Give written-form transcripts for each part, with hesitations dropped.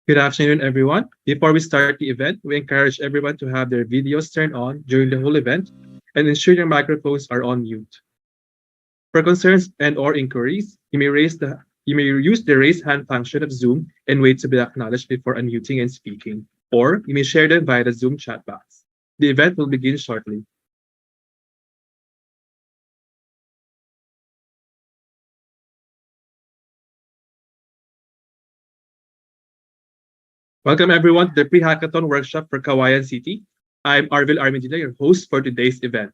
Good afternoon, everyone. Before we start the event, we encourage everyone to have their videos turned on during the whole event and ensure your microphones are on mute. For concerns and/or inquiries, you may use the raise hand function of Zoom and wait to be acknowledged before unmuting and speaking, or you may share them via the Zoom chat box. The event will begin shortly. Welcome everyone to the Pre-Hackathon workshop for Cauayan City. I'm Arvil Armendina, your host for today's event.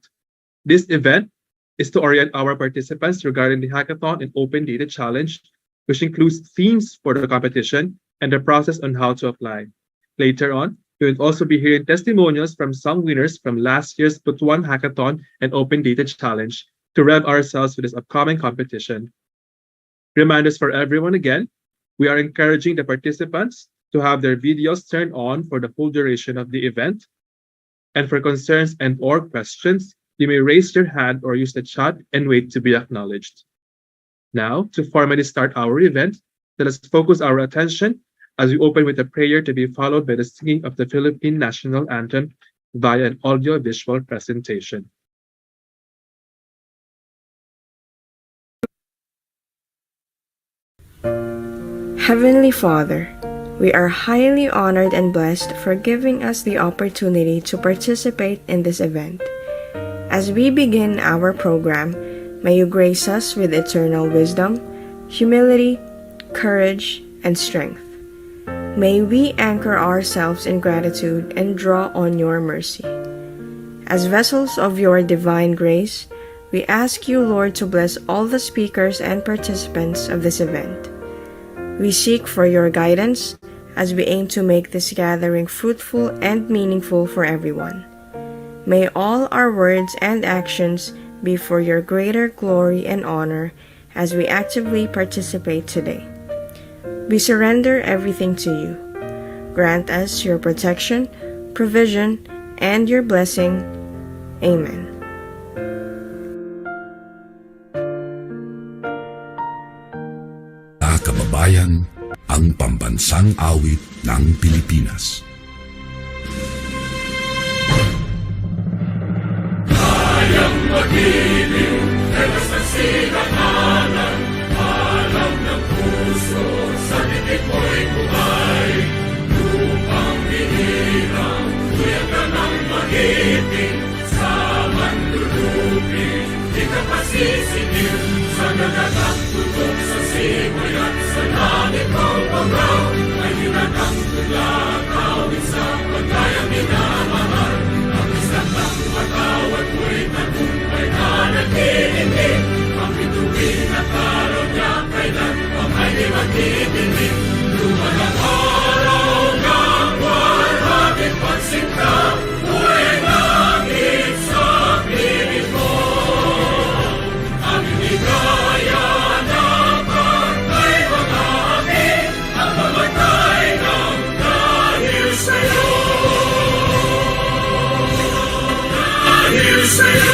This event is to orient our participants regarding the hackathon and open data challenge, which includes themes for the competition and the process on how to apply. Later on, we will also be hearing testimonials from some winners from last year's But1 Hackathon and Open Data Challenge to rev ourselves with this upcoming competition. Reminders for everyone again, we are encouraging the participants to have their videos turned on for the full duration of the event. And for concerns and/or questions, you may raise your hand or use the chat and wait to be acknowledged. Now, to formally start our event, let us focus our attention as we open with a prayer to be followed by the singing of the Philippine National Anthem via an audio-visual presentation. Heavenly Father, we are highly honored and blessed for giving us the opportunity to participate in this event. As we begin our program, may you grace us with eternal wisdom, humility, courage, and strength. May we anchor ourselves in gratitude and draw on your mercy. As vessels of your divine grace, we ask you, Lord, to bless all the speakers and participants of this event. We seek for your guidance as we aim to make this gathering fruitful and meaningful for everyone. May all our words and actions be for your greater glory and honor as we actively participate today. We surrender everything to you. Grant us your protection, provision, and your blessing. Amen. Kababayan, ang pambansang awit ng Pilipinas. Kayang magiliw, helas ng sinakanan, alam ng puso, sa titik mo'y buhay. Lupang hinirang, tuyan ka ng magiting, sa manlulupin, di ka pasisingil, sa nagagang tutok sa simoy at sa langit mong pangaw, ay hinatang tulad, awit sa pagkayang minamahal. Ang isang ng matawad mo'y tagumpay na nagtitindig, ang bituin at araw niya kailan pang ay di magtitinig. Lumalang araw ng warhabing pagsinta, buhay langit sa piling mo. Ang higaya na pagkay mga amin, ang mamatay ng dahil sa'yo. Dahil sa'yo.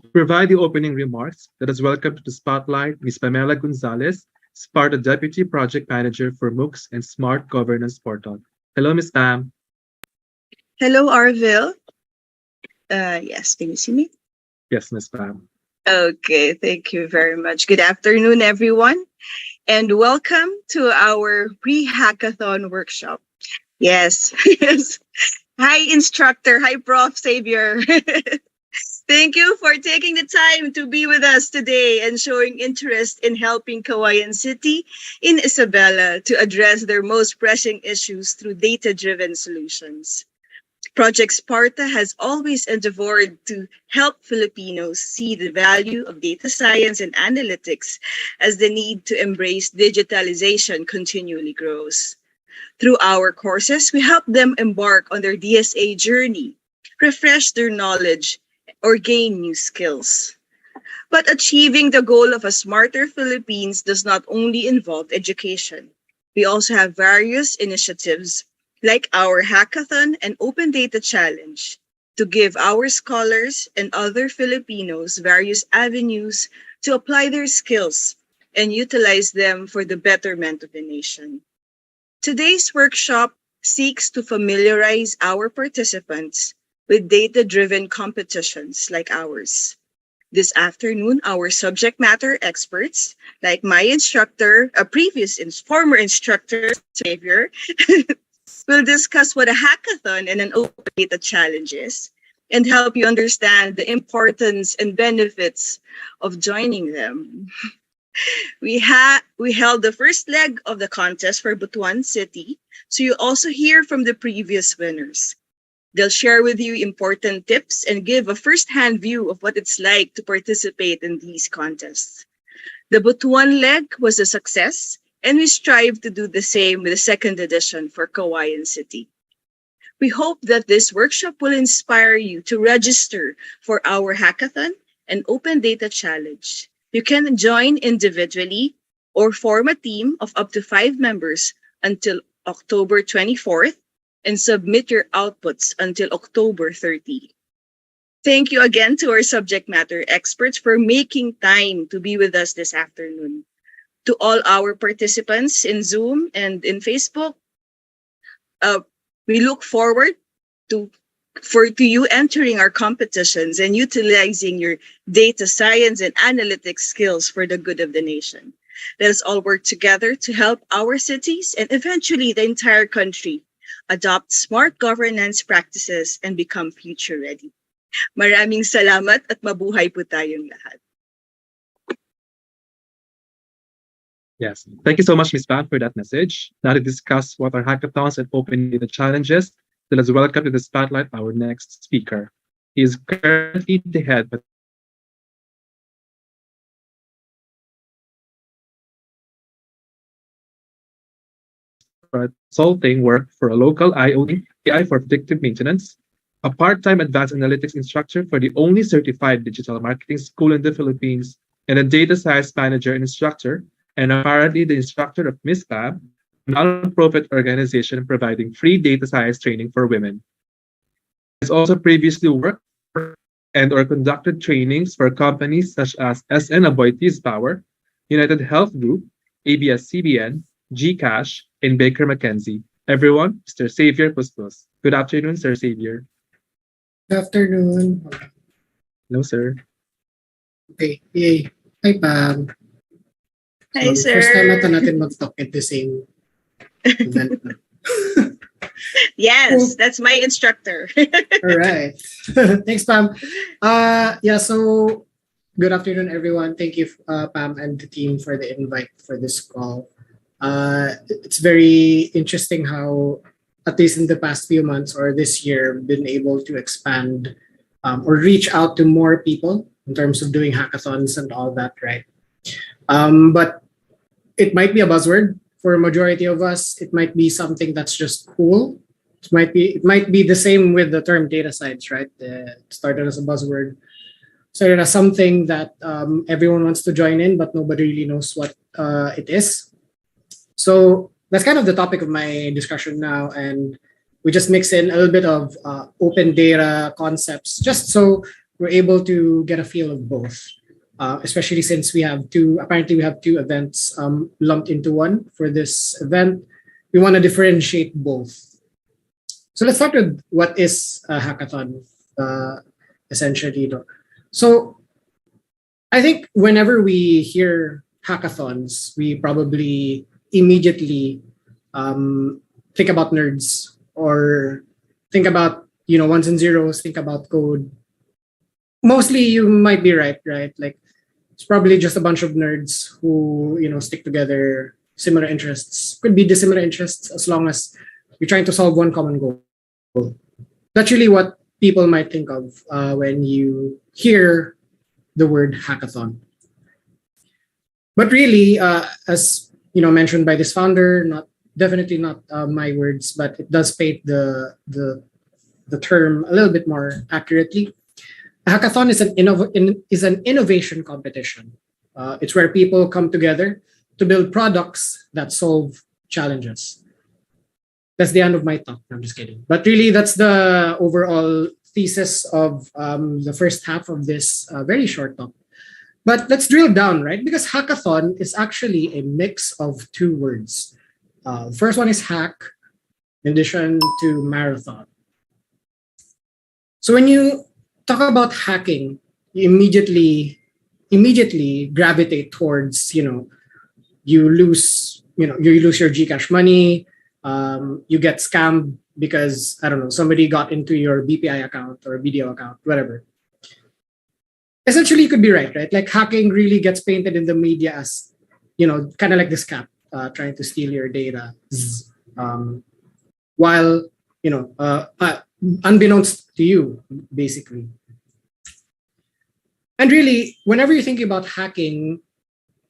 To provide the opening remarks, let us welcome to the spotlight Ms. Pamela Gonzalez, Sparta Deputy Project Manager for MOOCs and Smart Governance Portal. Hello, Ms. Pam. Hello, Arvil. Yes, can you see me? Yes, Ms. Pam. Okay, thank you very much. Good afternoon, everyone, and welcome to our pre-hackathon workshop. Yes, yes. Hi, instructor. Hi, Prof. Xavier. Thank you for taking the time to be with us today and showing interest in helping Cauayan City in Isabela to address their most pressing issues through data-driven solutions. Project Sparta has always endeavored to help Filipinos see the value of data science and analytics as the need to embrace digitalization continually grows. Through our courses, we help them embark on their DSA journey, refresh their knowledge, or gain new skills. But achieving the goal of a smarter Philippines does not only involve education. We also have various initiatives like our Hackathon and Open Data Challenge to give our scholars and other Filipinos various avenues to apply their skills and utilize them for the betterment of the nation. Today's workshop seeks to familiarize our participants with data-driven competitions like ours. This afternoon, our subject matter experts, like my instructor, a former instructor, Xavier, will discuss what a hackathon and an open data challenge is and help you understand the importance and benefits of joining them. We held the first leg of the contest for Butuan City, so you'll also hear from the previous winners. They'll share with you important tips and give a first-hand view of what it's like to participate in these contests. The Butuan leg was a success, and we strive to do the same with the second edition for Cauayan City. We hope that this workshop will inspire you to register for our hackathon and open data challenge. You can join individually or form a team of up to 5 members until October 24th and submit your outputs until October 30. Thank you again to our subject matter experts for making time to be with us this afternoon. To all our participants in Zoom and in Facebook, we look forward to you entering our competitions and utilizing your data science and analytics skills for the good of the nation. Let us all work together to help our cities and eventually the entire country adopt smart governance practices and become future ready. Maraming salamat at mabuhay po tayong lahat. Yes. Thank you so much, Ms. Pam, for that message. Now to discuss what are hackathons and open data challenges, let's welcome to the spotlight our next speaker. He is currently the head consulting work for a local IoT AI for predictive maintenance, a part-time advanced analytics instructor for the only certified digital marketing school in the Philippines, and a data science manager and instructor, and apparently the instructor of Ms. Pam, a non-profit organization providing free data science training for women. He has also previously worked and or conducted trainings for companies such as SN Aboitiz Power, United Health Group, ABS-CBN, GCash, and Baker McKenzie. Everyone, Mr. Xavier Pustos. Good afternoon, Sir Xavier. Good afternoon. Hello, sir. Okay, yay. Hi, Pam. Hi, So, sir. first time ata natin mag-talk at the same event. Yes, that's my instructor. All right. Thanks, Pam. Yeah, so good afternoon, everyone. Thank you, Pam and the team for the invite for this call. It's very interesting how, at least in the past few months or this year, been able to expand or reach out to more people in terms of doing hackathons and all that, right? But it might be a buzzword for a majority of us. It might be something that's just cool. It might be the same with the term data science, right? It started as a buzzword, started as something that everyone wants to join in, but nobody really knows what it is. So that's kind of the topic of my discussion now, and we just mix in a little bit of open data concepts, just so we're able to get a feel of both. Especially since we have two events lumped into one for this event. We want to differentiate both. So let's start with what is a hackathon, essentially. So I think whenever we hear hackathons, we probably immediately think about nerds or think about, ones and zeros, think about code. Mostly you might be right? Like, it's probably just a bunch of nerds who, stick together, similar interests. Could be dissimilar interests as long as you're trying to solve one common goal. That's really what people might think of when you hear the word hackathon. But really, as mentioned by this founder, definitely not my words, but it does paint the term a little bit more accurately. A hackathon is an innovation competition. It's where people come together to build products that solve challenges. That's the end of my talk. I'm just kidding. But really, that's the overall thesis of the first half of this very short talk. But let's drill down, right? Because hackathon is actually a mix of two words. First one is hack, in addition to marathon. So when you talk about hacking, you immediately gravitate towards, you lose your Gcash money, you get scammed because, I don't know, somebody got into your BPI account or BDO account, whatever. Essentially, you could be right? Like hacking really gets painted in the media as, kind of like this cat trying to steal your data. While, unbeknownst to you, basically. And really, whenever you're thinking about hacking,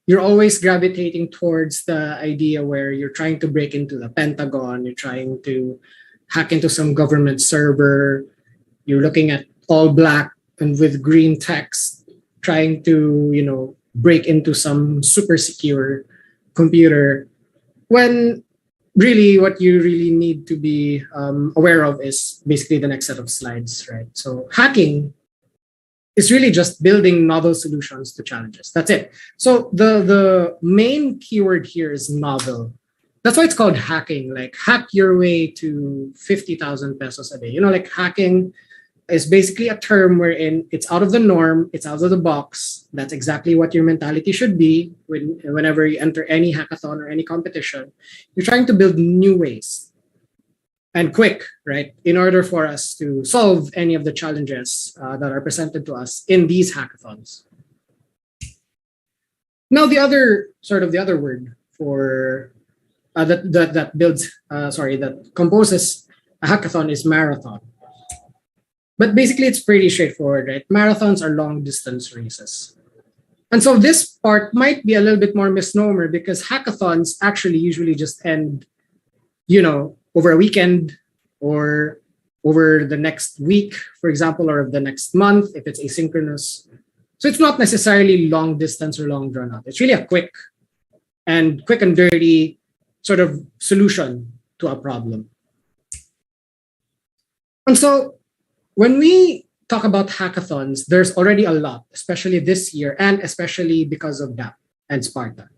you're always gravitating towards the idea where you're trying to break into the Pentagon, you're trying to hack into some government server, you're looking at all black and with green text, trying to, break into some super secure computer, when really what you really need to be aware of is basically the next set of slides, right? So hacking is really just building novel solutions to challenges. That's it. So the main keyword here is novel. That's why it's called hacking, like hack your way to 50,000 pesos a day. Like hacking is basically a term wherein it's out of the norm, it's out of the box. That's exactly what your mentality should be whenever you enter any hackathon or any competition. You're trying to build new ways and quick, right? In order for us to solve any of the challenges that are presented to us in these hackathons. Now, the other word for that composes a hackathon is marathon. But basically, it's pretty straightforward, right? Marathons are long distance races. And so this part might be a little bit more misnomer because hackathons actually usually just end, over a weekend or over the next week, for example, or the next month if it's asynchronous. So it's not necessarily long distance or long drawn out. It's really a quick and dirty sort of solution to a problem. And so when we talk about hackathons, there's already a lot, especially this year, and especially because of DAP and Sparta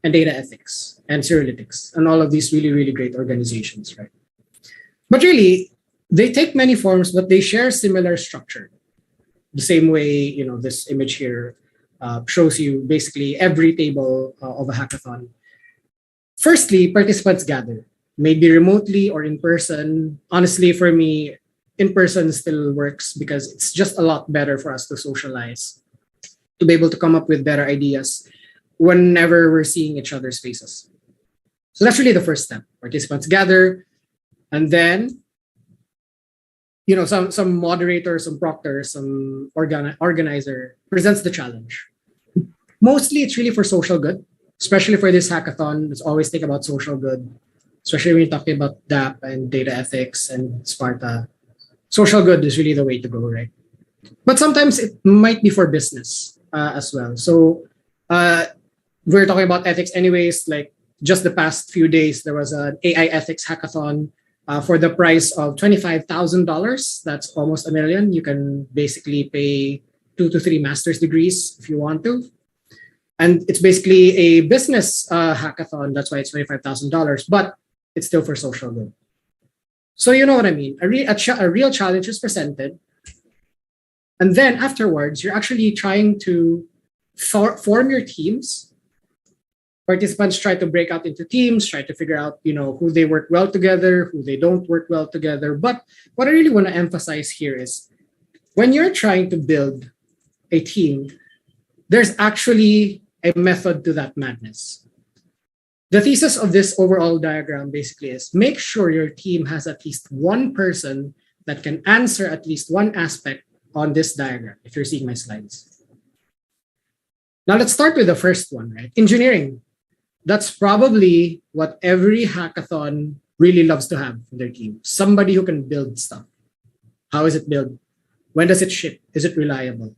and data ethics and Cyrillytics and all of these really, really great organizations, right? But really, they take many forms, but they share similar structure. The same way, this image here shows you basically every table of a hackathon. Firstly, participants gather, maybe remotely or in person. Honestly, for me, in person still works because it's just a lot better for us to socialize, to be able to come up with better ideas whenever we're seeing each other's faces. So that's really the first step. Participants gather, and then some moderator, some proctor, some organizer presents the challenge. Mostly it's really for social good, especially for this hackathon. Let's always think about social good, especially when you're talking about DAP and data ethics and Sparta. Social good is really the way to go, right? But sometimes it might be for business as well. So we're talking about ethics anyways. Like just the past few days, there was an AI ethics hackathon for the price of $25,000. That's almost $1 million. You can basically pay 2 to 3 master's degrees if you want to. And it's basically a business hackathon. That's why it's $25,000, but it's still for social good. So you know what I mean? A real challenge is presented. And then afterwards, you're actually trying to form your teams. Participants try to break out into teams, try to figure out, who they work well together, who they don't work well together. But what I really want to emphasize here is when you're trying to build a team, there's actually a method to that madness. The thesis of this overall diagram basically is make sure your team has at least one person that can answer at least one aspect on this diagram, if you're seeing my slides. Now let's start with the first one, right? Engineering. That's probably what every hackathon really loves to have in their team. Somebody who can build stuff. How is it built? When does it ship? Is it reliable?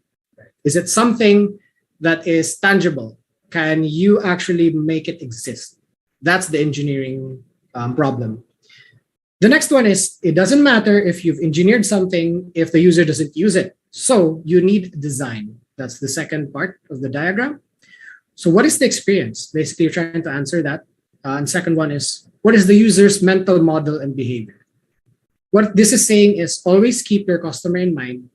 Is it something that is tangible? Can you actually make it exist? That's the engineering problem. The next one is, it doesn't matter if you've engineered something if the user doesn't use it. So you need design. That's the second part of the diagram. So what is the experience? Basically, you're trying to answer that. And second one is, what is the user's mental model and behavior. What this is saying is always keep your customer in mind.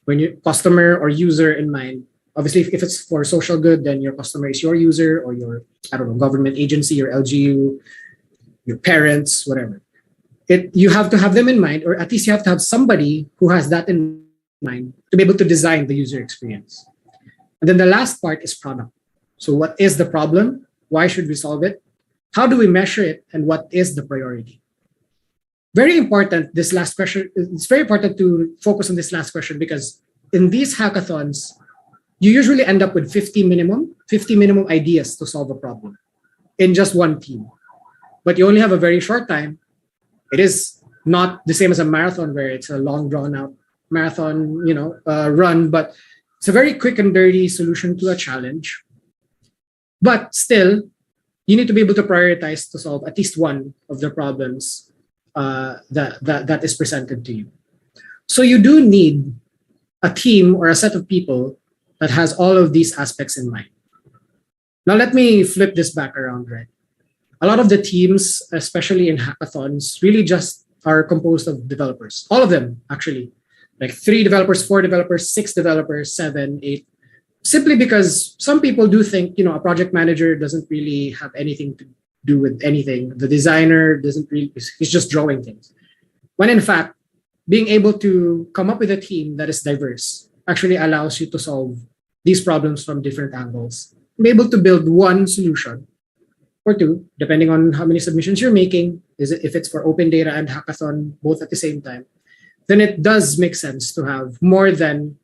When you customer or user in mind, obviously if it's for social good, then your customer is your user or your, I don't know, government agency, your LGU, your parents, whatever. You have to have them in mind, or at least you have to have somebody who has that in mind to be able to design the user experience. And then the last part is product. So what is the problem? Why should we solve it? How do we measure it? And what is the priority? Very important, this last question. It's very important to focus on this last question because in these hackathons, you usually end up with 50 minimum ideas to solve a problem in just one team. But you only have a very short time. It is not the same as a marathon where it's a long drawn out marathon, run, but it's a very quick and dirty solution to a challenge. But still, you need to be able to prioritize to solve at least one of the problems that is presented to you. So you do need a team or a set of people that has all of these aspects in mind. Now let me flip this back around, right? A lot of the teams, especially in hackathons, really just are composed of developers. All of them, actually. Like 3 developers, 4 developers, 6 developers, 7, 8. Simply because some people do think, a project manager doesn't really have anything to do with anything. The designer doesn't really, he's just drawing things. When in fact, being able to come up with a team that is diverse actually allows you to solve these problems from different angles. Be able to build one solution or 2, depending on how many submissions you're making, if it's for open data and hackathon both at the same time, then it does make sense to have more than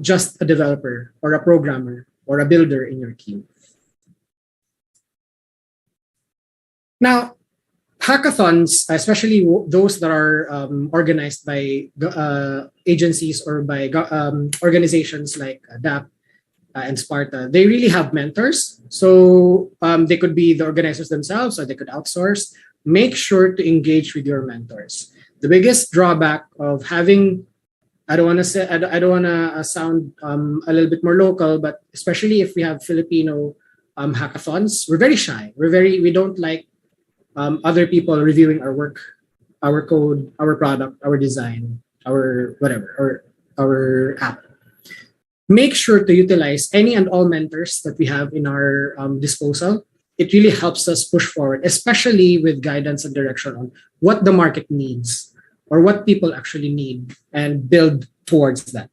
just a developer or a programmer or a builder in your team. Now, hackathons, especially those that are organized by agencies or by organizations like DAP and Sparta, they really have mentors. So they could be the organizers themselves or they could outsource. Make sure to engage with your mentors. The biggest drawback of having, I don't want to sound a little bit more local, but especially if we have Filipino hackathons, we're very shy. We don't like other people reviewing our work, our code, our product, our design, our whatever, or our app. Make sure to utilize any and all mentors that we have in our disposal. It really helps us push forward, especially with guidance and direction on what the market needs or what people actually need and build towards that.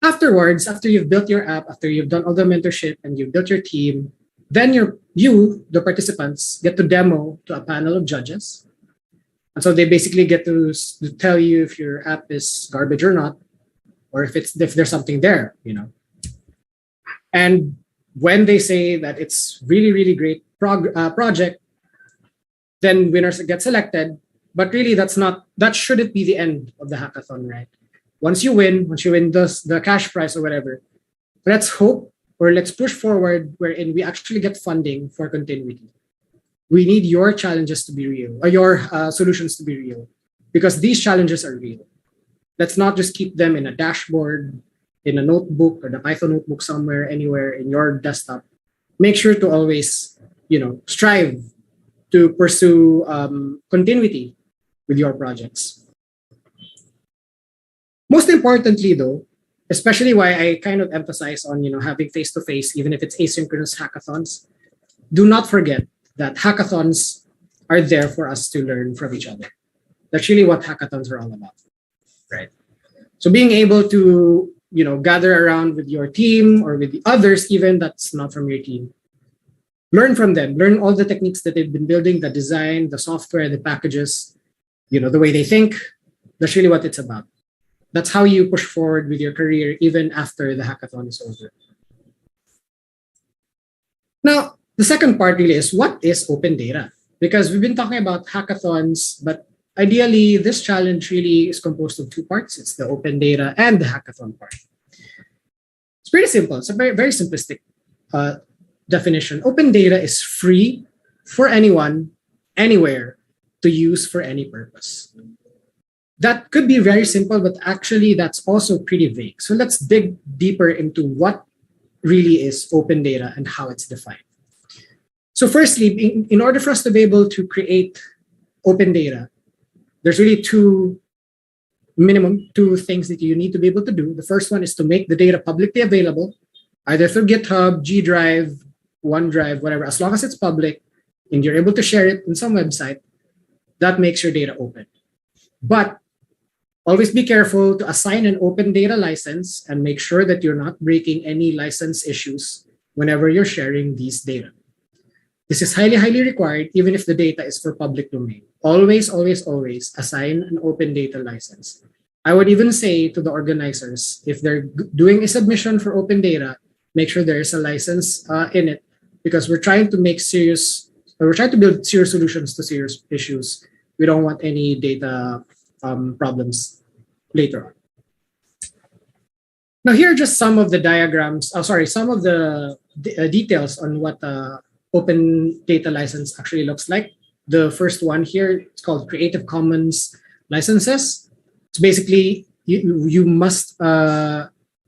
Afterwards, after you've built your app, after you've done all the mentorship and you've built your team, then you, the participants, get to demo to a panel of judges. And so they basically get to tell you if your app is garbage or not, or if there's something there, And when they say that it's really, really great project, then winners get selected. But really, that shouldn't be the end of the hackathon, right? Once you win the cash prize or whatever, let's hope or let's push forward wherein we actually get funding for continuity. We need your challenges to be real, or your solutions to be real, because these challenges are real. Let's not just keep them in a dashboard, in a notebook or the Python notebook somewhere, anywhere in your desktop. Make sure to always, strive to pursue continuity with your projects. Most importantly, though, especially why I kind of emphasize on having face-to-face, even if it's asynchronous hackathons, do not forget that hackathons are there for us to learn from each other. That's really what hackathons are all about, right? So being able to gather around with your team or with the others, even that's not from your team, learn from them, learn all the techniques that they've been building, the design, the software, the packages, the way they think. That's really what it's about. That's how you push forward with your career even after the hackathon is over. Now, the second part really is, what is open data? Because we've been talking about hackathons, but ideally this challenge really is composed of 2 parts. It's the open data and the hackathon part. It's pretty simple. It's a very, very simplistic definition. Open data is free for anyone, anywhere, to use for any purpose. That could be very simple, but actually that's also pretty vague. So let's dig deeper into what really is open data and how it's defined. So firstly, in order for us to be able to create open data, there's really minimum two things that you need to be able to do. The first one is to make the data publicly available, either through GitHub, G Drive, OneDrive, whatever. As long as it's public and you're able to share it in some website, that makes your data open. But always be careful to assign an open data license and make sure that you're not breaking any license issues whenever you're sharing these data. This is highly, highly required, even if the data is for public domain. Always, always, always assign an open data license. I would even say to the organizers, if they're doing a submission for open data, make sure there is a license in it, because we're trying to build serious solutions to serious issues. We don't want any data problems later on. Now, here are just some of the diagrams. Some of the details on what open data license actually looks like. The first one here, it's called Creative Commons licenses. It's basically you must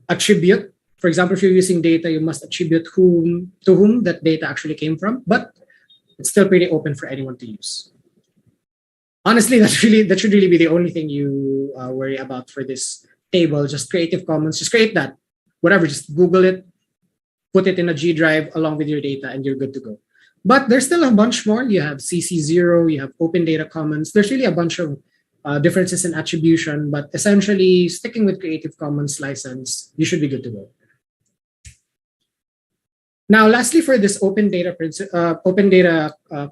attribute. For example, if you're using data, you must attribute to whom that data actually came from, but it's still pretty open for anyone to use. Honestly, that should really be the only thing you worry about for this table. Just Creative Commons, just create that, whatever. Just Google it, put it in a G Drive along with your data, and you're good to go. But there's still a bunch more. You have CC0, you have Open Data Commons. There's really a bunch of differences in attribution, but essentially sticking with Creative Commons license, you should be good to go. Now, lastly, for this open data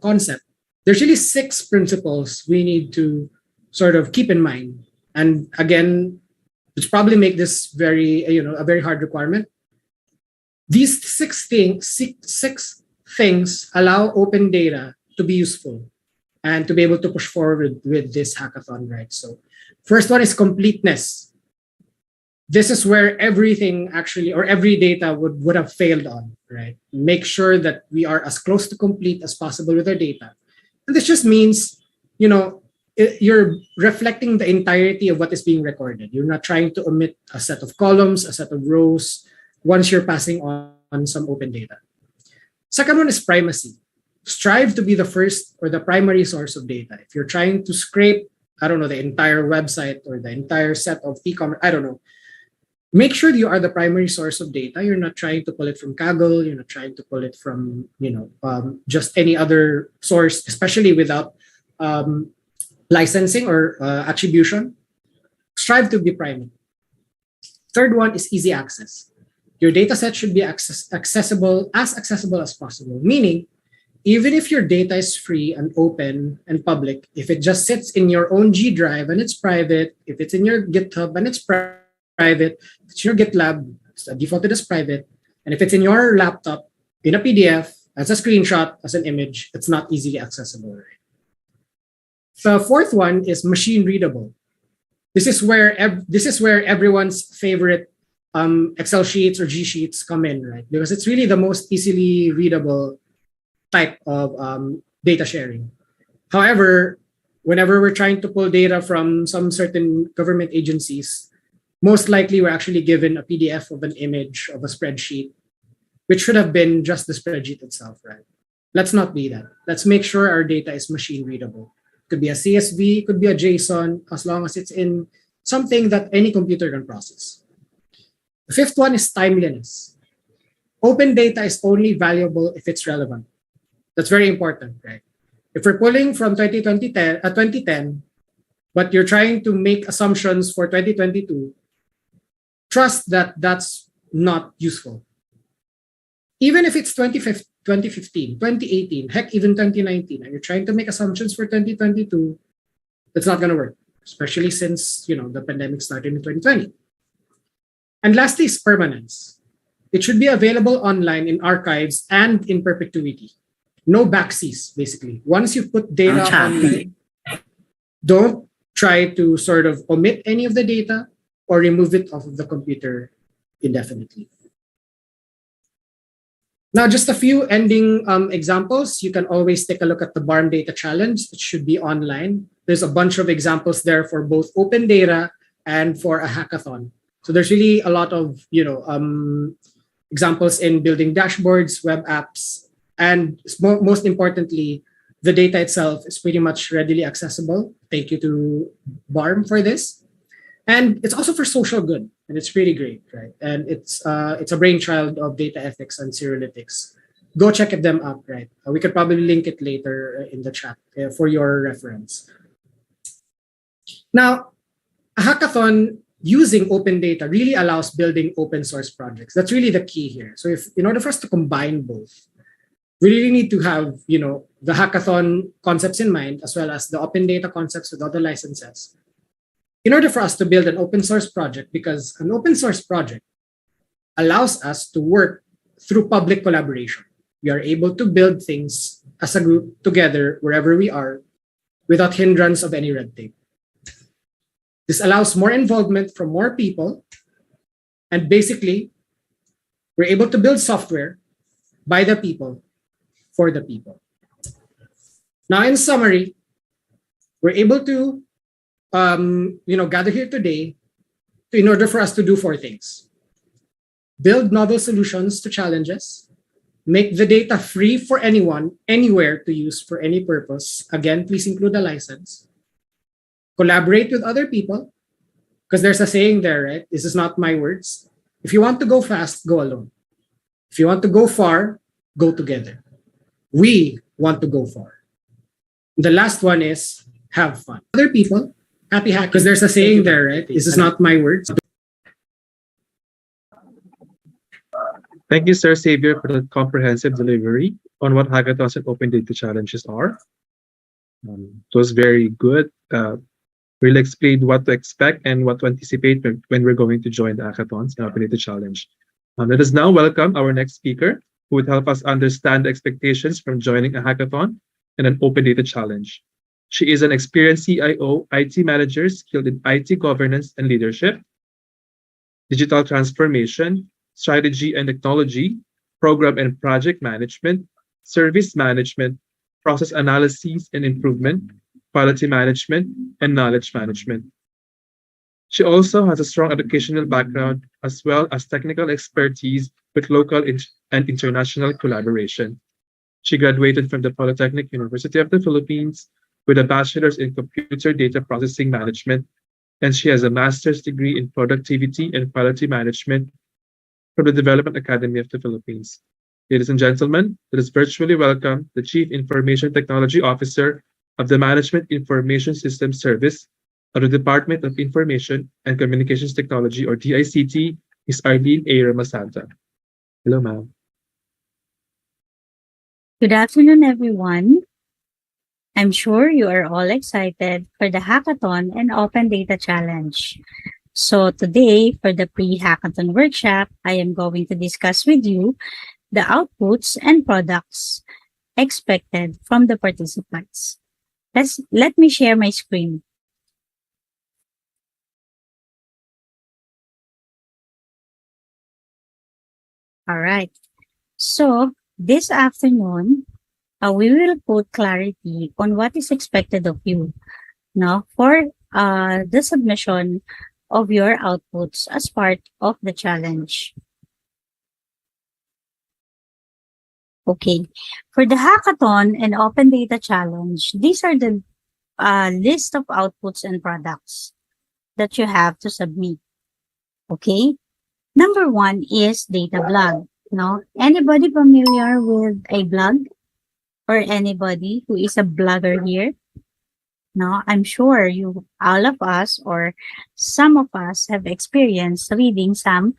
concept, there's really 6 principles we need to sort of keep in mind. And again, which probably make this a very hard requirement. These 6 things allow open data to be useful and to be able to push forward with this hackathon, right? So first one is completeness. This is where everything actually, or every data would have failed on, right? Make sure that we are as close to complete as possible with our data. And this just means, you're reflecting the entirety of what is being recorded. You're not trying to omit a set of columns, a set of rows, once you're passing on some open data. Second one is primacy. Strive to be the first or the primary source of data. If you're trying to scrape, the entire website or the entire set of e-commerce, make sure you are the primary source of data. You're not trying to pull it from Kaggle. You're not trying to pull it from, just any other source, especially without licensing or attribution. Strive to be primary. Third one is easy access. Your data set should be accessible as possible, meaning even if your data is free and open and public, if it just sits in your own G Drive and it's private, if it's in your GitHub and it's private, if it's your GitLab, it's defaulted as private, and if it's in your laptop in a PDF, as a screenshot, as an image, it's not easily accessible. Right? The fourth one is machine readable. This is where everyone's favorite Excel sheets or G sheets come in, right? Because it's really the most easily readable type of data sharing. However, whenever we're trying to pull data from some certain government agencies, most likely we're actually given a PDF of an image of a spreadsheet, which should have been just the spreadsheet itself, right? Let's not be that. Let's make sure our data is machine readable. It could be a CSV, it could be a JSON, as long as it's in something that any computer can process. The fifth one is timeliness. Open data is only valuable if it's relevant. That's very important, right? If we're pulling from 2010, but you're trying to make assumptions for 2022, trust that that's not useful. Even if it's 2015, 2018, heck, even 2019, and you're trying to make assumptions for 2022, that's not going to work, especially since the pandemic started in 2020. And lastly is permanence. It should be available online in archives and in perpetuity. No backseas, basically. Once you put data online, don't try to sort of omit any of the data or remove it off of the computer indefinitely. Now, just a few ending examples. You can always take a look at the BARM Data Challenge. It should be online. There's a bunch of examples there for both open data and for a hackathon. So there's really a lot of examples in building dashboards, web apps, And most importantly, the data itself is pretty much readily accessible. Thank you to BARM for this. And it's also for social good, and it's pretty great, right? And it's a brainchild of data ethics and Cyrillytics. Go check them out, right? We could probably link it later in the chat for your reference. Now, a hackathon using open data really allows building open source projects. That's really the key here. So if in order for us to combine both, we really need to have, the hackathon concepts in mind, as well as the open data concepts with other licenses, in order for us to build an open source project, because an open source project allows us to work through public collaboration. We are able to build things as a group together wherever we are without hindrance of any red tape. This allows more involvement from more people, and basically, we're able to build software by the people, for the people. Now, in summary, we're able to gather here today in order for us to do 4 things. Build novel solutions to challenges, make the data free for anyone, anywhere to use for any purpose. Again, please include a license. Collaborate with other people, because there's a saying there, right? This is not my words. If you want to go fast, go alone. If you want to go far, go together. We want to go far. The last one is have fun. Other people, happy hacking. Because there's a saying there, right? This is not my words. Thank you, Sir Xavier, for the comprehensive delivery on what hackathons and open data challenges are. It was very good. Really explained what to expect and what to anticipate when we're going to join the hackathons and open data challenge. Let us now welcome our next speaker, who would help us understand the expectations from joining a hackathon and an open data challenge. She is an experienced CIO, IT manager skilled in IT governance and leadership, digital transformation, strategy and technology, program and project management, service management, process analysis and improvement, quality management, and knowledge management. She also has a strong educational background as well as technical expertise with local and international collaboration. She graduated from the Polytechnic University of the Philippines with a bachelor's in computer data processing management, and she has a master's degree in productivity and quality management from the Development Academy of the Philippines. Ladies and gentlemen, let us virtually welcome the Chief Information Technology Officer of the Management Information Systems Service of the Department of Information and Communications Technology, or DICT, Ms. Arlene A. Ramasanta. Hello, ma'am. Good afternoon, everyone. I'm sure you are all excited for the Hackathon and Open Data Challenge. So today, for the Pre-Hackathon workshop, I am going to discuss with you the outputs and products expected from the participants. Let me share my screen. All right. So this afternoon, we will put clarity on what is expected of you now for the submission of your outputs as part of the challenge. Okay, for the Hackathon and Open Data Challenge, these are the list of outputs and products that you have to submit. Okay, number 1 is data blog. Now, anybody familiar with a blog? Or anybody who is a blogger here? Now, I'm sure all of us or some of us have experienced reading some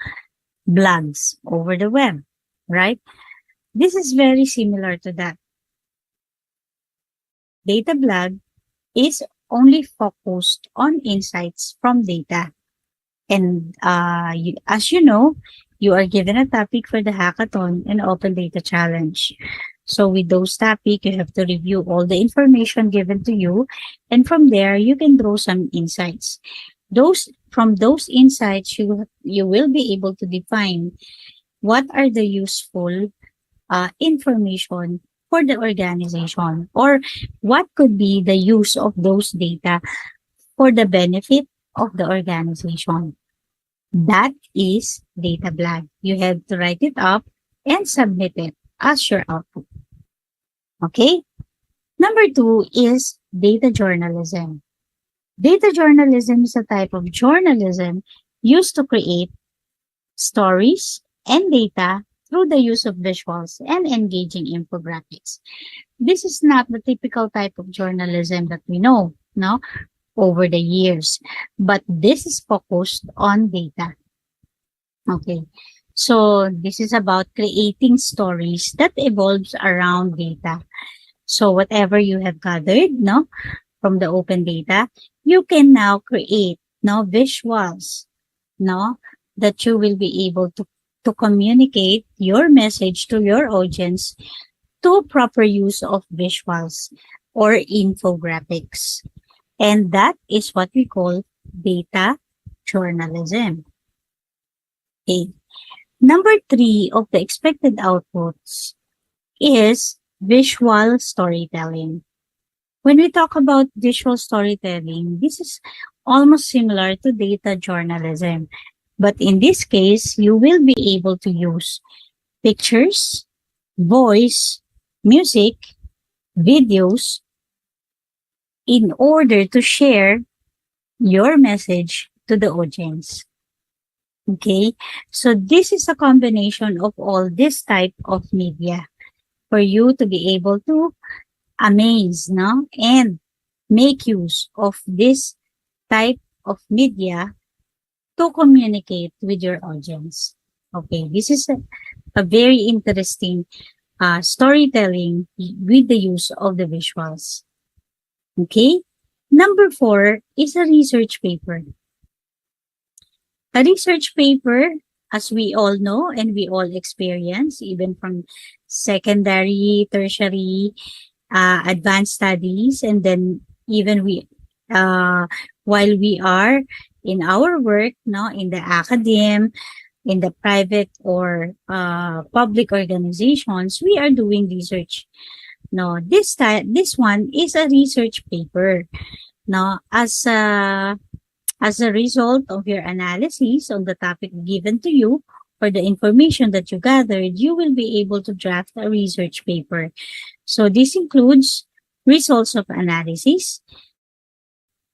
blogs over the web, right? This is very similar to that. Data blog is only focused on insights from data. And as you know, you are given a topic for the Hackathon and Open Data Challenge. So with those topics, you have to review all the information given to you. And from there, you can draw some insights. From those insights, you will be able to define what are the useful information for the organization, or what could be the use of those data for the benefit of the organization. That is data blog. You have to write it up and submit it as your output. Okay. Number 2 is data journalism. Data journalism is a type of journalism used to create stories and data through the use of visuals and engaging infographics. This is not the typical type of journalism that we know, no, over the years, but this is focused on data. Okay. So this is about creating stories that evolves around data. So whatever you have gathered, no, from the open data, you can now create, no, visuals, no, that you will be able to communicate your message to your audience to proper use of visuals or infographics. And that is what we call data journalism. Okay. Number 3 of the expected outputs is visual storytelling. When we talk about visual storytelling, this is almost similar to data journalism. But in this case, you will be able to use pictures, voice, music, videos in order to share your message to the audience. Okay, so this is a combination of all this type of media for you to be able to amaze, no, and make use of this type of media to communicate with your audience. Okay, this is a very interesting storytelling with the use of the visuals. Okay, number 4 is a research paper. A research paper, as we all know and we all experience, even from secondary, tertiary, advanced studies, and then even while we are in our work, no, in the academe, in the private or public organizations, we are doing research. No, this one is a research paper. No, as a result of your analysis on the topic given to you or the information that you gathered, you will be able to draft a research paper. So this includes results of analysis,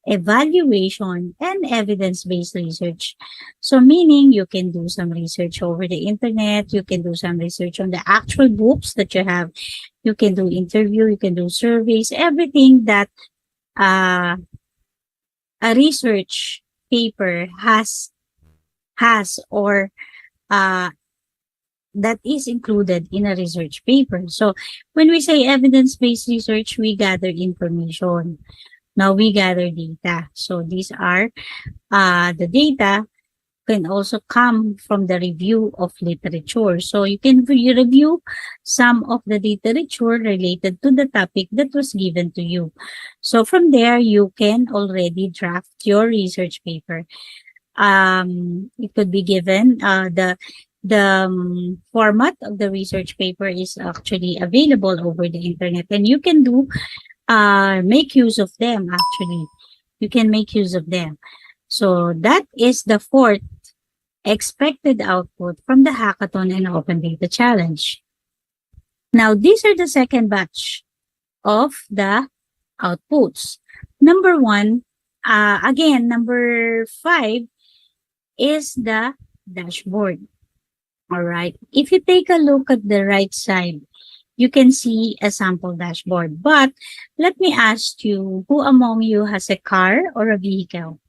evaluation, and evidence-based research. So meaning you can do some research over the internet, you can do some research on the actual books that you have, you can do interview, you can do surveys, everything that a research paper has or that is included in a research paper. So when we say evidence-based research, we gather information. Now we gather data. So these are the data can also come from the review of literature. So you can review some of the literature related to the topic that was given to you. So from there, you can already draft your research paper. It could be given, the format of the research paper is actually available over the internet, and you can make use of them actually. You can make use of them. So that is the 4th expected output from the hackathon and open data challenge. Now, these are the second batch of the outputs. Number 1, again, number 5 is the dashboard. All right. If you take a look at the right side, you can see a sample dashboard. But let me ask you, who among you has a car or a vehicle?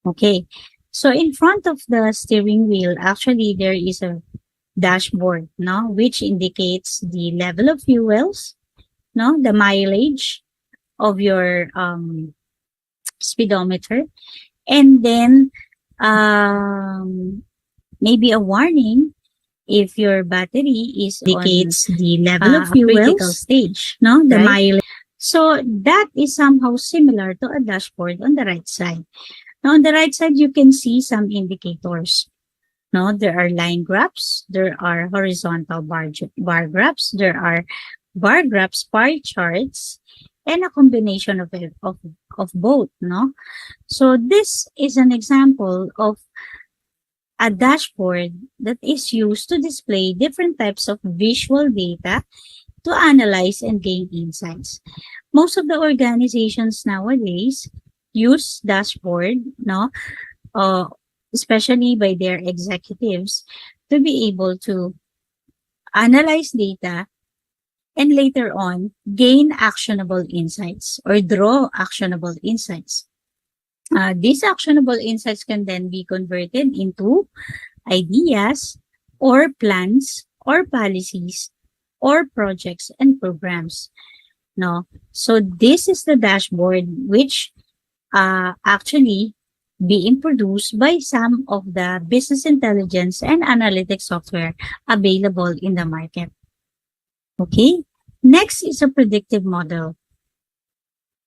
Okay. So in front of the steering wheel, actually there is a dashboard, no, which indicates the level of fuels, no, the mileage of your speedometer, and then maybe a warning if your battery is indicates the level of fuel critical stage, no, the mileage. So that is somehow similar to a dashboard on the right side. Now, on the right side, you can see some indicators. No, there are line graphs, there are horizontal bar graphs, there are bar graphs, pie charts, and a combination of both. No, so this is an example of a dashboard that is used to display different types of visual data to analyze and gain insights. Most of the organizations nowadays use dashboard, no, uh, especially by their executives, to be able to analyze data and later on gain actionable insights or draw actionable insights. These actionable insights can then be converted into ideas or plans or policies or projects and programs. No, so this is the dashboard which actually being produced by some of the business intelligence and analytics software available in the market. Okay, next is a predictive model.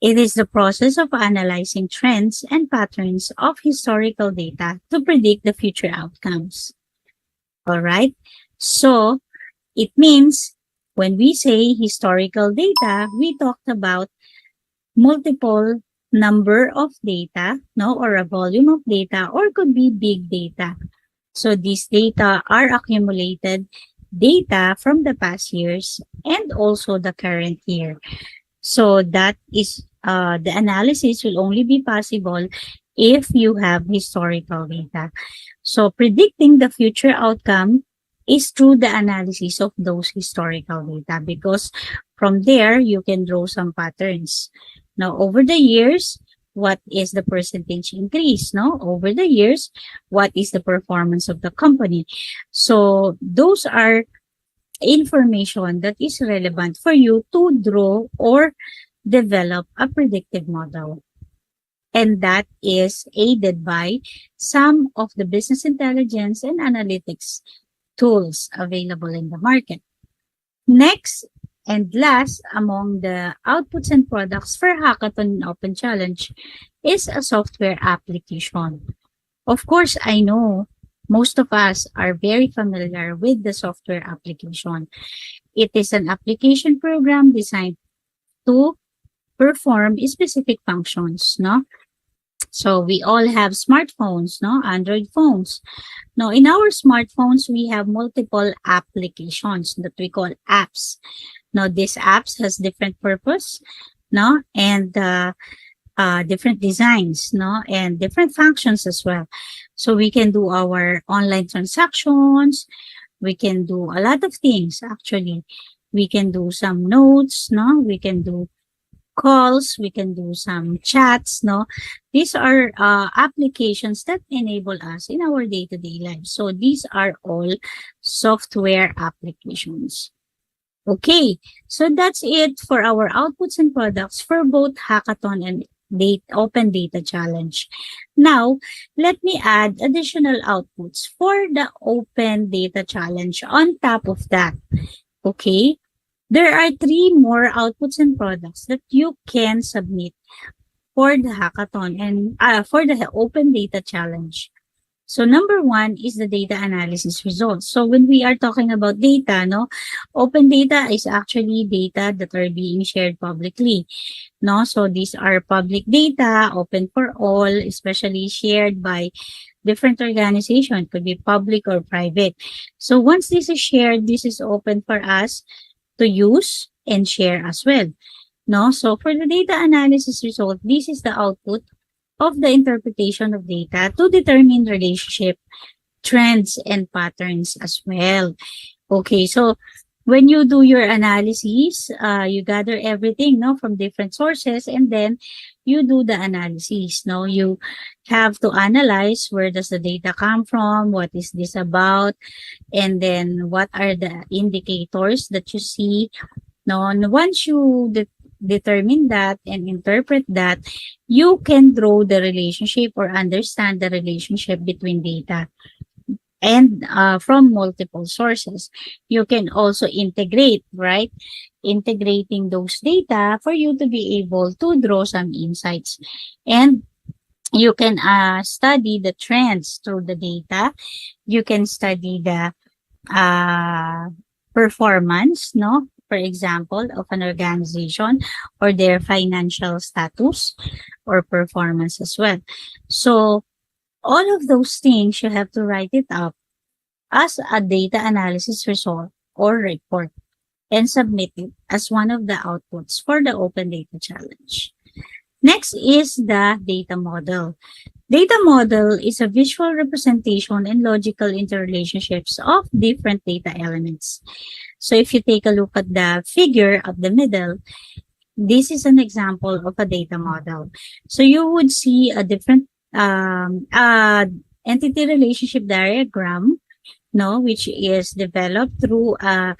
It is the process of analyzing trends and patterns of historical data to predict the future outcomes. All right, so it means when we say historical data, we talked about multiple number of data, no, or a volume of data, or could be big data. So these data are accumulated data from the past years and also the current year. So that is the analysis will only be possible if you have historical data. So predicting the future outcome is through the analysis of those historical data, because from there you can draw some patterns. Now, over the years, what is the percentage increase? No, over the years, what is the performance of the company? So those are information that is relevant for you to draw or develop a predictive model. And that is aided by some of the business intelligence and analytics tools available in the market. Next and last among the outputs and products for Hackathon and Open Challenge is a software application. Of course, I know most of us are very familiar with the software application. It is an application program designed to perform specific functions, no? So we all have smartphones, no? Android phones. Now, in our smartphones, we have multiple applications that we call apps. Now, these apps has different purpose, no? And different designs, no? And different functions as well. So we can do our online transactions. We can do a lot of things, actually. We can do some notes, no? We can do calls, we can do some chats, no? These are applications that enable us in our day-to-day life. So these are all software applications. Okay, so that's it for our outputs and products for both Hackathon and Open Data Challenge. Now, let me add additional outputs for the Open Data Challenge on top of that. Okay, there are 3 more outputs and products that you can submit for the Hackathon and for the Open Data Challenge. So number 1 is the data analysis results. So when we are talking about data, no, open data is actually data that are being shared publicly. No, so these are public data, open for all, especially shared by different organizations, could be public or private. So once this is shared, this is open for us to use and share as well. No, so for the data analysis result, this is the output of the interpretation of data to determine relationship, trends, and patterns as well. Okay, so when you do your analysis, you gather everything, no, from different sources, and then you do the analysis. No, you have to analyze where does the data come from, what is this about, and then what are the indicators that you see. No, and once you determine that and interpret that, you can draw the relationship or understand the relationship between data and from multiple sources. You can also integrate, right? Integrating those data for you to be able to draw some insights. And you can study the trends through the data. You can study the performance, no? For example, of an organization or their financial status or performance as well. So all of those things, you have to write it up as a data analysis result or report. and submit it as one of the outputs for the Open Data Challenge. Next is the data model. Data model is a visual representation and logical interrelationships of different data elements. So if you take a look at the figure of the middle, this is an example of a data model. So you would see a different entity relationship diagram, which is developed through a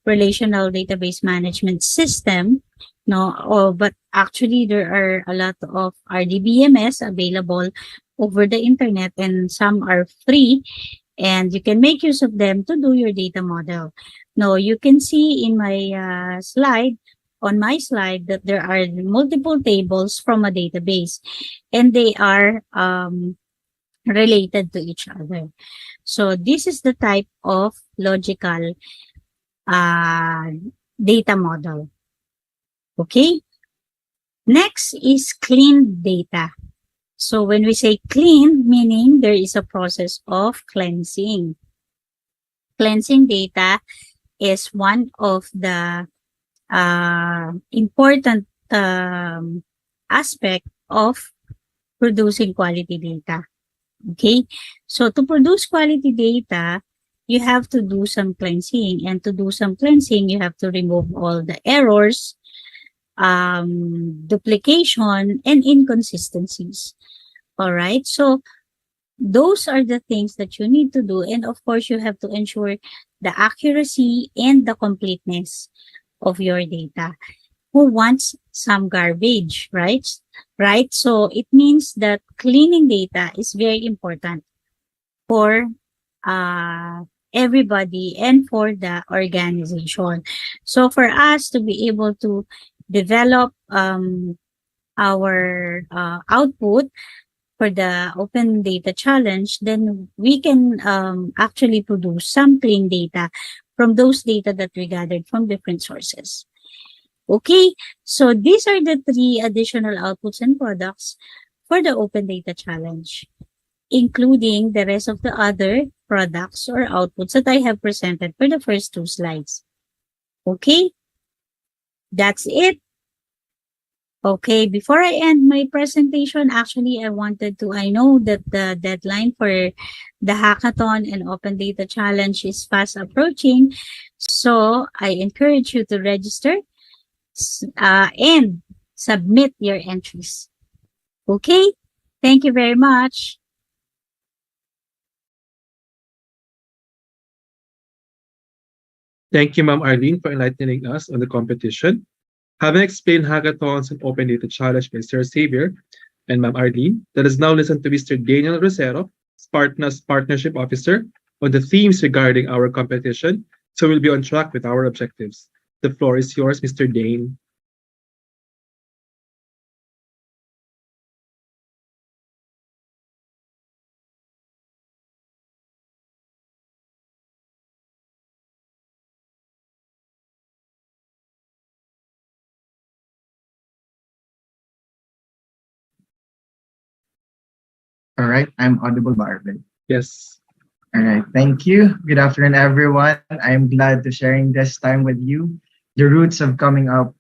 relational database management system. But actually there are a lot of RDBMS available over the internet, and some are free, and you can make use of them to do your data model. Now, you can see in my slide, that there are multiple tables from a database, and they are related to each other. So this is the type of logical data model. Okay. Next is clean data. So when we say clean, meaning there is a process of cleansing. Cleansing data is one of the important aspect of producing quality data. Okay. So to produce quality data, you have to do some cleansing, and to do some cleansing, you have to remove all the errors, duplication, and inconsistencies. All right. So those are the things that you need to do. And of course, you have to ensure the accuracy and the completeness of your data. Who wants some garbage, right? Right. So it means that cleaning data is very important for everybody and for the organization. So for us to be able to develop our output for the Open Data Challenge, then we can actually produce some clean data from those data that we gathered from different sources. Okay, so these are the 3 additional outputs and products for the Open Data Challenge, including the rest of the other products or outputs that I have presented for the first 2 slides. Okay, that's it. Okay, before I end my presentation, actually, I know that the deadline for the hackathon and Open Data Challenge is fast approaching. So I encourage you to register and submit your entries. Okay, thank you very much. Thank you, Ma'am Arlene, for enlightening us on the competition. Having explained hackathons and Open Data Challenge by Sir Xavier and Ma'am Arlene, let us now listen to Mr. Daniel Rosero, Spartna's Partnership Officer, on the themes regarding our competition, so we'll be on track with our objectives. The floor is yours, Mr. Dane. All right, I'm audible, Marvin. Yes. All right, thank you. Good afternoon, everyone. I'm glad to sharing this time with you. The roots of coming up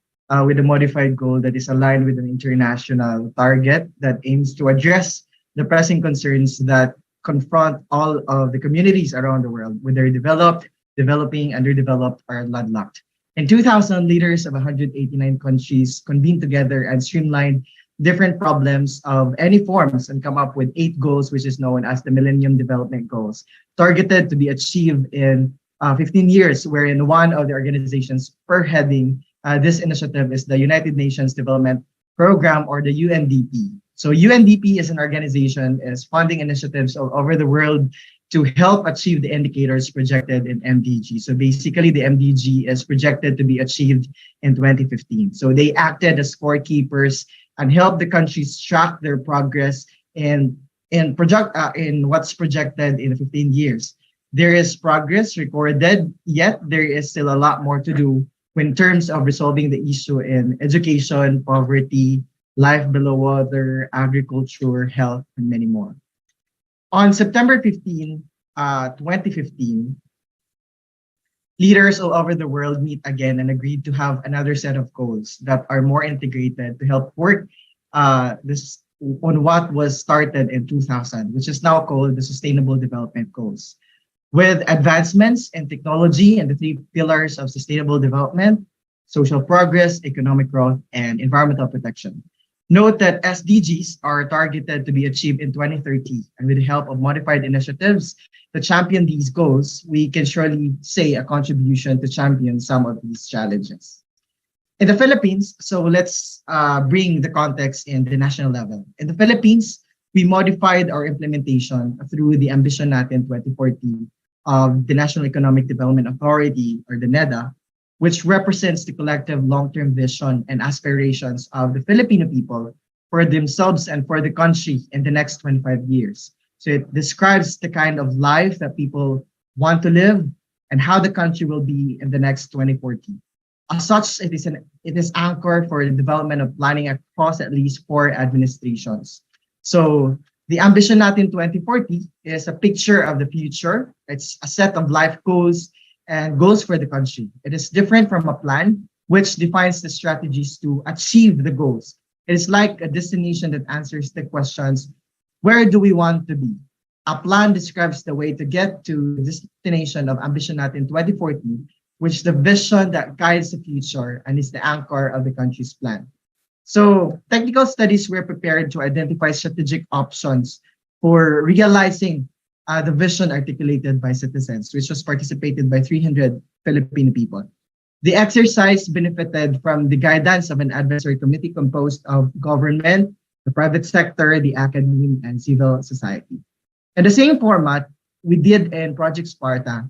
with a modified goal that is aligned with an international target that aims to address the pressing concerns that confront all of the communities around the world, whether developed, developing, underdeveloped, or landlocked. In 2000, leaders of 189 countries convened together and streamlined different problems of any forms and come up with 8 goals, which is known as the Millennium Development Goals, targeted to be achieved in 15 years, wherein one of the organizations spearheading this initiative is the United Nations Development Program, or the UNDP. So UNDP is an organization, is funding initiatives all over the world to help achieve the indicators projected in MDG. So basically, the MDG is projected to be achieved in 2015. So they acted as scorekeepers and help the countries track their progress in what's projected in 15 years. There is progress recorded, yet there is still a lot more to do in terms of resolving the issue in education, poverty, life below water, agriculture, health, and many more. On September 15, 2015, leaders all over the world meet again and agreed to have another set of goals that are more integrated to help work this on what was started in 2000, which is now called the Sustainable Development Goals. With advancements in technology and the three pillars of sustainable development, social progress, economic growth, and environmental protection. Note that SDGs are targeted to be achieved in 2030, and with the help of modified initiatives to champion these goals, we can surely say a contribution to champion some of these challenges. In the Philippines, so let's bring the context in the national level. In the Philippines, we modified our implementation through the Ambition Natin 2040 of the National Economic Development Authority, or the NEDA, which represents the collective long-term vision and aspirations of the Filipino people for themselves and for the country in the next 25 years. So it describes the kind of life that people want to live and how the country will be in the next 2040. As such, it is anchored for the development of planning across at least 4 administrations. So the Ambition Natin 2040 is a picture of the future. It's a set of life goals and goals for the country. It is different from a plan, which defines the strategies to achieve the goals. It is like a destination that answers the questions, where do we want to be? A plan describes the way to get to the destination of Ambition Natin 2040, which is the vision that guides the future and is the anchor of the country's plan. So technical studies were prepared to identify strategic options for realizing the vision articulated by citizens, which was participated by 300 Filipino people. The exercise benefited from the guidance of an advisory committee composed of government, the private sector, the academia, and civil society. In the same format we did in Project Sparta,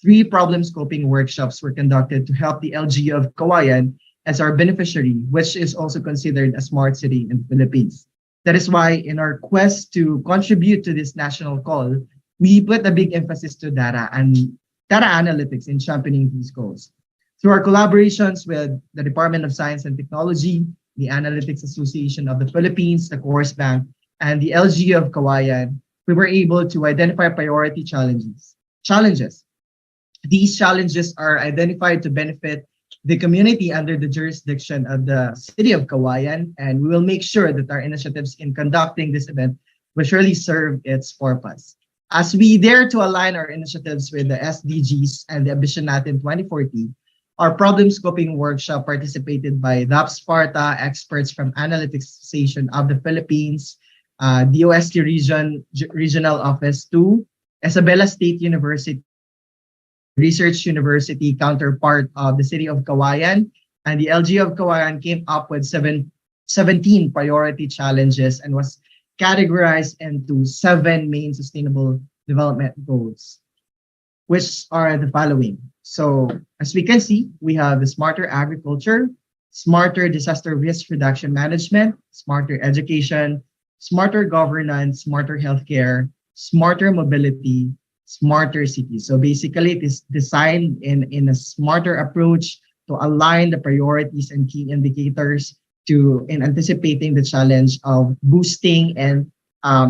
3 problem scoping workshops were conducted to help the LGU of Cauayan as our beneficiary, which is also considered a smart city in the Philippines. That is why in our quest to contribute to this national call, we put a big emphasis to data and data analytics in championing these goals. Through our collaborations with the Department of Science and Technology, the Analytics Association of the Philippines, the Course Bank, and the LGU of Cauayan, we were able to identify priority challenges. These challenges are identified to benefit the community under the jurisdiction of the city of Cauayan, and we will make sure that our initiatives in conducting this event will surely serve its purpose. As we dare to align our initiatives with the SDGs and the Ambition Natin 2040, our problem scoping workshop participated by the Sparta experts from Analytics Association of the Philippines, DOST Regional Office 2, Isabela State University, Research University counterpart of the city of Cauayan, and the LG of Cauayan came up with 17 priority challenges and was categorized into 7 main sustainable development goals, which are the following. So as we can see, we have the smarter agriculture, smarter disaster risk reduction management, smarter education, smarter governance, smarter healthcare, smarter mobility, smarter cities. So basically, it is designed in a smarter approach to align the priorities and key indicators in anticipating the challenge of boosting and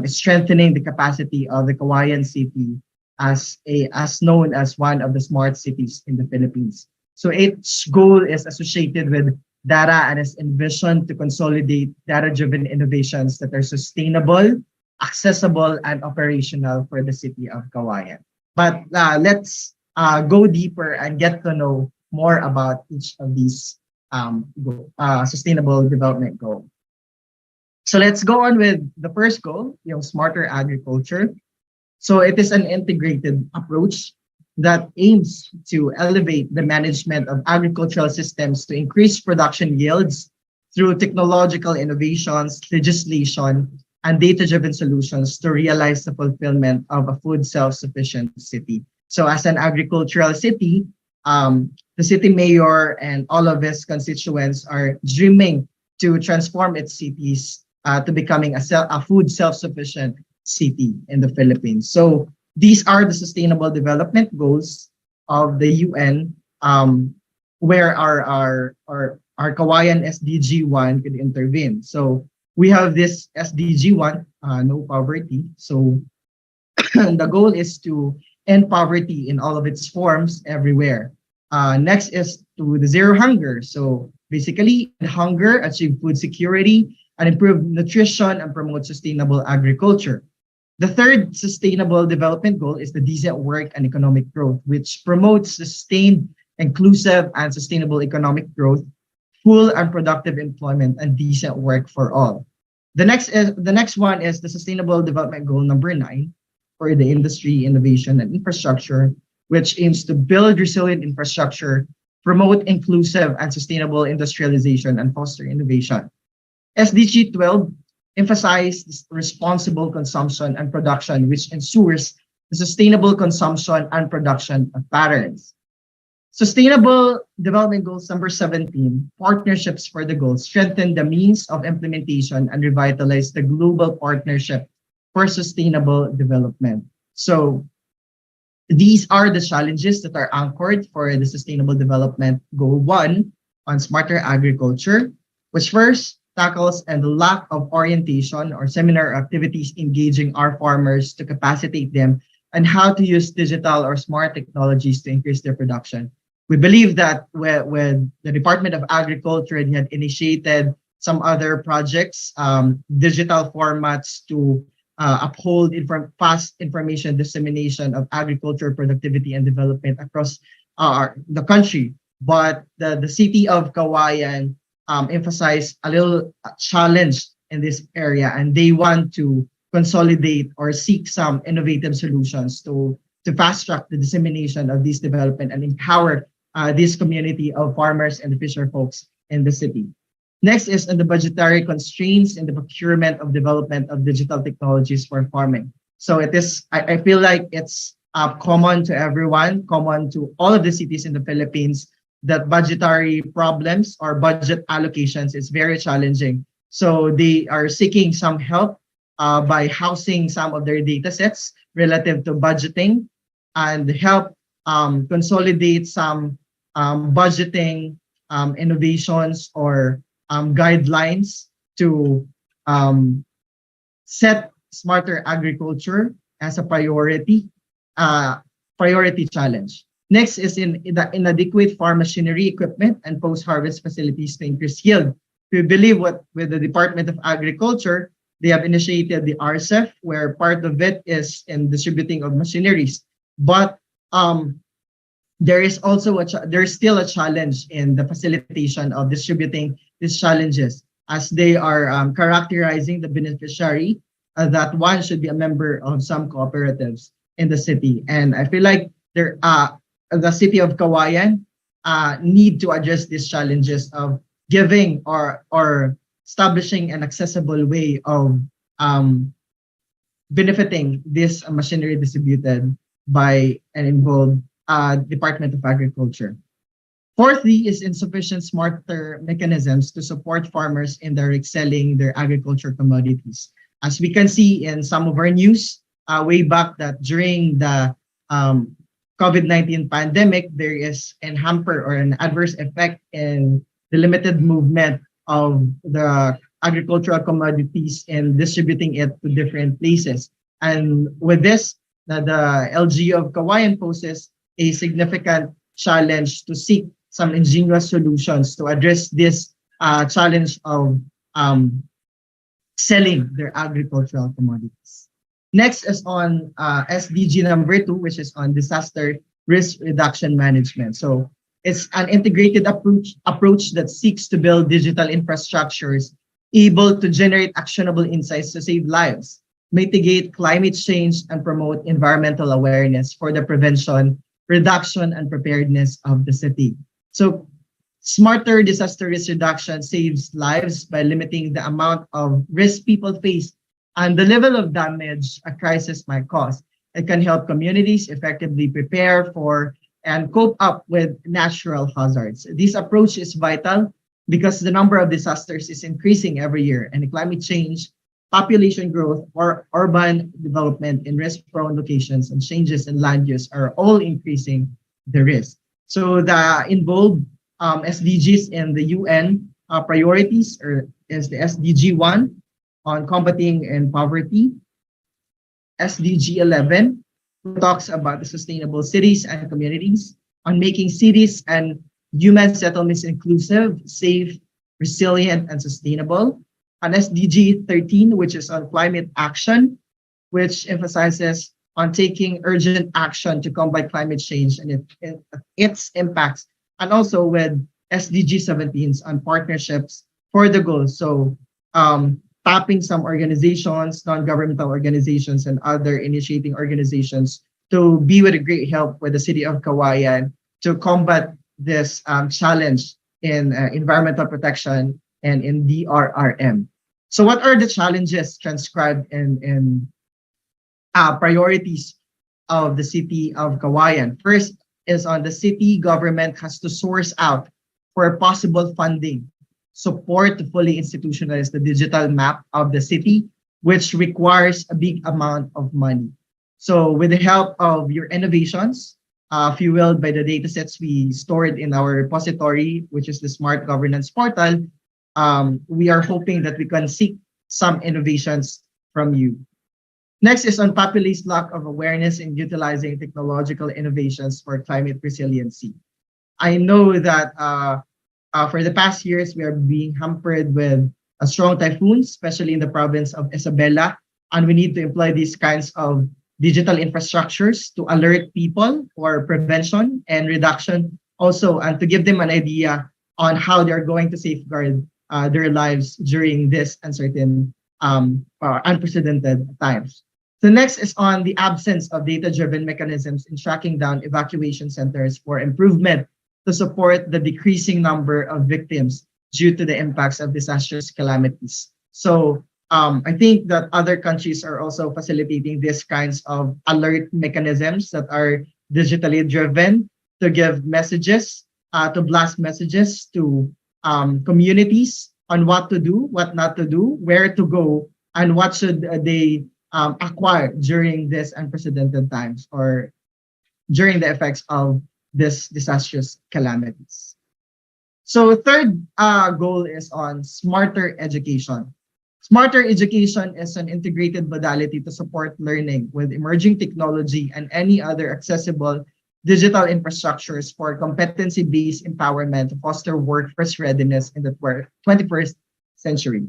strengthening the capacity of the Cauayan city as known as one of the smart cities in the Philippines. So its goal is associated with data and is envisioned to consolidate data-driven innovations that are sustainable, accessible, and operational for the city of Cauayan. But let's go deeper and get to know more about each of these sustainable development goals. So let's go on with the first goal, smarter agriculture. So it is an integrated approach that aims to elevate the management of agricultural systems to increase production yields through technological innovations, legislation, and data-driven solutions to realize the fulfillment of a food self-sufficient city. So as an agricultural city, the city mayor and all of his constituents are dreaming to transform its cities to becoming a food self-sufficient city in the Philippines. So these are the sustainable development goals of the UN, where our Cauayan SDG 1 could intervene. So we have this SDG 1, no poverty. So the goal is to end poverty in all of its forms everywhere. Next is to the zero hunger. So basically, hunger, achieve food security, and improve nutrition and promote sustainable agriculture. The third sustainable development goal is the decent work and economic growth, which promotes sustained, inclusive, and sustainable economic growth, full and productive employment, and decent work for all. The next one is the Sustainable Development Goal number 9 for the industry, innovation, and infrastructure, which aims to build resilient infrastructure, promote inclusive and sustainable industrialization, and foster innovation. SDG 12 emphasizes responsible consumption and production, which ensures the sustainable consumption and production patterns. Sustainable Development Goals number 17, partnerships for the goals, strengthen the means of implementation and revitalize the global partnership for sustainable development. So these are the challenges that are anchored for the Sustainable Development Goal 1 on smarter agriculture, which first tackles and the lack of orientation or seminar activities engaging our farmers to capacitate them on how to use digital or smart technologies to increase their production. We believe that with the Department of Agriculture had initiated some other projects, digital formats to uphold fast information dissemination of agriculture productivity and development across the country. But the city of Cauayan emphasized a little challenge in this area, and they want to consolidate or seek some innovative solutions to fast track the dissemination of this development and empower this community of farmers and the fisher folks in the city. Next is on the budgetary constraints in the procurement of development of digital technologies for farming. So it is, I feel like it's common to everyone, common to all of the cities in the Philippines, that budgetary problems or budget allocations is very challenging. So they are seeking some help by housing some of their data sets relative to budgeting and help consolidate some budgeting innovations or guidelines to set smarter agriculture as a priority challenge. Next is in inadequate farm machinery equipment and post-harvest facilities to increase yield. We believe with the Department of Agriculture, they have initiated the RCEF, where part of it is in distributing of machineries. But there is still a challenge in the facilitation of distributing these challenges, as they are characterizing the beneficiary that one should be a member of some cooperatives in the city. And I feel like the city of Cauayan need to address these challenges of giving or establishing an accessible way of benefiting this machinery distributed by an involved Department of Agriculture. Fourthly is insufficient smarter mechanisms to support farmers in direct selling their agriculture commodities. As we can see in some of our news way back, that during the COVID-19 pandemic, there is an hamper or an adverse effect in the limited movement of the agricultural commodities and distributing it to different places. And with this, the LG of Cauayan poses a significant challenge to seek some ingenious solutions to address this challenge of selling their agricultural commodities. Next is on SDG number 2, which is on disaster risk reduction management. So it's an integrated approach that seeks to build digital infrastructures able to generate actionable insights to save lives, mitigate climate change, and promote environmental awareness for the prevention, reduction, and preparedness of the city. So smarter disaster risk reduction saves lives by limiting the amount of risk people face and the level of damage a crisis might cause. It can help communities effectively prepare for and cope up with natural hazards. This approach is vital because the number of disasters is increasing every year, and climate change, population growth, or urban development in risk-prone locations and changes in land use are all increasing the risk. So the involved SDGs in the UN priorities is the SDG 1 on combating in poverty, SDG 11 talks about the sustainable cities and communities, on making cities and human settlements inclusive, safe, resilient, and sustainable. On SDG 13, which is on climate action, which emphasizes on taking urgent action to combat climate change and its impacts, and also with SDG 17 on partnerships for the goals. So tapping some organizations, non-governmental organizations, and other initiating organizations to be with a great help with the city of Cauayan to combat this challenge in environmental protection and in DRRM. So what are the challenges transcribed in priorities of the city of Cauayan? First is on the city government has to source out for possible funding, support to fully institutionalize the digital map of the city, which requires a big amount of money. So with the help of your innovations, fueled by the datasets we stored in our repository, which is the Smart Governance Portal, we are hoping that we can seek some innovations from you. Next is on populace lack of awareness in utilizing technological innovations for climate resiliency. I know that for the past years, we are being hampered with a strong typhoon, especially in the province of Isabela, and we need to employ these kinds of digital infrastructures to alert people for prevention and reduction also, and to give them an idea on how they're going to safeguard their lives during this uncertain unprecedented times. The next is on the absence of data-driven mechanisms in tracking down evacuation centers for improvement to support the decreasing number of victims due to the impacts of disastrous calamities. So I think that other countries are also facilitating these kinds of alert mechanisms that are digitally driven to give messages, to blast messages to communities on what to do, what not to do, where to go, and what should they acquire during this unprecedented times or during the effects of this disastrous calamities. So third goal is on smarter education. Smarter education is an integrated modality to support learning with emerging technology and any other accessible digital infrastructures for competency-based empowerment to foster workforce readiness in the 21st century.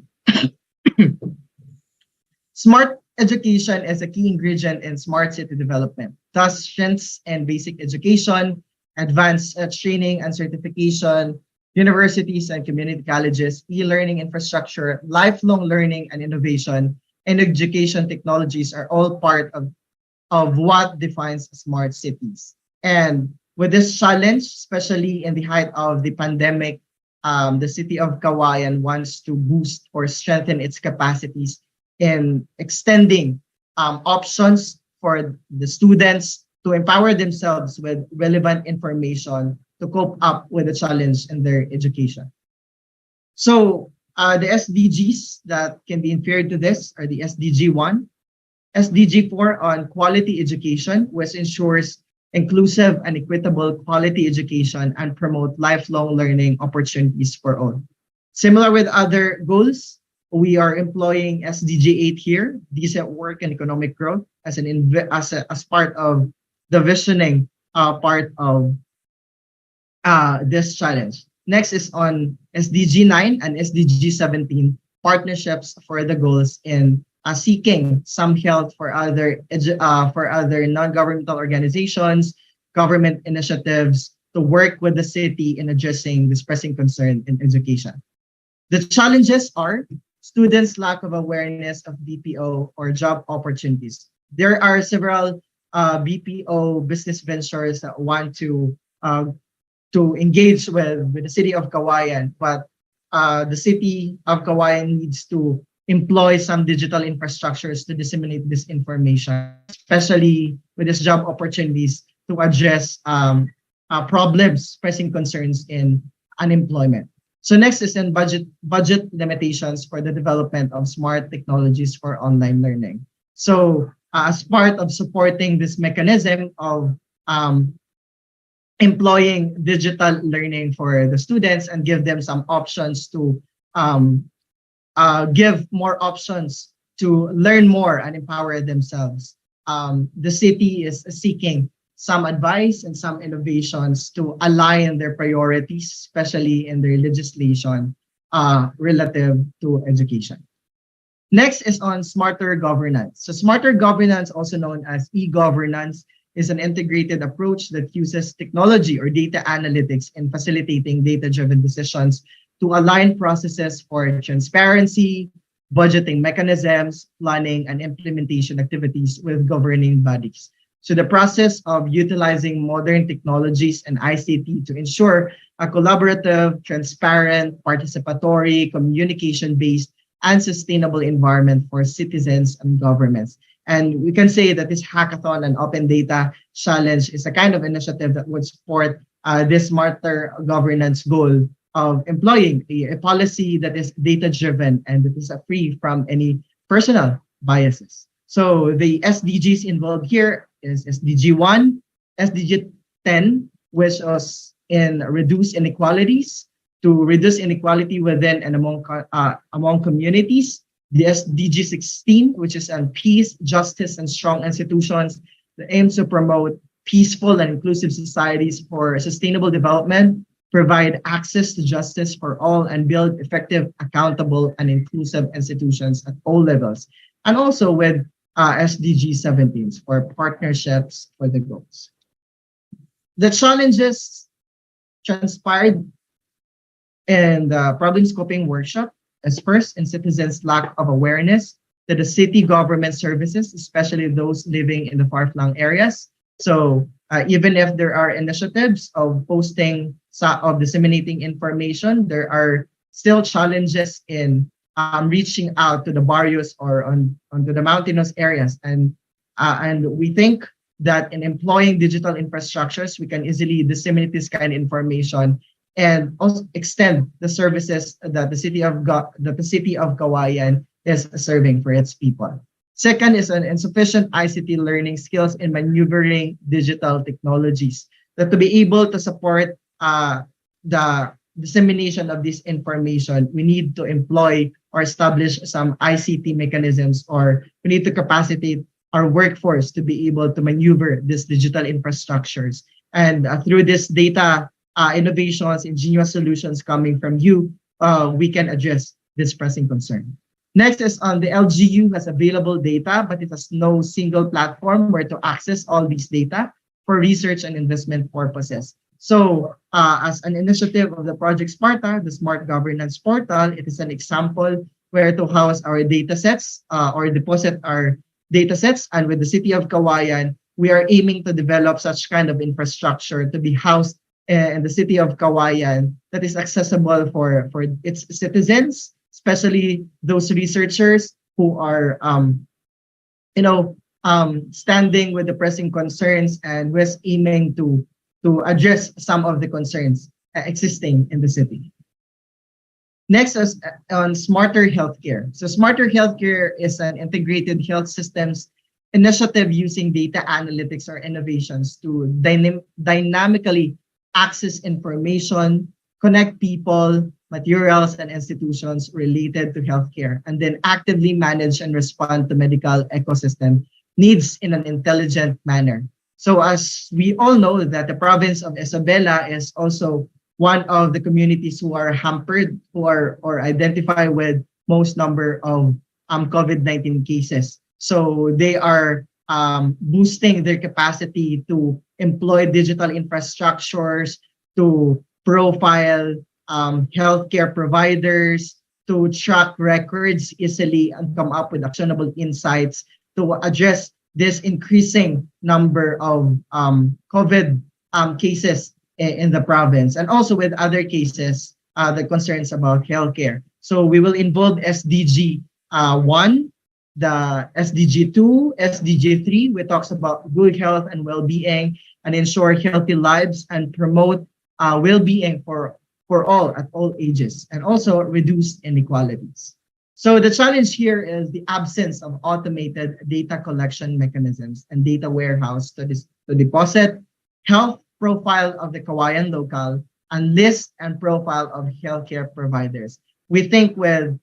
Smart education is a key ingredient in smart city development. Thus, strengths and basic education, advanced training and certification, universities and community colleges, e-learning infrastructure, lifelong learning and innovation, and education technologies are all part of what defines smart cities. And with this challenge, especially in the height of the pandemic, the city of Cauayan wants to boost or strengthen its capacities in extending options for the students to empower themselves with relevant information to cope up with the challenge in their education. So the SDGs that can be inferred to this are the SDG 1, SDG 4 on quality education, which ensures inclusive and equitable quality education and promote lifelong learning opportunities for all. Similar with other goals, we are employing SDG 8 here, decent work and economic growth, as part of the visioning part of this challenge. Next is on SDG 9 and SDG 17, partnerships for the goals in seeking some help for other non-governmental organizations, government initiatives to work with the city in addressing this pressing concern in education. The challenges are students' lack of awareness of BPO or job opportunities. There are several BPO business ventures that want to engage with the city of Cauayan, but the city of Cauayan needs to employ some digital infrastructures to disseminate this information, especially with these job opportunities to address problems, pressing concerns in unemployment. So next is in budget limitations for the development of smart technologies for online learning. So as part of supporting this mechanism of employing digital learning for the students and give them some options to give more options to learn more and empower themselves. The city is seeking some advice and some innovations to align their priorities, especially in their legislation relative to education. Next is on smarter governance. So smarter governance, also known as e-governance, is an integrated approach that uses technology or data analytics in facilitating data-driven decisions to align processes for transparency, budgeting mechanisms, planning, and implementation activities with governing bodies. So the process of utilizing modern technologies and ICT to ensure a collaborative, transparent, participatory, communication-based, and sustainable environment for citizens and governments. And we can say that this hackathon and open data challenge is a kind of initiative that would support this smarter governance goal of employing a policy that is data-driven and that is free from any personal biases. So the SDGs involved here is SDG 1, SDG 10, which was in reduce inequalities, to reduce inequality within and among communities. The SDG 16, which is on peace, justice, and strong institutions, that aims to promote peaceful and inclusive societies for sustainable development, provide access to justice for all, and build effective, accountable, and inclusive institutions at all levels. And also with SDG 17 for partnerships for the goals. The challenges transpired in the problem scoping workshop is first in citizens' lack of awareness that the city government services, especially those living in the far-flung areas. So even if there are initiatives of posting, of disseminating information, there are still challenges in reaching out to the barrios or onto the mountainous areas. And we think that in employing digital infrastructures, we can easily disseminate this kind of information and also extend the services that the city of Cauayan is serving for its people. Second is an insufficient ICT learning skills in maneuvering digital technologies. That to be able to support the dissemination of this information, we need to employ or establish some ICT mechanisms, or we need to capacitate our workforce to be able to maneuver these digital infrastructures. And through this data innovations, ingenious solutions coming from you, we can address this pressing concern. Next is on the LGU has available data, but it has no single platform where to access all these data for research and investment purposes. So as an initiative of the Project Sparta, the Smart Governance Portal, it is an example where to house our data sets or deposit our data sets. And with the city of Cauayan, we are aiming to develop such kind of infrastructure to be housed in the city of Cauayan that is accessible for its citizens, especially those researchers who are, standing with the pressing concerns and was aiming to address some of the concerns existing in the city. Next is on smarter healthcare. So smarter healthcare is an integrated health systems initiative using data analytics or innovations to dynamically access information, connect people, materials, and institutions related to healthcare, and then actively manage and respond to medical ecosystem needs in an intelligent manner. So as we all know that the province of Isabela is also one of the communities who are hampered or identify with most number of COVID-19 cases. So they are boosting their capacity to employ digital infrastructures, to profile healthcare providers, to track records easily and come up with actionable insights to address this increasing number of COVID cases in the province, and also with other cases, the concerns about healthcare. So we will involve SDG 1, the SDG 2, SDG 3, which talks about good health and well-being and ensure healthy lives and promote well-being for all at all ages, and also reduce inequalities. So the challenge here is the absence of automated data collection mechanisms and data warehouse to deposit health profile of the Cauayan local and list and profile of healthcare providers. We think with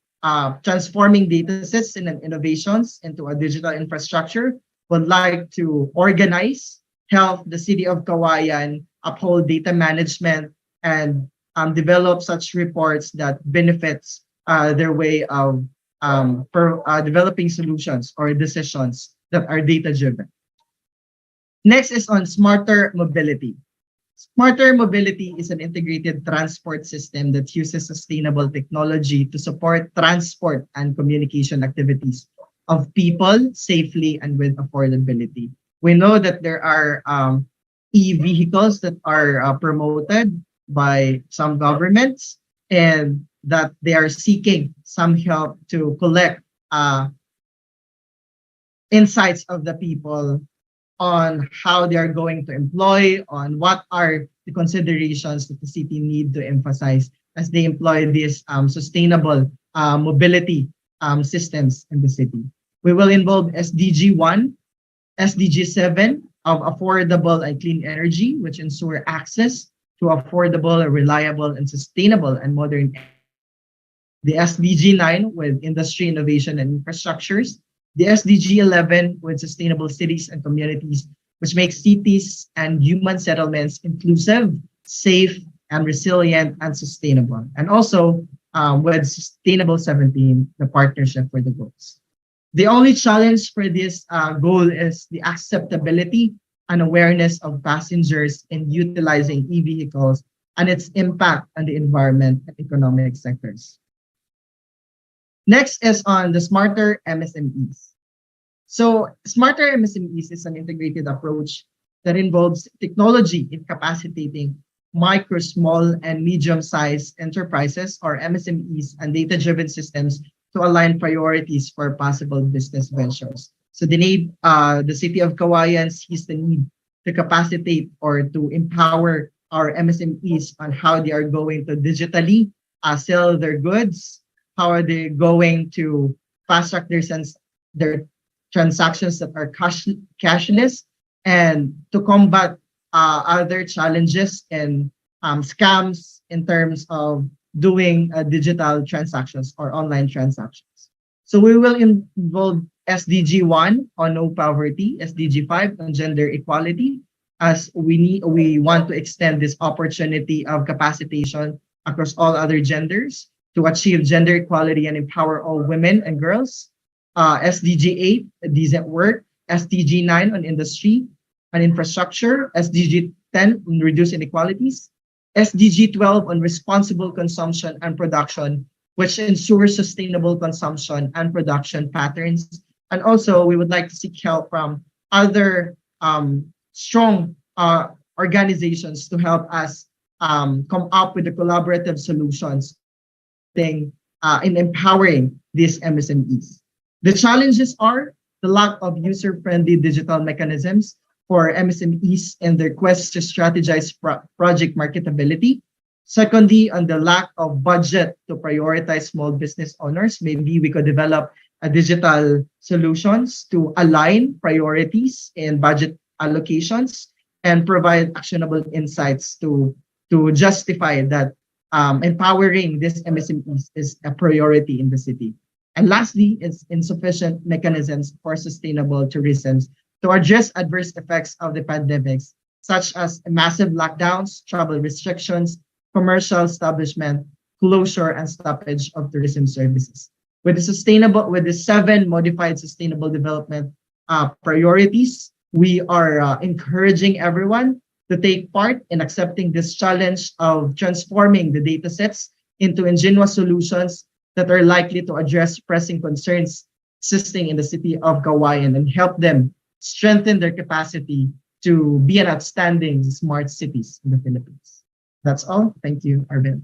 transforming data sets and innovations into a digital infrastructure, would like to organize help the city of Cauayan uphold data management and develop such reports that benefits their way of developing solutions or decisions that are data driven. Next is on smarter mobility. Smarter mobility is an integrated transport system that uses sustainable technology to support transport and communication activities of people safely and with affordability. We know that there are e-vehicles that are promoted by some governments and that they are seeking some help to collect insights of the people on how they are going to employ, on what are the considerations that the city need to emphasize as they employ these sustainable mobility systems in the city. We will involve SDG 1, SDG 7 of affordable and clean energy, which ensure access to affordable, reliable, and sustainable and modern. The SDG 9 with industry, innovation, and infrastructures. The SDG 11 with sustainable cities and communities, which makes cities and human settlements inclusive, safe, and resilient and sustainable. And also with Sustainable 17, the partnership for the goals. The only challenge for this goal is the acceptability and awareness of passengers in utilizing e-vehicles and its impact on the environment and economic sectors. Next is on the smarter MSMEs. So smarter MSMEs is an integrated approach that involves technology in capacitating micro, small, and medium-sized enterprises or MSMEs and data-driven systems to align priorities for possible business ventures. So the city of Cauayan sees the need to capacitate or to empower our MSMEs on how they are going to digitally sell their goods, how are they going to fast track their transactions that are cashless, and to combat other challenges and scams in terms of doing digital transactions or online transactions. So we will involve SDG 1 on no poverty, SDG 5 on gender equality, as we want to extend this opportunity of capacitation across all other genders to achieve gender equality and empower all women and girls. SDG 8, decent work, SDG 9 on industry and infrastructure, SDG 10 on reduce inequalities, SDG 12 on responsible consumption and production, which ensures sustainable consumption and production patterns. And also, we would like to seek help from other strong organizations to help us come up with the collaborative solutions in empowering these MSMEs. The challenges are the lack of user-friendly digital mechanisms for MSMEs in their quest to strategize project marketability. Secondly, on the lack of budget to prioritize small business owners, maybe we could develop digital solutions to align priorities and budget allocations and provide actionable insights to justify that empowering these MSMEs is a priority in the city. And lastly, is insufficient mechanisms for sustainable tourism to address adverse effects of the pandemics, such as massive lockdowns, travel restrictions, commercial establishment, closure, and stoppage of tourism services. With the 7 modified sustainable development priorities, we are encouraging everyone to take part in accepting this challenge of transforming the datasets into ingenious solutions that are likely to address pressing concerns existing in the city of Cauayan and help them strengthen their capacity to be an outstanding smart cities in the Philippines. That's all. Thank you, Arvin.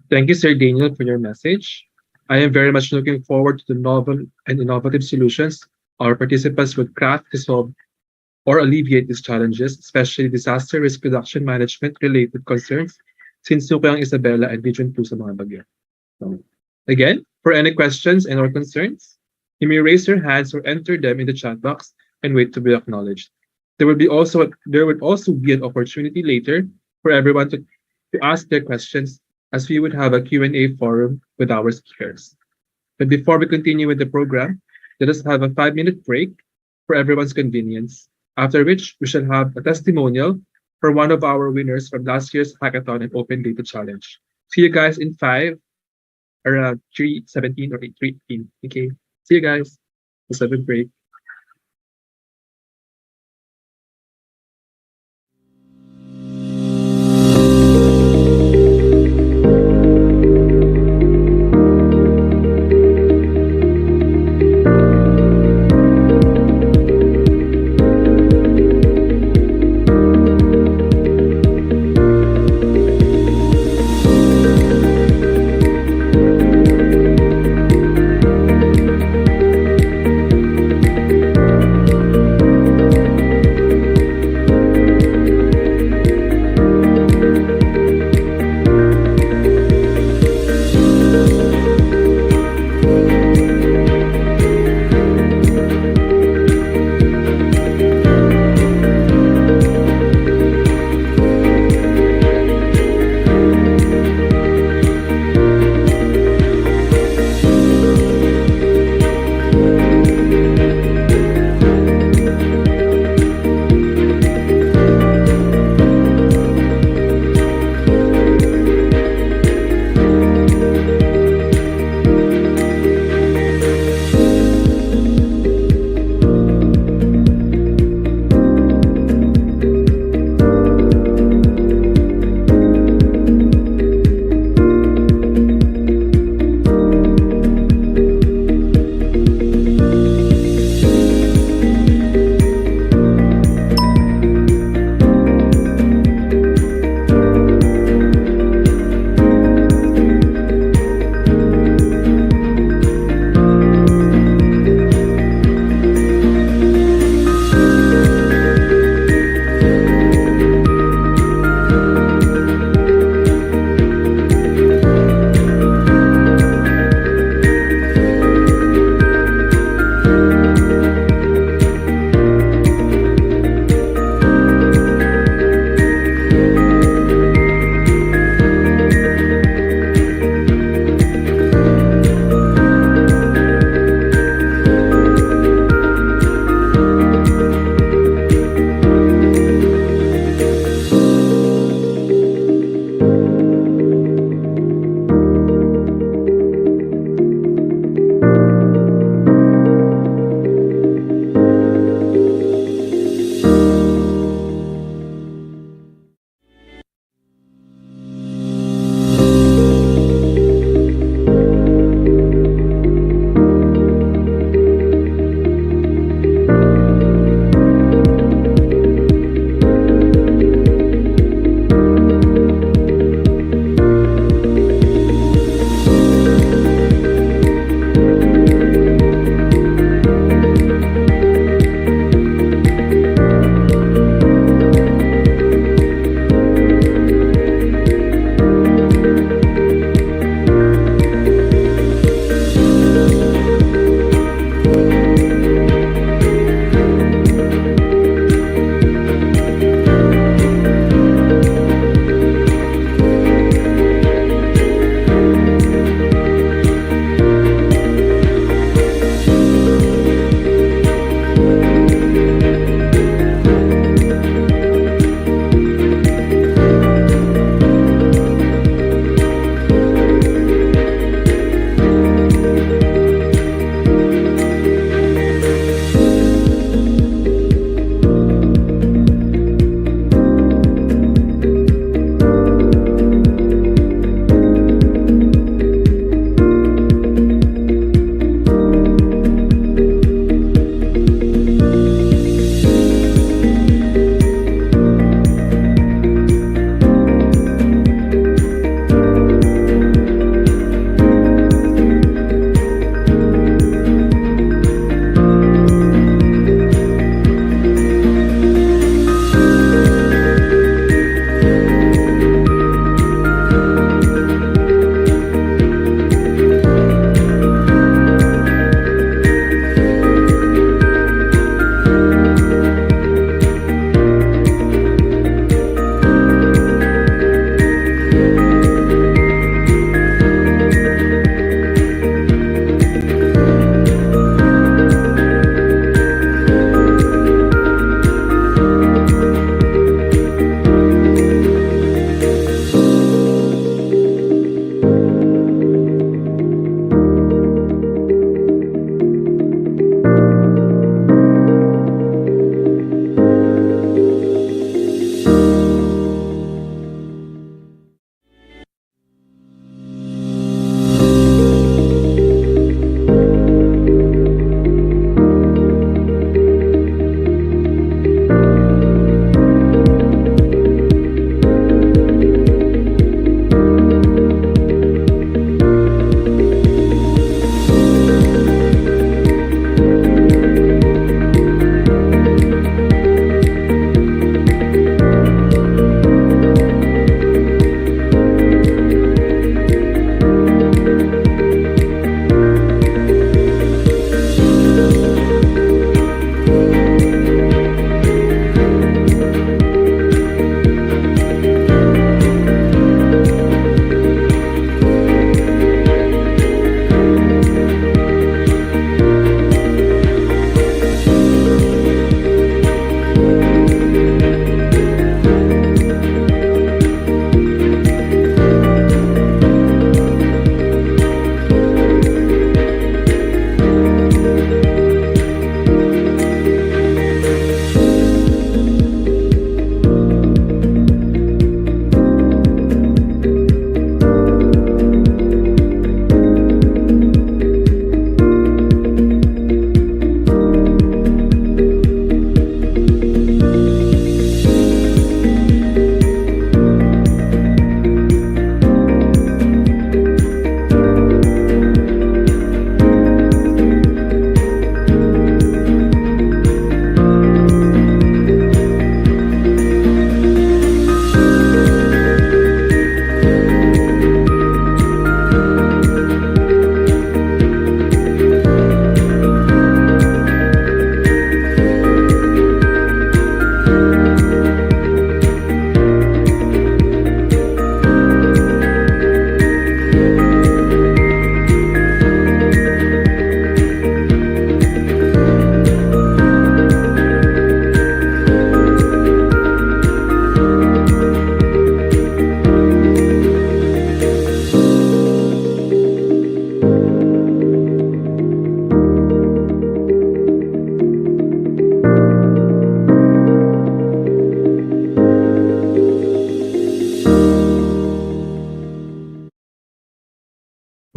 Thank you, Sir Daniel, for your message. I am very much looking forward to the novel and innovative solutions our participants would craft to solve or alleviate these challenges, especially disaster risk reduction management related concerns, since Cauayan Isabela and Region 2 sa mga bagyo. So, again, for any questions and or concerns, you may raise your hands or enter them in the chat box and wait to be acknowledged. There would also be an opportunity later for everyone to ask their questions, as we would have a Q&A forum with our speakers. But before we continue with the program, let us have a 5-minute break for everyone's convenience, after which we shall have a testimonial for one of our winners from last year's Hackathon and Open Data Challenge. See you guys in 5, around 3:17 or 3:18. Okay, see you guys. Let's have a break.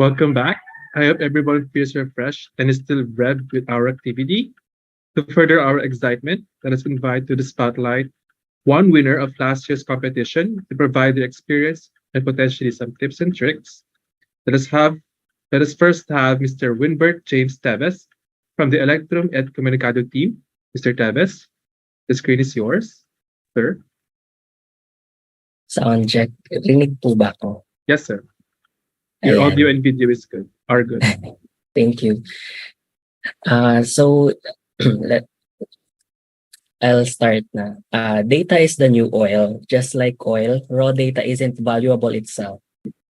Welcome back. I hope everyone feels refreshed and is still read with our activity. To further our excitement, let us invite to the spotlight one winner of last year's competition to provide their experience and potentially some tips and tricks. Let us have Let us first have Mr. Winbert James Teves from the Electrum et Comunicado team. Mr. Teves, the screen is yours, sir. Sound check. Rinig po ba ako? Yes, sir. Your Ayan. audio and video is good. Are good. Thank you. So, I'll start na. Data is the new oil. Just like oil, raw data isn't valuable itself.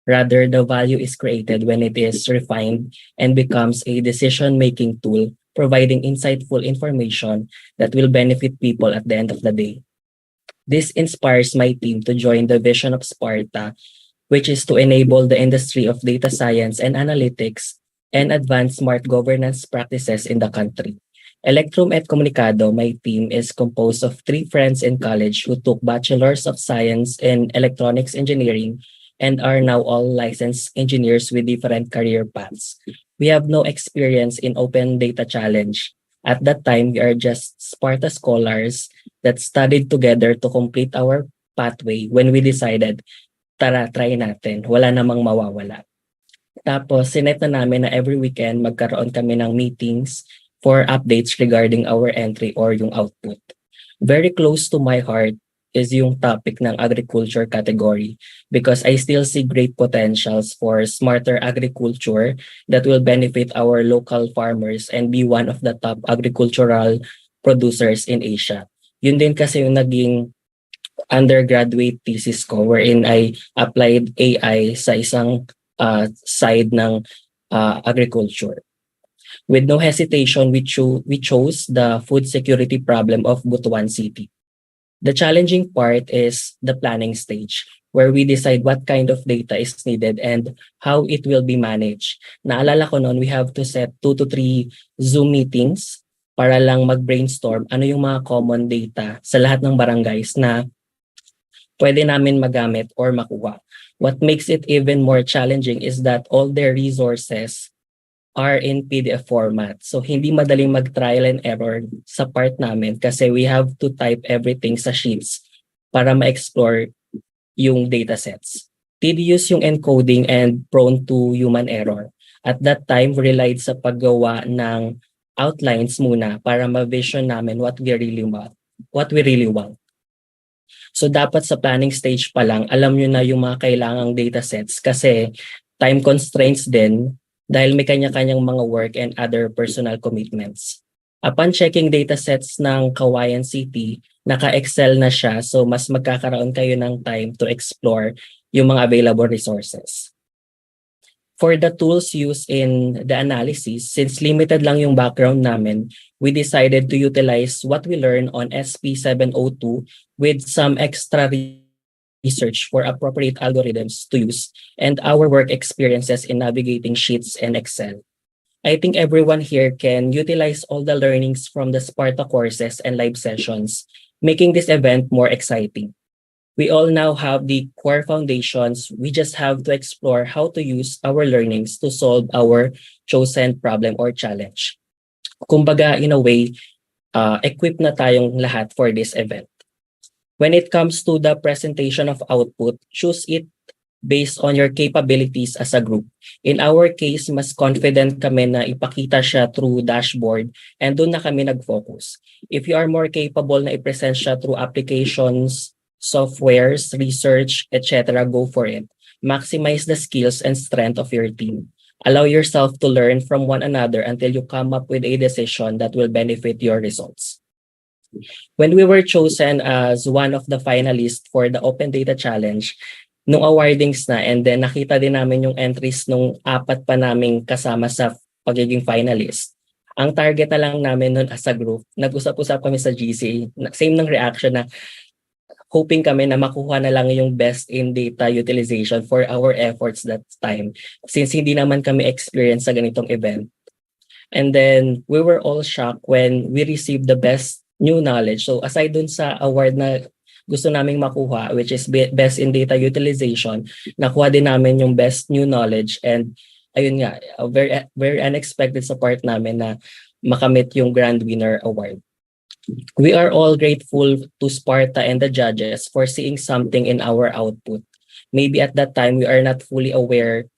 Rather, the value is created when it is refined and becomes a decision-making tool, providing insightful information that will benefit people at the end of the day. This inspires my team to join the vision of Sparta, which is to enable the industry of data science and analytics and advance smart governance practices in the country. Electrum et Comunicado, my team, is composed of 3 friends in college who took Bachelors of Science in Electronics Engineering and are now all licensed engineers with different career paths. We have no experience in Open Data Challenge. At that time, we are just Sparta scholars that studied together to complete our pathway when we decided, tara, try natin. Wala namang mawawala. Tapos, sinet na namin na every weekend magkaroon kami ng meetings for updates regarding our entry or yung output. Very close to my heart is yung topic ng agriculture category because I still see great potentials for smarter agriculture that will benefit our local farmers and be one of the top agricultural producers in Asia. Yun din kasi yung naging undergraduate thesis ko wherein I applied AI sa isang side ng agriculture. With no hesitation, we chose the food security problem of Butuan City. The challenging part is the planning stage, where we decide what kind of data is needed and how it will be managed. Naalala ko noon, we have to set 2 to 3 Zoom meetings para lang mag-brainstorm ano yung mga common data sa lahat ng barangays na pwede namin magamit or makuha. What makes it even more challenging is that all their resources are in PDF format. So, hindi madaling mag-trial and error sa part namin kasi we have to type everything sa sheets para ma-explore yung datasets. Tedious yung encoding and prone to human error. At that time, we relied sa paggawa ng outlines muna para ma-vision namin what we really want. So, dapat sa planning stage pa lang, alam nyo na yung mga kailangang datasets kasi time constraints din dahil may kanya-kanyang mga work and other personal commitments. Upon checking datasets ng Cauayan City, naka-Excel na siya so mas magkakaroon kayo ng time to explore yung mga available resources. For the tools used in the analysis, since limited lang yung background namin, we decided to utilize what we learned on SP702 with some extra research for appropriate algorithms to use and our work experiences in navigating sheets and Excel. I think everyone here can utilize all the learnings from the Sparta courses and live sessions, making this event more exciting. We all now have the core foundations. We just have to explore how to use our learnings to solve our chosen problem or challenge. Kumbaga, in a way, equipped na tayong lahat for this event. When it comes to the presentation of output, choose it based on your capabilities as a group. In our case, mas confident kami na ipakita siya through dashboard and doon na kami nag-focus. If you are more capable na i-present siya through applications, softwares, research, etc., go for it. Maximize the skills and strength of your team. Allow yourself to learn from one another until you come up with a decision that will benefit your results. When we were chosen as one of the finalists for the Open Data Challenge, nung awardings na and then nakita din namin yung entries nung 4 pa naming kasama sa pagiging finalist. Ang target na lang namin nun as a group, nag-usap-usap kami sa GC, same ng reaction na hoping kami na makuha na lang yung best in data utilization for our efforts that time since hindi naman kami experience sa ganitong event. And then we were all shocked when we received the best new knowledge. So aside dun sa award na gusto naming makuha, which is best in data utilization, nakuha din namin yung best new knowledge and ayun nga, very unexpected sa part namin na makamit yung Grand Winner Award. We are all grateful to Sparta and the judges for seeing something in our output. Maybe at that time, we are not fully aware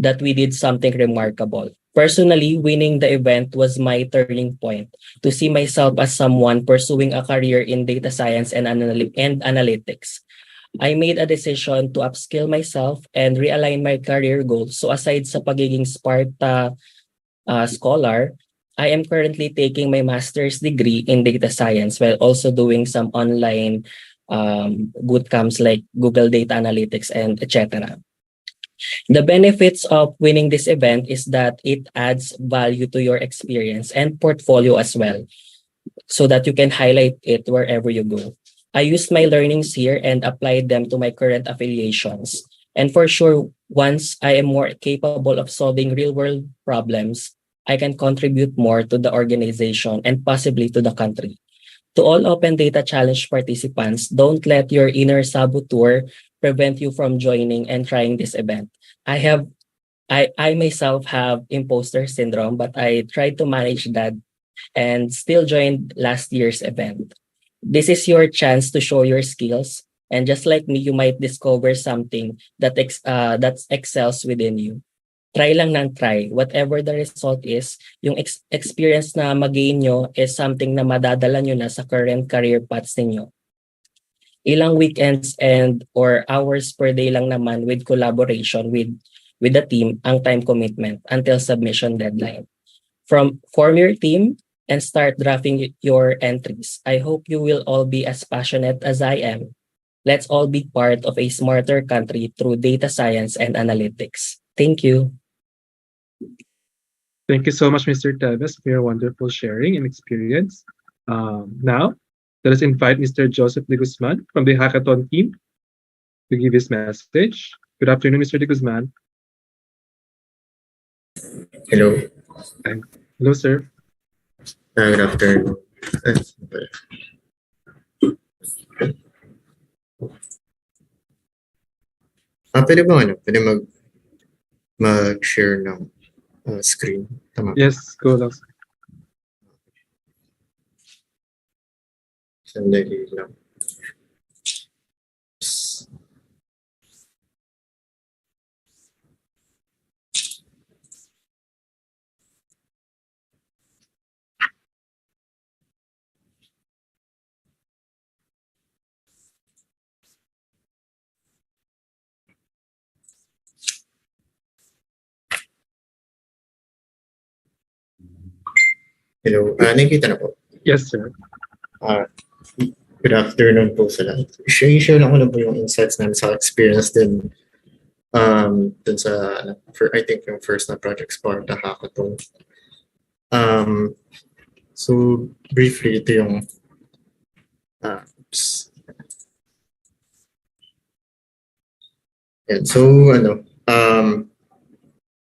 that we did something remarkable. Personally, winning the event was my turning point to see myself as someone pursuing a career in data science and analytics. I made a decision to upskill myself and realign my career goals. So aside sa pagiging Sparta scholar, I am currently taking my master's degree in data science while also doing some online bootcamps like Google Data Analytics and etc. The benefits of winning this event is that it adds value to your experience and portfolio as well, so that you can highlight it wherever you go. I used my learnings here and applied them to my current affiliations. And for sure, once I am more capable of solving real-world problems, I can contribute more to the organization and possibly to the country. To all Open Data Challenge participants, don't let your inner saboteur prevent you from joining and trying this event. I myself have imposter syndrome, but I tried to manage that and still joined last year's event. This is your chance to show your skills, and just like me, you might discover something that excels within you. Try lang ng try. Whatever the result is, yung experience na mag-gain nyo is something na madadala nyo na sa current career paths ninyo. Ilang weekends and or hours per day lang naman with collaboration with the team ang time commitment until submission deadline. Form your team and start drafting your entries. I hope you will all be as passionate as I am. Let's all be part of a smarter country through data science and analytics. Thank you. Thank you so much, Mr. Teves, for your wonderful sharing and experience. Now, let us invite Mr. Joseph De Guzman from the Hackathon team to give his message. Good afternoon, Mr. De Guzman. Hello. Hello, sir. Good afternoon. Pwede ba Pwede mag-share ng screen? Tama. Yes, go lang. Sandali lang. Hello, nakikita na po. Yes, sir. Good afternoon po sa lahat. I-share lang ko na po yung insights namin sa experience din dun sa, I think yung first na project Sparta Hackathon. So, briefly, ito yung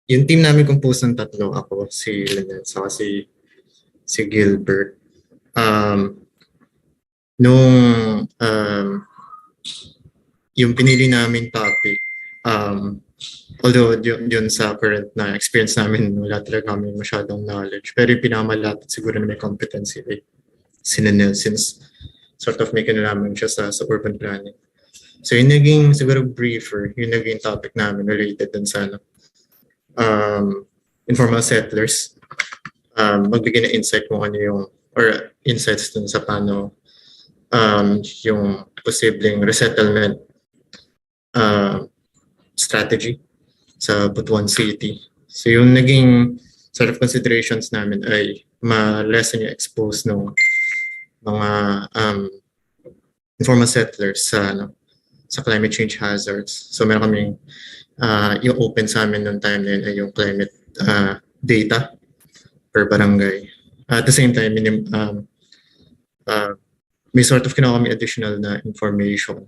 yung team namin composed ng tatlo. Ako, si Lynette, saka si Gilbert. Yung pinili namin topic, although yun sa current na experience namin, wala talaga kami masyadong knowledge. Pero yung pinakamalapit siguro na may competency like sinanel, since sort of may kinalaman siya sa urban planning. So yung naging siguro briefer, yung naging topic namin related dun sa informal settlers. Magbigay na insight kung ano yung, or insights dun sa paano yung posibleng resettlement strategy sa Butuan City. So yung naging sort of considerations namin ay ma-lessen yung expose ng mga informal settlers sa climate change hazards. So meron kaming yung open sa amin noong time na yun ay yung climate data per barangay. At the same time, may sort of kinuha kami additional na information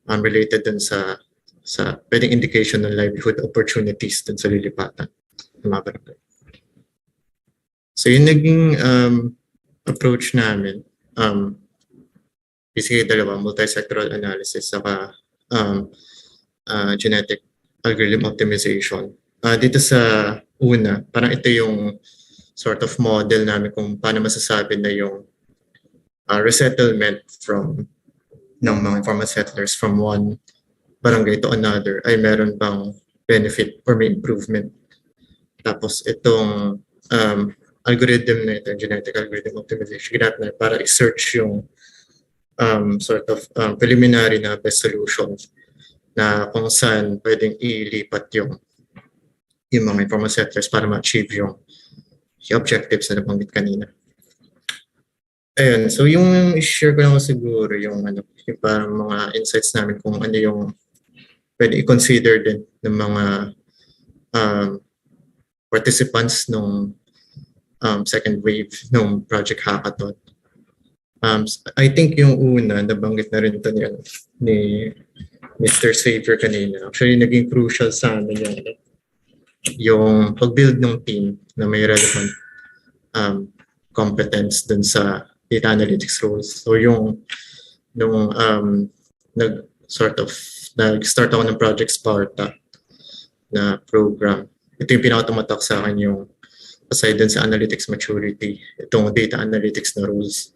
related dun sa pwedeng indication ng livelihood opportunities dun sa lilipatan ng mga barangay. So yung naging approach namin, basically dalawa, multi-sectoral analysis saka genetic algorithm optimization. dito sa una, parang ito yung sort of model namin kung paano masasabi na yung resettlement ng mga informal settlers from one barangay to another ay meron bang benefit or may improvement. Tapos itong algorithm na ito, genetic algorithm optimization, ginamit na para i-search yung sort of preliminary na best solution na kung saan pwedeng ilipat yung mga informal settlers para ma-achieve yung objectives na nabanggit kanina. Ayun, so yung i-share ko lang siguro yung yung parang mga insights namin kung ano yung pwede i-consider din ng mga participants nung second wave nung Project Hackathon. I think yung una, nabanggit na rin ito ni Mr. Xavier kanina. Actually, naging crucial sa amin yung pag-build ng team na may relevant competence dun sa data analytics roles. So nung nag-start ako ng Project Sparta na program, ito yung pinakatumatak sa akin yung aside dun sa analytics maturity, itong data analytics na rules.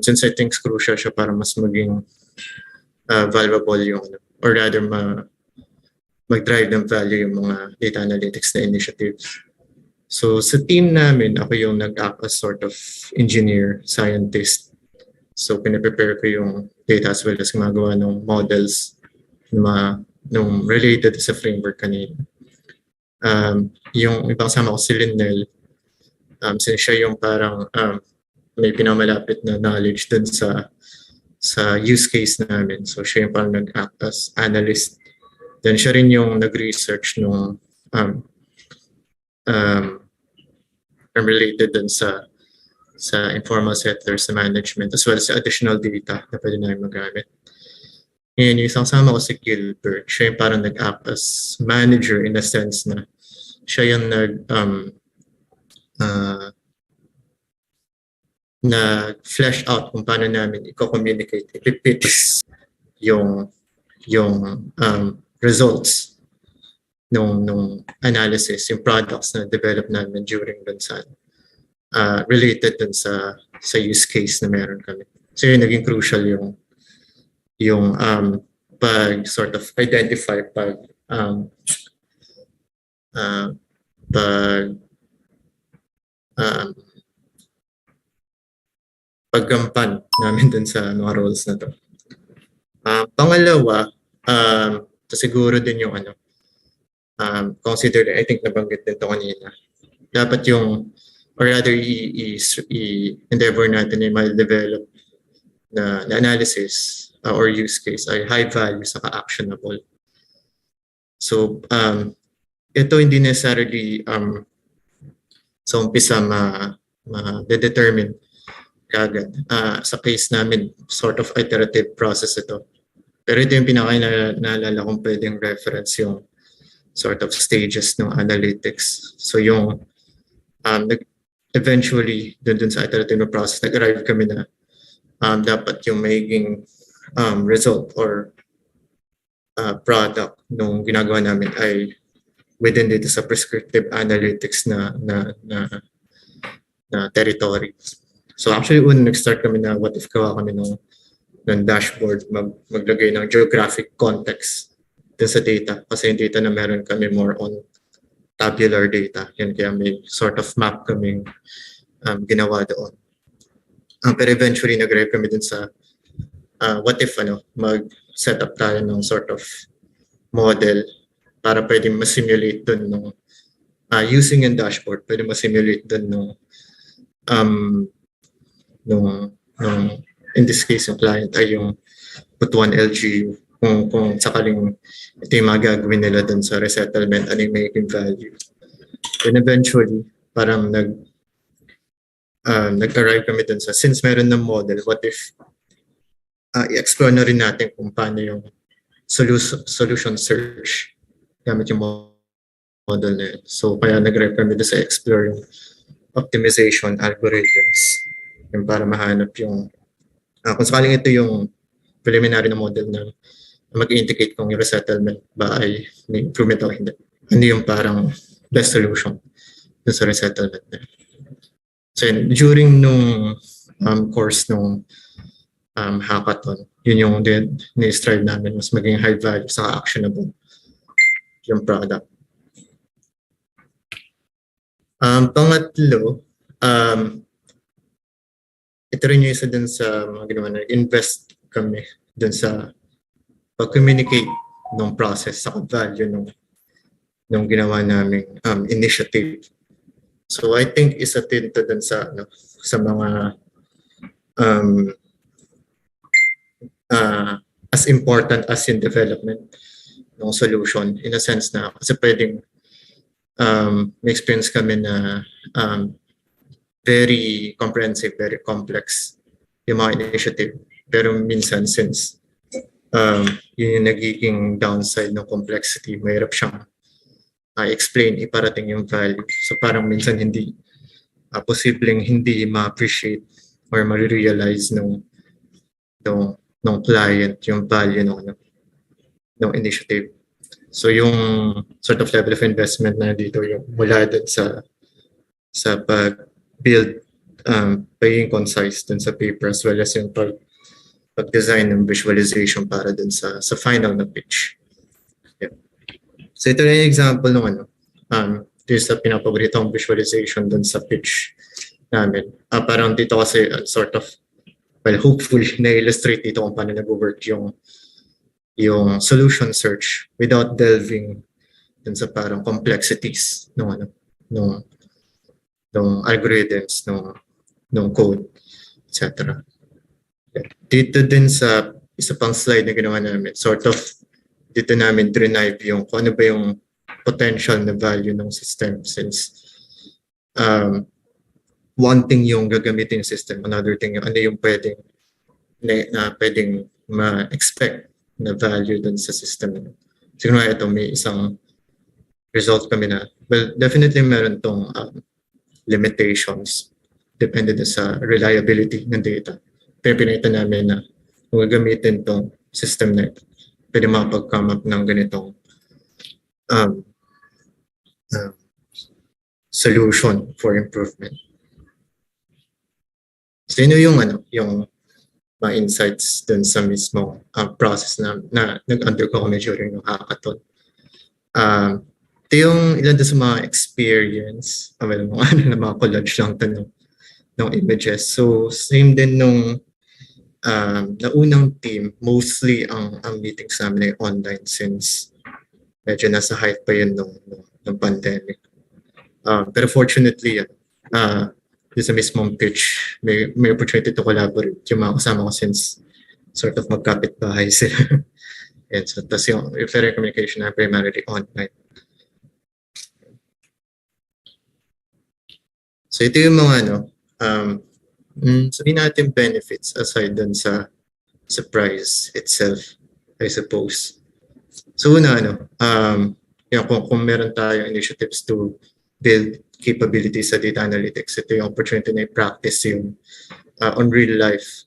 Since I think crucial siya para mas maging valuable yung, or rather mag-drive ng value yung mga data analytics na initiatives. So sa team namin, ako yung nag-act as sort of engineer, scientist. So pinaprepare ko yung data as well as gumagawa ng models nung related sa framework kanina. Yung ibang sama ko si Linnell, since siya yung parang may pinamalapit na knowledge dun sa use case namin. So siya yung parang nag-act as analyst. Then siya rin yung nag-research nung related dun sa informal settlers management as well as additional data na pwede namin magamit. Ngayon, yung isang sama ko si Gilbert, siya yung parang nag-act as manager in a sense na siya yung na-flesh out kung paano namin i-communicate, i-pitch yung results nung analysis, yung products na develop namin during dun sa related dun sa use case na meron kami. So yun, naging crucial yung pag sort of identify, paggampan namin dun sa mga roles na to. Pangalawa, siguro din yung consider, I think nabanggit din to kanina. Dapat yung, or rather i-endeavor natin yung ma-develop na analysis or use case ay high value saka actionable. So, ito hindi necessarily sa umpisa ma-determine kagad. Sa case namin, sort of iterative process ito. Pero ito yung pinaka-naalala kong pwedeng reference yung sort of stages ng analytics. So yung eventually, dun sa iterative process, nag-arrive kami na dapat yung magiging result or product nung ginagawa namin ay within dito sa prescriptive analytics na territory. So actually, nag-start kami na what if gawa kami ng dashboard, maglagay ng geographic context din sa data. Kasi yung data na meron kami more on tabular data. Yan, kaya may sort of map kaming ginawa doon. Pero eventually, nag-arrive kami din sa what if mag-set up tayo ng sort of model para pwede ma-simulate dun nung using yung dashboard, pwede ma-simulate dun nung in this case yung client ay yung put-one LGU kung sakaling ito yung magagawin nila dun sa resettlement, ano yung making value. And eventually, parang nag-arrive kami dun sa, since meron ng model, what if i-explore na rin natin kung paano yung solution search gamit yung model na yun. So, kaya nag-arrive kami dun sa explore yung optimization algorithms yung para mahanap yung kung sakaling ito yung preliminary na model na mag-indicate kung yung resettlement ba ay may improvement o hindi. ano yung parang best solution dun sa resettlement na yun. So during nung course nung hackathon, yun yung ni-strive namin, mas maging high value sa actionable yung product. Pangatlo, ito rin yung isa dun sa mga ginawa na invest kami dun sa pag-communicate ng process sa value nung ginawa naming initiative. So I think isa din to dun sa mga as important as in development ng solution, in a sense na kasi pwedeng may experience kami na very comprehensive, very complex yung mga initiative. Pero minsan since yun yung nagiging downside ng complexity, mahirap siyang explain, iparating yung value. So parang minsan hindi posibleng hindi ma-appreciate or ma-realize ng client yung value ng initiative. So yung sort of level of investment na dito yung mula dun sa pag-build, pagiging concise dun sa paper as well as yung pag-design ng visualization para dun sa final na pitch. Yeah. So ito na yung example ng ito yung sa pinapaboritong visualization dun sa pitch namin. Parang dito kasi sort of, well, hopefully na-illustrate dito kung paano nag-work yung solution search without delving dun sa parang complexities ng algorithms, ng code, etc. Dito din sa isa pang slide na ginawa namin, sort of dito namin derive yung kung ano ba yung potential na value ng system, since one thing yung gagamitin yung system, another thing yung ano yung pwedeng ma-expect na value dun sa system. Siguro ito may isang result kami na, well, definitely meron tong limitations depende sa reliability ng data. Pero pinakita namin na kung gagamitin tong system na ito, pwede makapag-come up ng ganitong solution for improvement. So yun yung mga insights dun sa mismo process na nag-undergo kami during yung hackathon. Ito yung ilan sa mga experience, mga collage lang ito ng images. So same din nung naunang team, mostly ang meetings namin ay online since medyo nasa height pa yun ng pandemic. Pero fortunately, sa mismong pitch, may opportunity to collaborate yung mga kasama ko since sort of magkapit-bahay sila. And so, tapos yung referral communication na primarily online. So ito yung mga sabihin natin benefits aside dun sa price itself, I suppose. So una, kung meron tayong initiatives to build capabilities sa data analytics, ito yung opportunity na i-practice yung on real life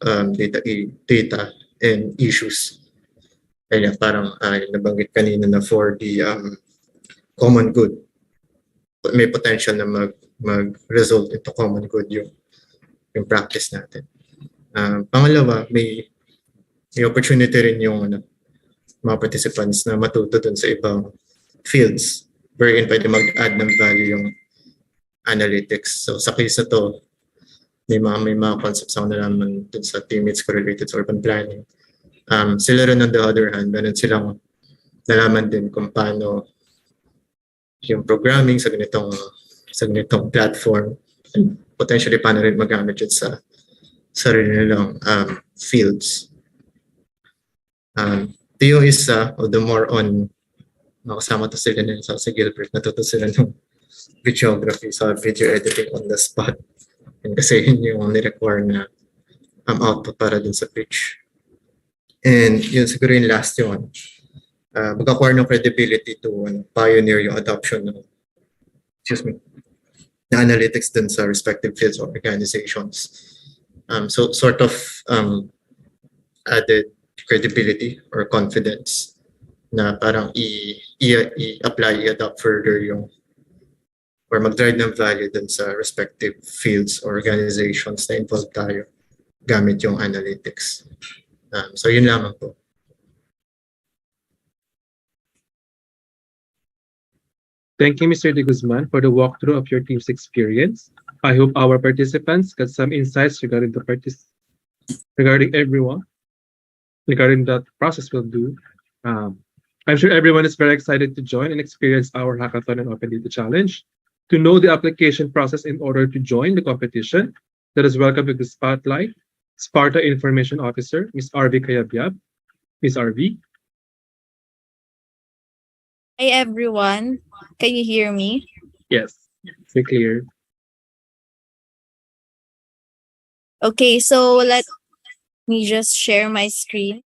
data and issues. Kaya parang nabanggit kanina na for the common good, may potential na mag-result into common good yung practice natin. Pangalawa, may opportunity rin yung mga participants na matuto dun sa ibang fields wherein pwede mag-add ng value yung analytics. So sa case na to, may mga concepts ako nalaman dun sa teammates ko related sa urban planning. Sila rin on the other hand, meron silang nalaman din kung paano yung programming sa ganitong platform, and potentially paano rin magamit yun sa sarili nilang fields. Ito yung isa, although more on makasama to sila sa Gilbert, natuto sila ng videography, so video editing on the spot. And kasi yun yung ni-require na output para dun sa pitch. And yun siguro yung last yun. Mag-acquire ng credibility to pioneer yung adoption ng na analytics dun sa respective fields or organizations. So sort of added credibility or confidence na parang i-apply, i-adopt further yung or mag-drive ng value dun sa respective fields or organizations na involved tayo gamit yung analytics. So yun lamang po. Thank you, Mr. De Guzman, for the walkthrough of your team's experience. I hope our participants got some insights regarding everyone, regarding the process we'll do. I'm sure everyone is very excited to join and experience our Hackathon and Open Data Challenge. To know the application process in order to join the competition, let us welcome to the spotlight Sparta Information Officer, Ms. RV Kayabyab. Ms. RV. Hi everyone, can you hear me? Yes, very clear. Okay, so let me just share my screen.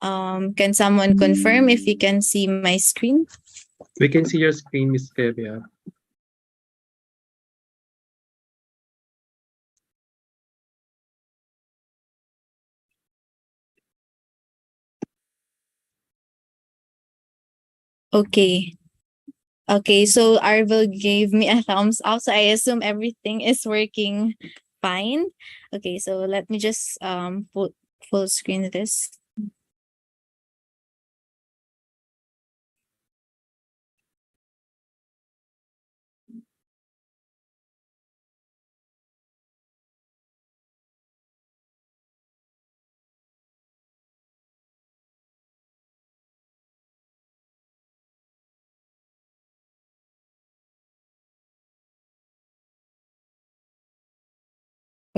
Can someone confirm if you can see my screen? We can see your screen, Ms. Kayabyab. Okay. Okay, so Arvel gave me a thumbs up, so I assume everything is working fine. Okay, so let me just put full screen this.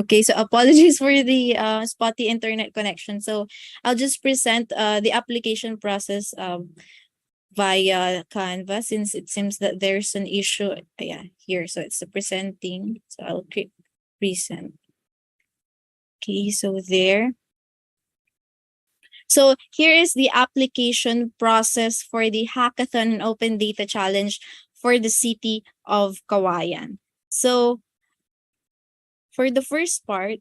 Okay, so apologies for the spotty internet connection. So I'll just present the application process via Canva, since it seems that there's an issue. Yeah, here. So it's the presenting. So I'll click present. Okay, so there. So here is the application process for the Hackathon and Open Data Challenge for the city of Cauayan. So for the first part,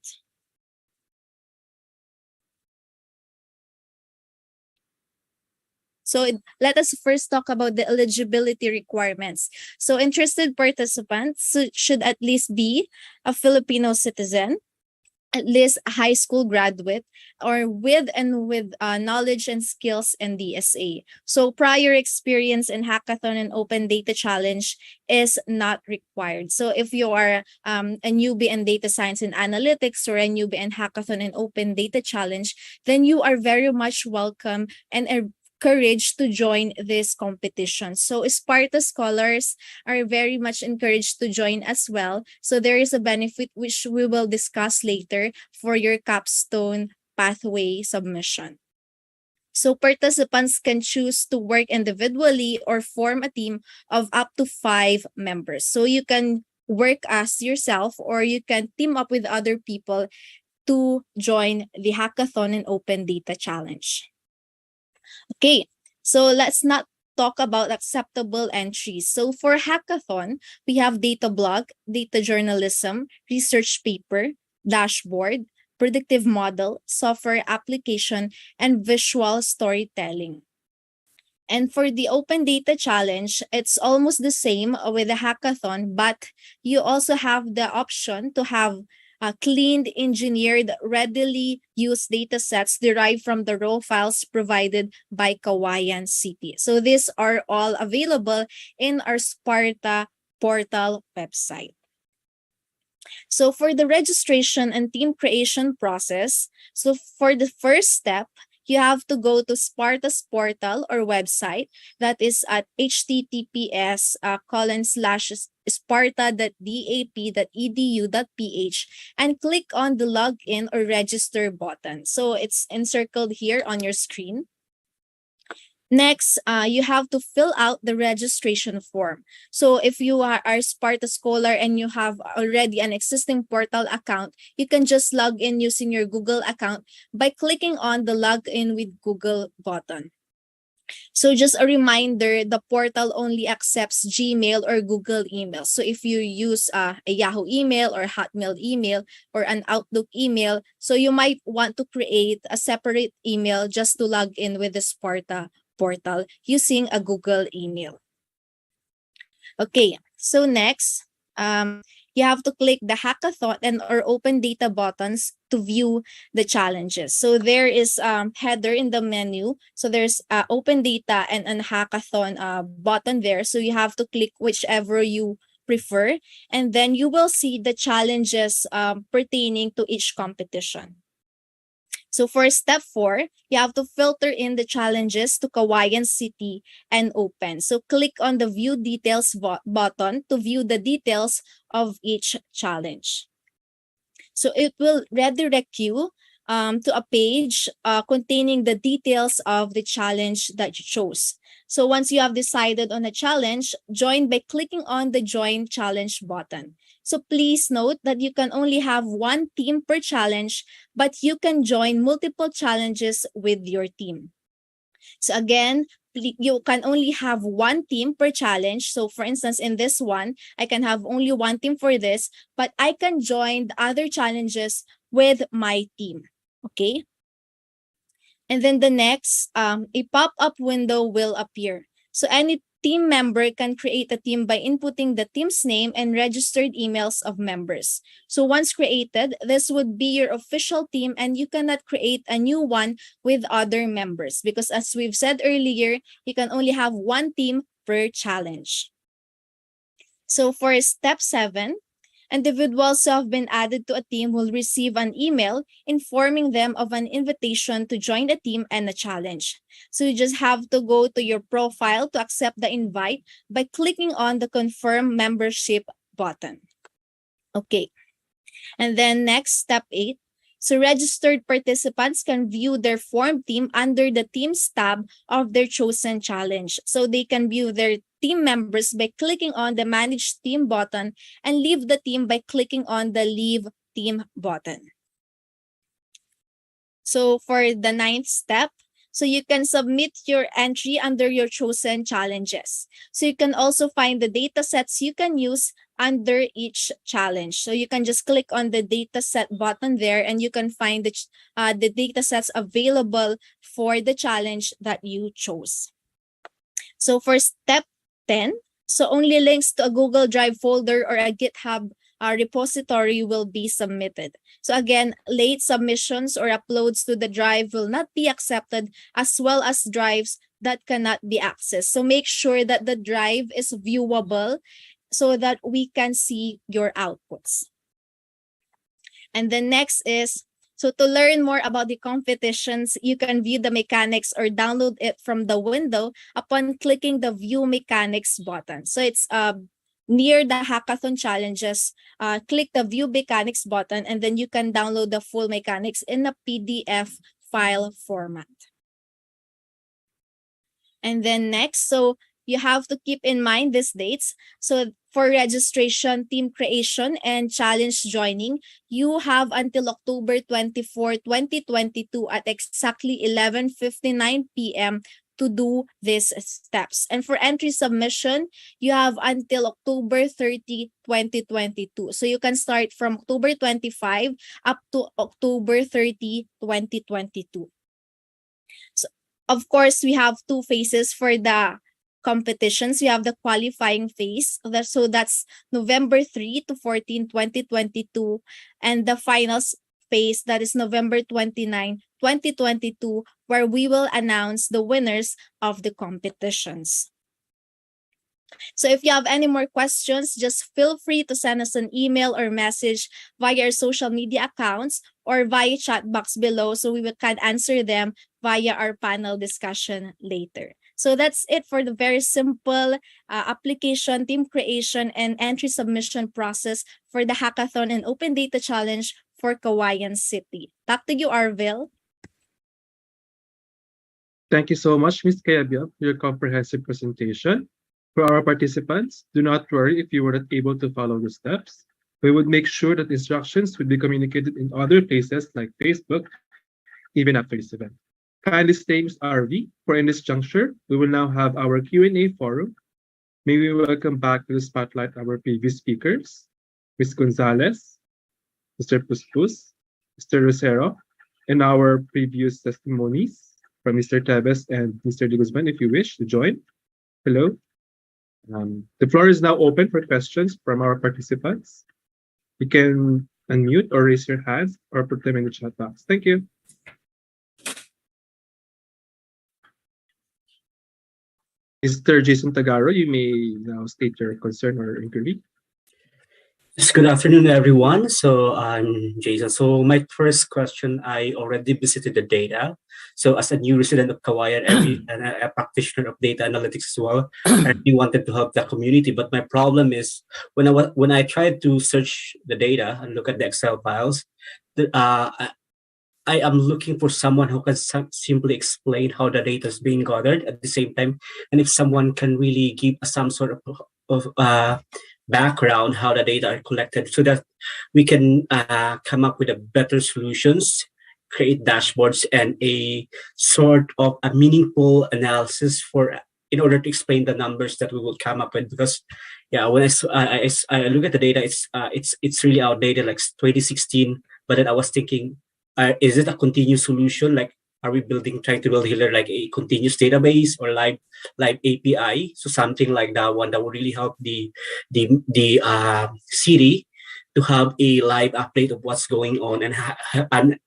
let us first talk about the eligibility requirements. So interested participants should at least be a Filipino citizen, at least a high school graduate, or with knowledge and skills in DSA. So prior experience in Hackathon and Open Data Challenge is not required. So if you are a newbie in data science and analytics, or a newbie in Hackathon and Open Data Challenge, then you are very much welcome and encouraged to join this competition. So Sparta scholars are very much encouraged to join as well. So there is a benefit which we will discuss later for your capstone pathway submission. So participants can choose to work individually or form a team of up to 5 members. So you can work as yourself, or you can team up with other people to join the Hackathon and Open Data Challenge. Okay, so let's not talk about acceptable entries. So for hackathon, we have data blog, data journalism, research paper, dashboard, predictive model, software application, and visual storytelling. And for the open data challenge, it's almost the same with the hackathon, but you also have the option to have cleaned, engineered, readily used data sets derived from the raw files provided by Cauayan City. So these are all available in our Sparta portal website. So for the registration and team creation process, so for the first step, you have to go to Sparta's portal or website, that is at https://sparta.dap.edu.ph, and click on the login or register button. So it's encircled here on your screen. Next, you have to fill out the registration form. So if you are Sparta Scholar and you have already an existing portal account, you can just log in using your Google account by clicking on the Login with Google button. So just a reminder, the portal only accepts Gmail or Google email. So if you use a Yahoo email or Hotmail email or an Outlook email, so you might want to create a separate email just to log in with the Sparta portal using a Google email. Okay, so next, you have to click the hackathon and or open data buttons to view the challenges. So there is header in the menu. So there's open data and an hackathon button there. So you have to click whichever you prefer, and then you will see the challenges pertaining to each competition. So for step 4, you have to filter in the challenges to Cauayan City and open. So click on the view details button to view the details of each challenge. So it will redirect you to a page containing the details of the challenge that you chose. So once you have decided on a challenge, join by clicking on the Join Challenge button. So please note that you can only have one team per challenge, but you can join multiple challenges with your team. So again, you can only have one team per challenge. So for instance, in this one, I can have only one team for this, but I can join the other challenges with my team. Okay. And then the next, a pop-up window will appear. So any team member can create a team by inputting the team's name and registered emails of members. So once created, this would be your official team, and you cannot create a new one with other members because as we've said earlier, you can only have one team per challenge. So for step 7, individuals who have been added to a team will receive an email informing them of an invitation to join a team and a challenge. So you just have to go to your profile to accept the invite by clicking on the Confirm Membership button. Okay. And then next, step 8. So registered participants can view their formed team under the Teams tab of their chosen challenge. So they can view their team members by clicking on the Manage Team button and leave the team by clicking on the Leave Team button. So for the 9th step, so you can submit your entry under your chosen challenges. So you can also find the data sets you can use under each challenge. So you can just click on the data set button there and you can find the data sets available for the challenge that you chose. So for step 10, so only links to a Google Drive folder or a GitHub repository will be submitted. So again, late submissions or uploads to the drive will not be accepted, as well as drives that cannot be accessed. So make sure that the drive is viewable so that we can see your outputs. And the next is, so to learn more about the competitions, you can view the mechanics or download it from the window upon clicking the View Mechanics button. So it's near the hackathon challenges, click the View Mechanics button, and then you can download the full mechanics in a PDF file format. And then next, so you have to keep in mind these dates. So for registration, team creation, and challenge joining, you have until October 24, 2022 at exactly 11:59 p.m. to do these steps. And for entry submission, you have until October 30, 2022. So you can start from October 25 up to October 30, 2022. So, of course, we have two phases for the competitions. We have the qualifying phase. So that's November 3 to 14, 2022. And the finals phase, that is November 29, 2022, where we will announce the winners of the competitions. So if you have any more questions, just feel free to send us an email or message via our social media accounts or via chat box below, so we can answer them via our panel discussion later. So that's it for the very simple application, team creation, and entry submission process for the Hackathon and Open Data Challenge for Cauayan City. Back to you, Arvil. Thank you so much, Ms. Kayabia, for your comprehensive presentation. For our participants, do not worry if you were not able to follow the steps. We would make sure that instructions would be communicated in other places like Facebook, even after this event. Kindly stay, Ms. RV, for in this juncture, we will now have our Q&A forum. May we welcome back to the spotlight our previous speakers, Ms. Gonzalez, Mr. Puspus, Mr. Rosero, and our previous testimonies from Mr. Tebes and Mr. De Guzman, if you wish to join. Hello. The floor is now open for questions from our participants. You can unmute or raise your hands or put them in the chat box. Thank you. Mr. Jason Tagaro, you may now state your concern or inquiry. Yes, good afternoon, everyone. So I'm Jason. So my first question, I already visited the data. So as a new resident of Cauayan and a practitioner of data analytics as well, I really wanted to help the community. But my problem is when I tried to search the data and look at the Excel files, I am looking for someone who can simply explain how the data is being gathered at the same time, and if someone can really give some sort of background how the data are collected, so that we can come up with a better solutions, create dashboards, and a sort of a meaningful analysis in order to explain the numbers that we will come up with. Because when I look at the data, it's really outdated, like 2016. But then I was thinking, is it a continuous solution? Like, are we trying to build here like a continuous database or live API? So something like that one that would really help the city to have a live update of what's going on and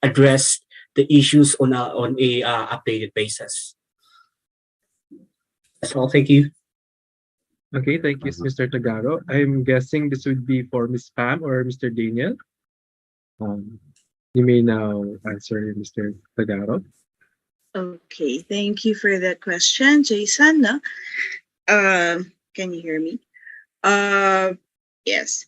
address the issues on a updated basis. That's all. Thank you. Okay, thank you, Mr. Tagaro. I'm guessing this would be for Ms. Pam or Mr. Daniel. You may now answer, Mr. Tagaro. Okay, thank you for that question, Jason. Can you hear me? Yes.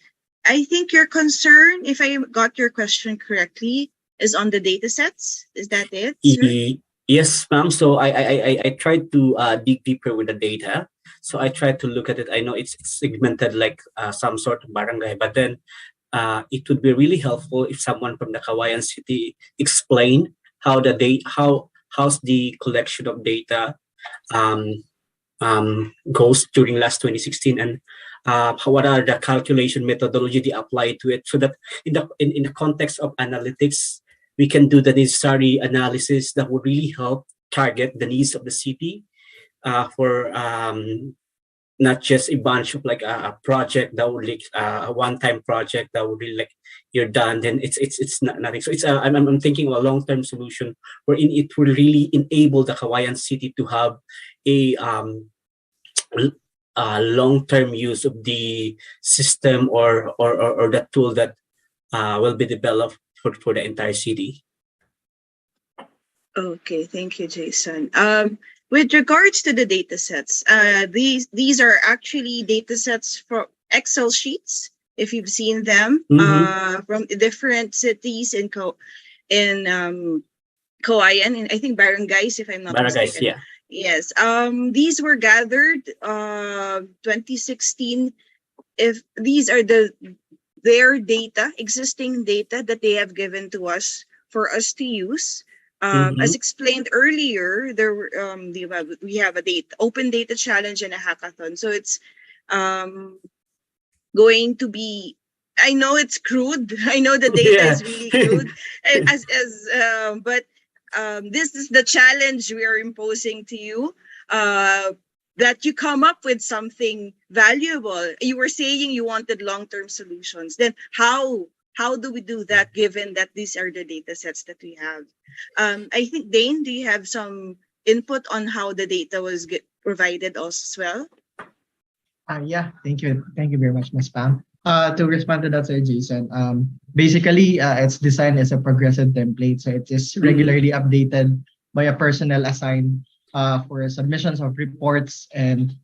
I think your concern, if I got your question correctly, is on the data sets. Is that it, sir? Yes, ma'am. So I tried to dig deeper with the data. So I tried to look at it. I know it's segmented like some sort of barangay, but then it would be really helpful if someone from the Cauayan City explain how how's the collection of data goes during last 2016, and what are the calculation methodology they apply to it, so that in the context of analytics, we can do the necessary analysis that would really help target the needs of the city for not just a bunch of like a project that would like a one-time project that would really like you're done, then it's not nothing. So I'm thinking of a long-term solution wherein it will really enable the Cauayan City to have a long-term use of the system or the tool that will be developed for the entire city. Okay, thank you, Jason. With regards to the data sets, these are actually data sets for Excel sheets, if you've seen them, from different cities in Cauayan, and I think barangays, if I'm not mistaken. Yeah. Yes. These were gathered 2016. If these are their data, existing data that they have given to us for us to use. As explained earlier, we have a open data challenge and a hackathon. So it's going to be. I know it's crude. I know the data is really crude. But this is the challenge we are imposing to you. That you come up with something valuable. You were saying you wanted long-term solutions. Then how do we do that given that these are the data sets that we have? I think, Dane, do you have some input on how the data was provided also as well? Yeah, thank you. Thank you very much, Ms. Pam. To respond to that, Sir Jason, basically, it's designed as a progressive template. So it is regularly updated by a personnel assigned for submissions of reports and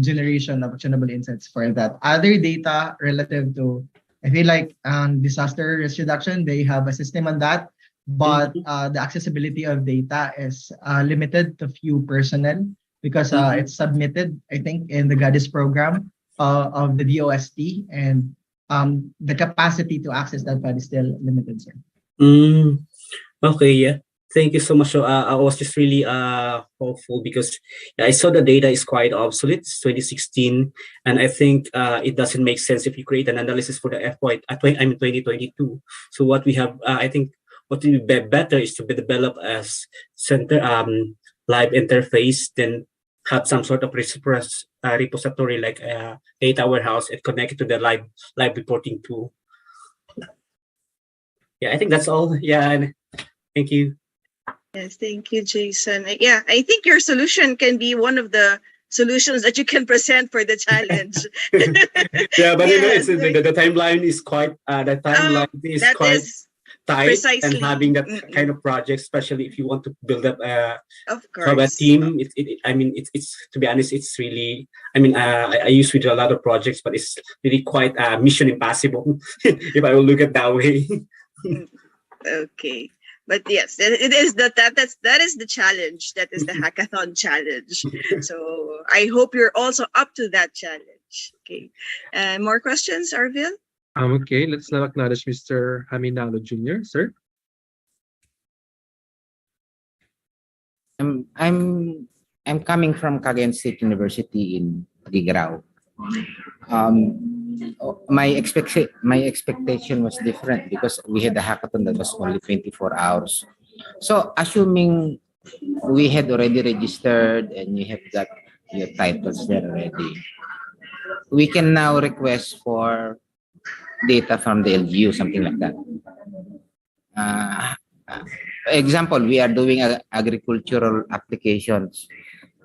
generation of actionable insights for that. Other data relative to, I feel like disaster risk reduction, they have a system on that, but the accessibility of data is limited to few personnel because it's submitted, I think, in the GADIS program of the DOST, and the capacity to access that file is still limited, sir. Okay, yeah. Thank you so much. So I was just really hopeful because I saw the data is quite obsolete. It's 2016, and I think it doesn't make sense if you create an analysis for the 2022. So what we have, I think, what would be better is to be developed as live interface, then have some sort of repository like a data warehouse and connect to the live reporting tool. Yeah, I think that's all. Yeah, thank you. Yes, thank you, Jason. Yeah, I think your solution can be one of the solutions that you can present for the challenge. Yeah, but you know, it's the timeline is quite quite tight, precisely. and having that kind of project, especially if you want to build up a team. It's to be honest, it's really. I used to do a lot of projects, but it's really quite mission impossible if I will look at that way. Okay. But yes, it is that is the challenge. That is the hackathon challenge. So I hope you're also up to that challenge. Okay. More questions, Arvil? Okay, let's now acknowledge Mr. Haminalo Jr., sir. I'm coming from Cagayan State University in Gigrao. My expectation was different because we had a hackathon that was only 24 hours. So assuming we had already registered and you have got your titles there already, we can now request for data from the LGU, something like that. Example, we are doing agricultural applications,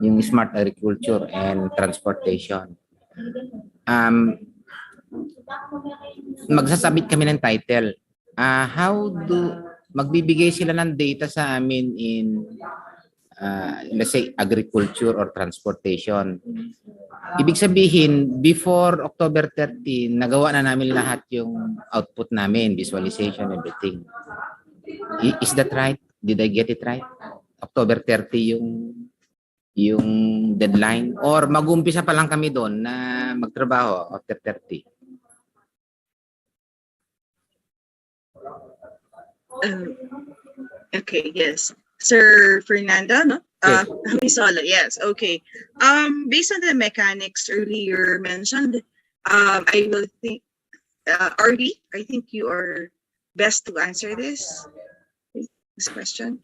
yung smart agriculture and transportation. Magsasabit kami ng title. Magbibigay sila ng data sa amin in let's say agriculture or transportation. Ibig sabihin, before October 13, nagawa na namin lahat yung output namin, visualization, everything. Is that right? Did I get it right? October 30 yung deadline? Or mag-umpisa pa lang kami doon na magtrabaho after 30? Okay, yes. Sir Fernanda, no? Yes. Yes, okay. Based on the mechanics earlier mentioned, I will think, RD, I think you are best to answer this question.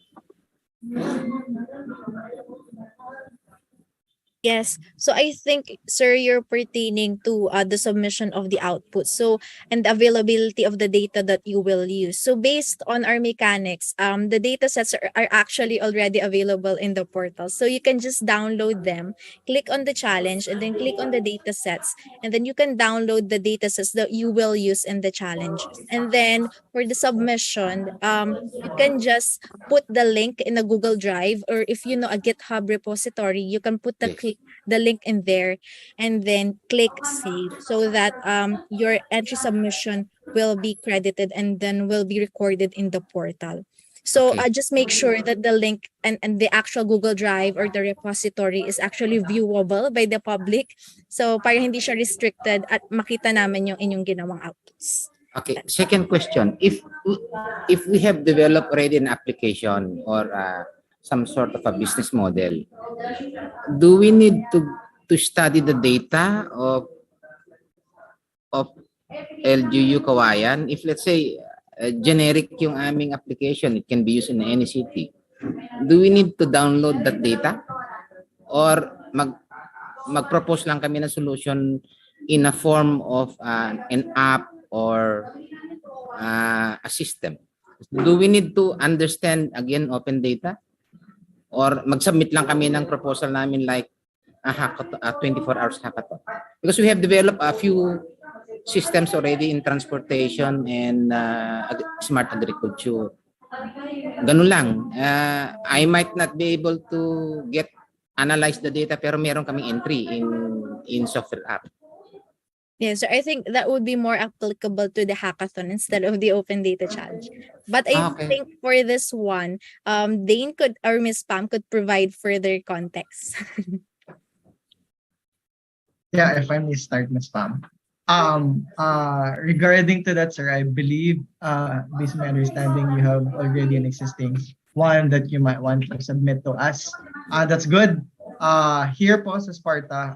Yes. So I think, sir, you're pertaining to the submission of the output. So, and the availability of the data that you will use. So based on our mechanics, the data sets are actually already available in the portal. So you can just download them, click on the challenge, and then click on the data sets. And then you can download the data sets that you will use in the challenge. And then for the submission, you can just put the link in a Google Drive, or if you know a GitHub repository, you can put the link in there and then click save, so that your entry submission will be credited and then will be recorded in the portal. So just make sure that the link and the actual Google Drive or the repository is actually viewable by the public. So para hindi siya restricted at makita namin yung inyong ginawang outputs. Okay, second question. If we have developed already an application or some sort of a business model, do we need to study the data of LGU Cauayan? If let's say generic yung aming application, it can be used in any city. Do we need to download that data or mag-propose lang kami ng solution in a form of an app or a system? Do we need to understand again open data or mag-submit lang kami ng proposal namin like a 24 hours hackathon? Because we have developed a few systems already in transportation and smart agriculture. Ganun lang. I might not be able to analyze the data pero meron kaming entry in software app. Yeah, so I think that would be more applicable to the hackathon instead of the open data challenge. But I think for this one, Dane could or Miss Pam could provide further context. Yeah, if I may start, Ms. Pam. Regarding to that, sir, I believe, based on my understanding, you have already an existing one that you might want to submit to us. That's good. Here po sa Sparta,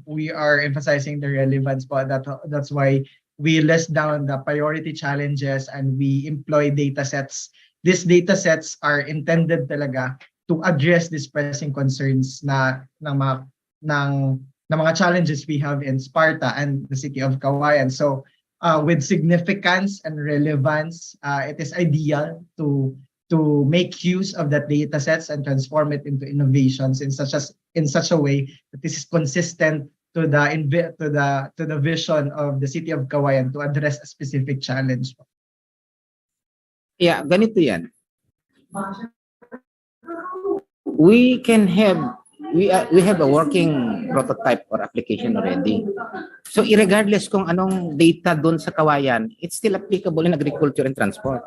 we are emphasizing the relevance po. That's why we list down the priority challenges and we employ data sets. These data sets are intended talaga to address these pressing concerns ng mga challenges we have in Sparta and the city of Cauayan. So with significance and relevance, it is ideal to make use of that data sets and transform it into innovations in such a way that this is consistent to the vision of the city of Cauayan to address a specific challenge. Yeah, ganito yan. We have a working prototype or application already. So irregardless kung anong data doon sa Cauayan, it's still applicable in agriculture and transport.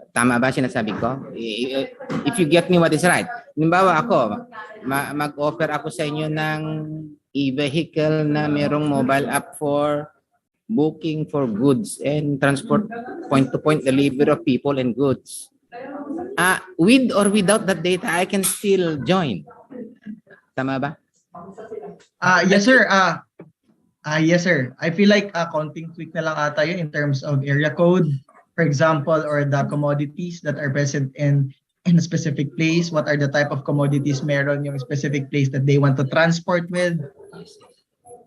Tama ba sinasabi ko? If you get me what is right. Halimbawa ako, mag-offer ako sa inyo ng e-vehicle na merong mobile app for booking for goods and transport point-to-point delivery of people and goods. With or without that data, I can still join. Tama ba? Yes, sir. Yes, sir. I feel like counting tweak na lang ata yun in terms of area code, for example, or the commodities that are present in a specific place. What are the type of commodities meron yung specific place that they want to transport with?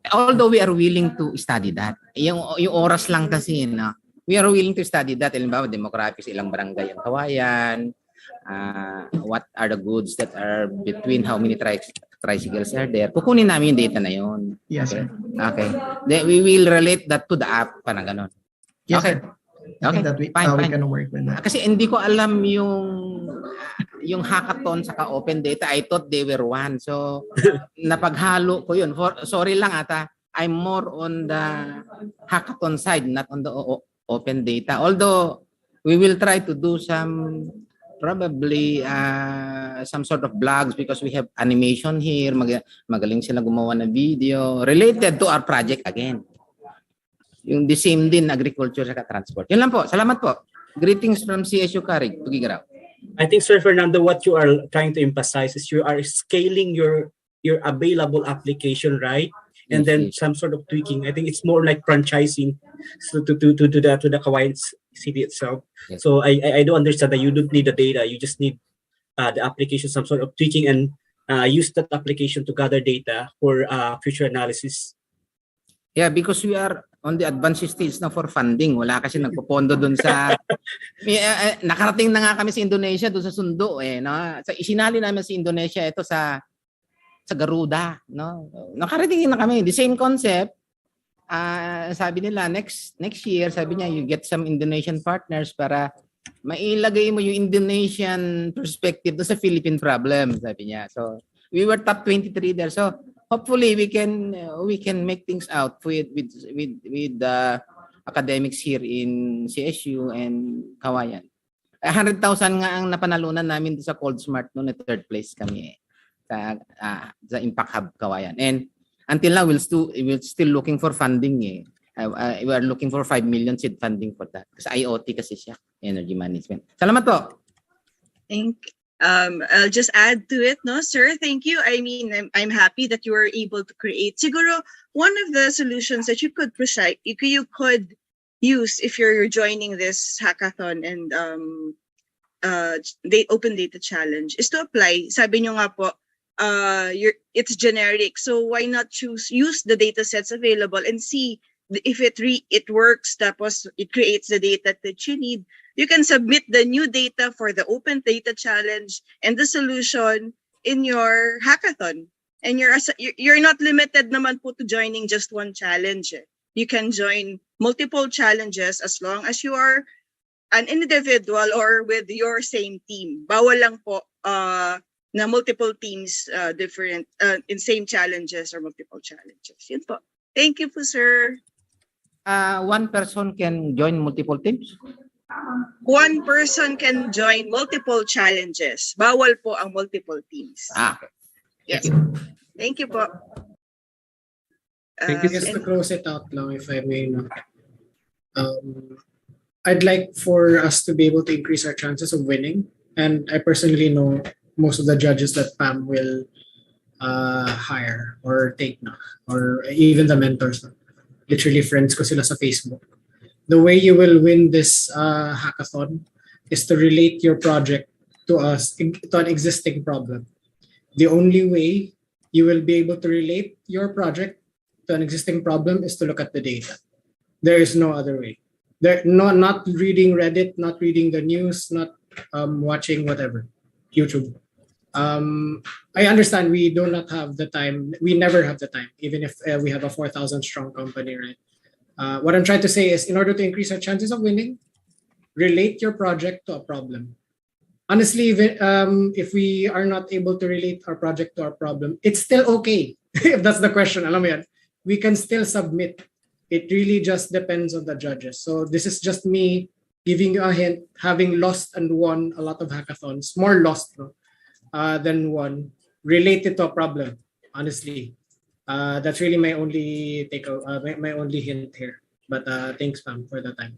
Although we are willing to study that. Yung oras lang kasi, no? We are willing to study that. Halimbawa, demographics, ilang barangay ang Cauayan, what are the goods that are between how many tricycles are there. Kukunin namin yung data na yun. Yes, okay? sir. Okay. Then we will relate that to the app, parang ganon. Yes, okay. sir. Okay, that we can work with that. Kasi hindi ko alam yung hackathon saka open data. I thought they were one. So, napaghalo ko yun. Sorry lang ata. I'm more on the hackathon side, not on the open data. Although, we will try to do probably some sort of blogs because we have animation here. Magaling sila gumawa ng video related to our project again. Yung the same din agriculture sa transport. Yun lang po. Salamat po. Greetings from CSU Carig, Tugigaraw. I think, Sir Fernando, what you are trying to emphasize is you are scaling your available application, right? And then some sort of tweaking. I think it's more like franchising to the Cauayan city itself. Yes. So I do understand that you don't need the data. You just need the application, some sort of tweaking, and use that application to gather data for future analysis. Yeah, because we are on the advanced stage na for funding. Wala kasi nagpopondo dun sa... nakarating na nga kami sa Indonesia doon sa Sundo. No? Isinali namin sa Indonesia ito sa Garuda. No? Nakarating na kami. The same concept. Sabi nila, next year, sabi niya, you get some Indonesian partners para mailagay mo yung Indonesian perspective doon sa Philippine problem, sabi niya. So, we were top 23 there. So, hopefully we can make things out with the academics here in CSU and Cauayan. 100,000 nga ang napanalunan namin sa Cold Smart noon, at third place kami sa Impact Hub Cauayan. And until now we're still looking for funding. We are looking for 5 million seed funding for that. Kasi IoT kasi siya, energy management. Salamat po. I'll just add to it, no, sir. Thank you. I mean, I'm happy that you were able to create. Siguro, one of the solutions that you could use if you're joining this hackathon and open data challenge is to apply. Sabi nyo nga po, it's generic. So why not use the data sets available and see if it works, tapos it creates the data that you need. You can submit the new data for the open data challenge and the solution in your hackathon. And you're not limited naman po to joining just one challenge. You can join multiple challenges as long as you are an individual or with your same team. Bawal lang po na multiple teams different in same challenges or multiple challenges. Yun po. Thank you po, sir. One person can join multiple teams? One person can join multiple challenges. Bawal po ang multiple teams. Okay. Yes. Thank you po. Just to close it out lang, if I may. I'd like for us to be able to increase our chances of winning. And I personally know most of the judges that Pam will hire or take na, or even the mentors. Literally friends ko sila sa Facebook. The way you will win this hackathon is to relate your project to an existing problem. The only way you will be able to relate your project to an existing problem is to look at the data. There is no other way. Not reading Reddit, not reading the news, not watching whatever, YouTube. I understand we do not have the time. We never have the time, even if we have a 4,000 strong company, right? What I'm trying to say is, in order to increase our chances of winning, relate your project to a problem. Honestly, if we are not able to relate our project to our problem, it's still okay. If that's the question, alam mo yan, we can still submit. It really just depends on the judges. So this is just me giving you a hint, having lost and won a lot of hackathons, more lost than won, related to a problem, honestly. That's really my only my only hint here. But thanks, Pam, for the time.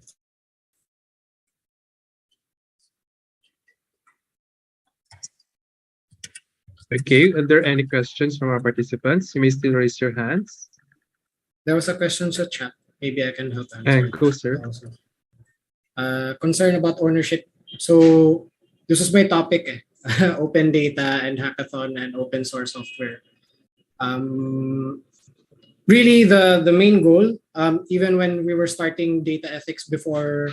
Okay, are there any questions from our participants? You may still raise your hands. There was a question in the chat. Maybe I can help answer. And go, sir. Also. Concern about ownership. So this is my topic, open data and hackathon and open source software. Really, the main goal, even when we were starting data ethics before,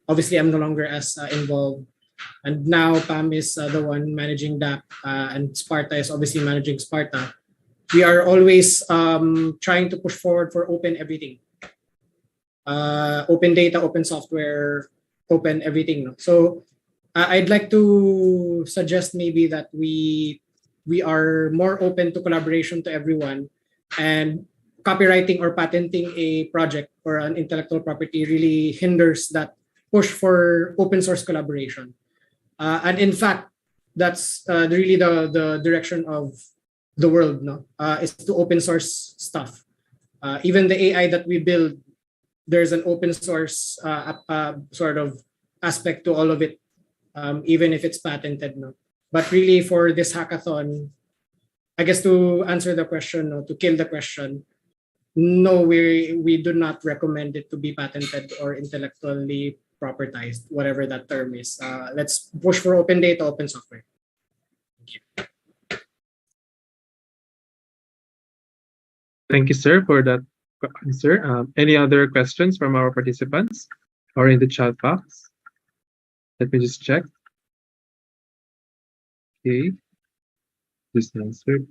obviously I'm no longer as involved. And now Pam is the one managing DAP and Sparta is obviously managing Sparta. We are always trying to push forward for open everything. Open data, open software, open everything. No? So I'd like to suggest maybe that we are more open to collaboration to everyone, and copywriting or patenting a project or an intellectual property really hinders that push for open source collaboration. And in fact, that's really the direction of the world, no? Is to open source stuff. Even the AI that we build, there's an open source sort of aspect to all of it, even if it's patented, no? But really, for this hackathon, I guess to answer the question, no, to kill the question, no, we do not recommend it to be patented or intellectually propertized, whatever that term is. Let's push for open data, open software. Thank you. Thank you, sir, for that answer. Any other questions from our participants or in the chat box? Let me just check. Okay, just answered.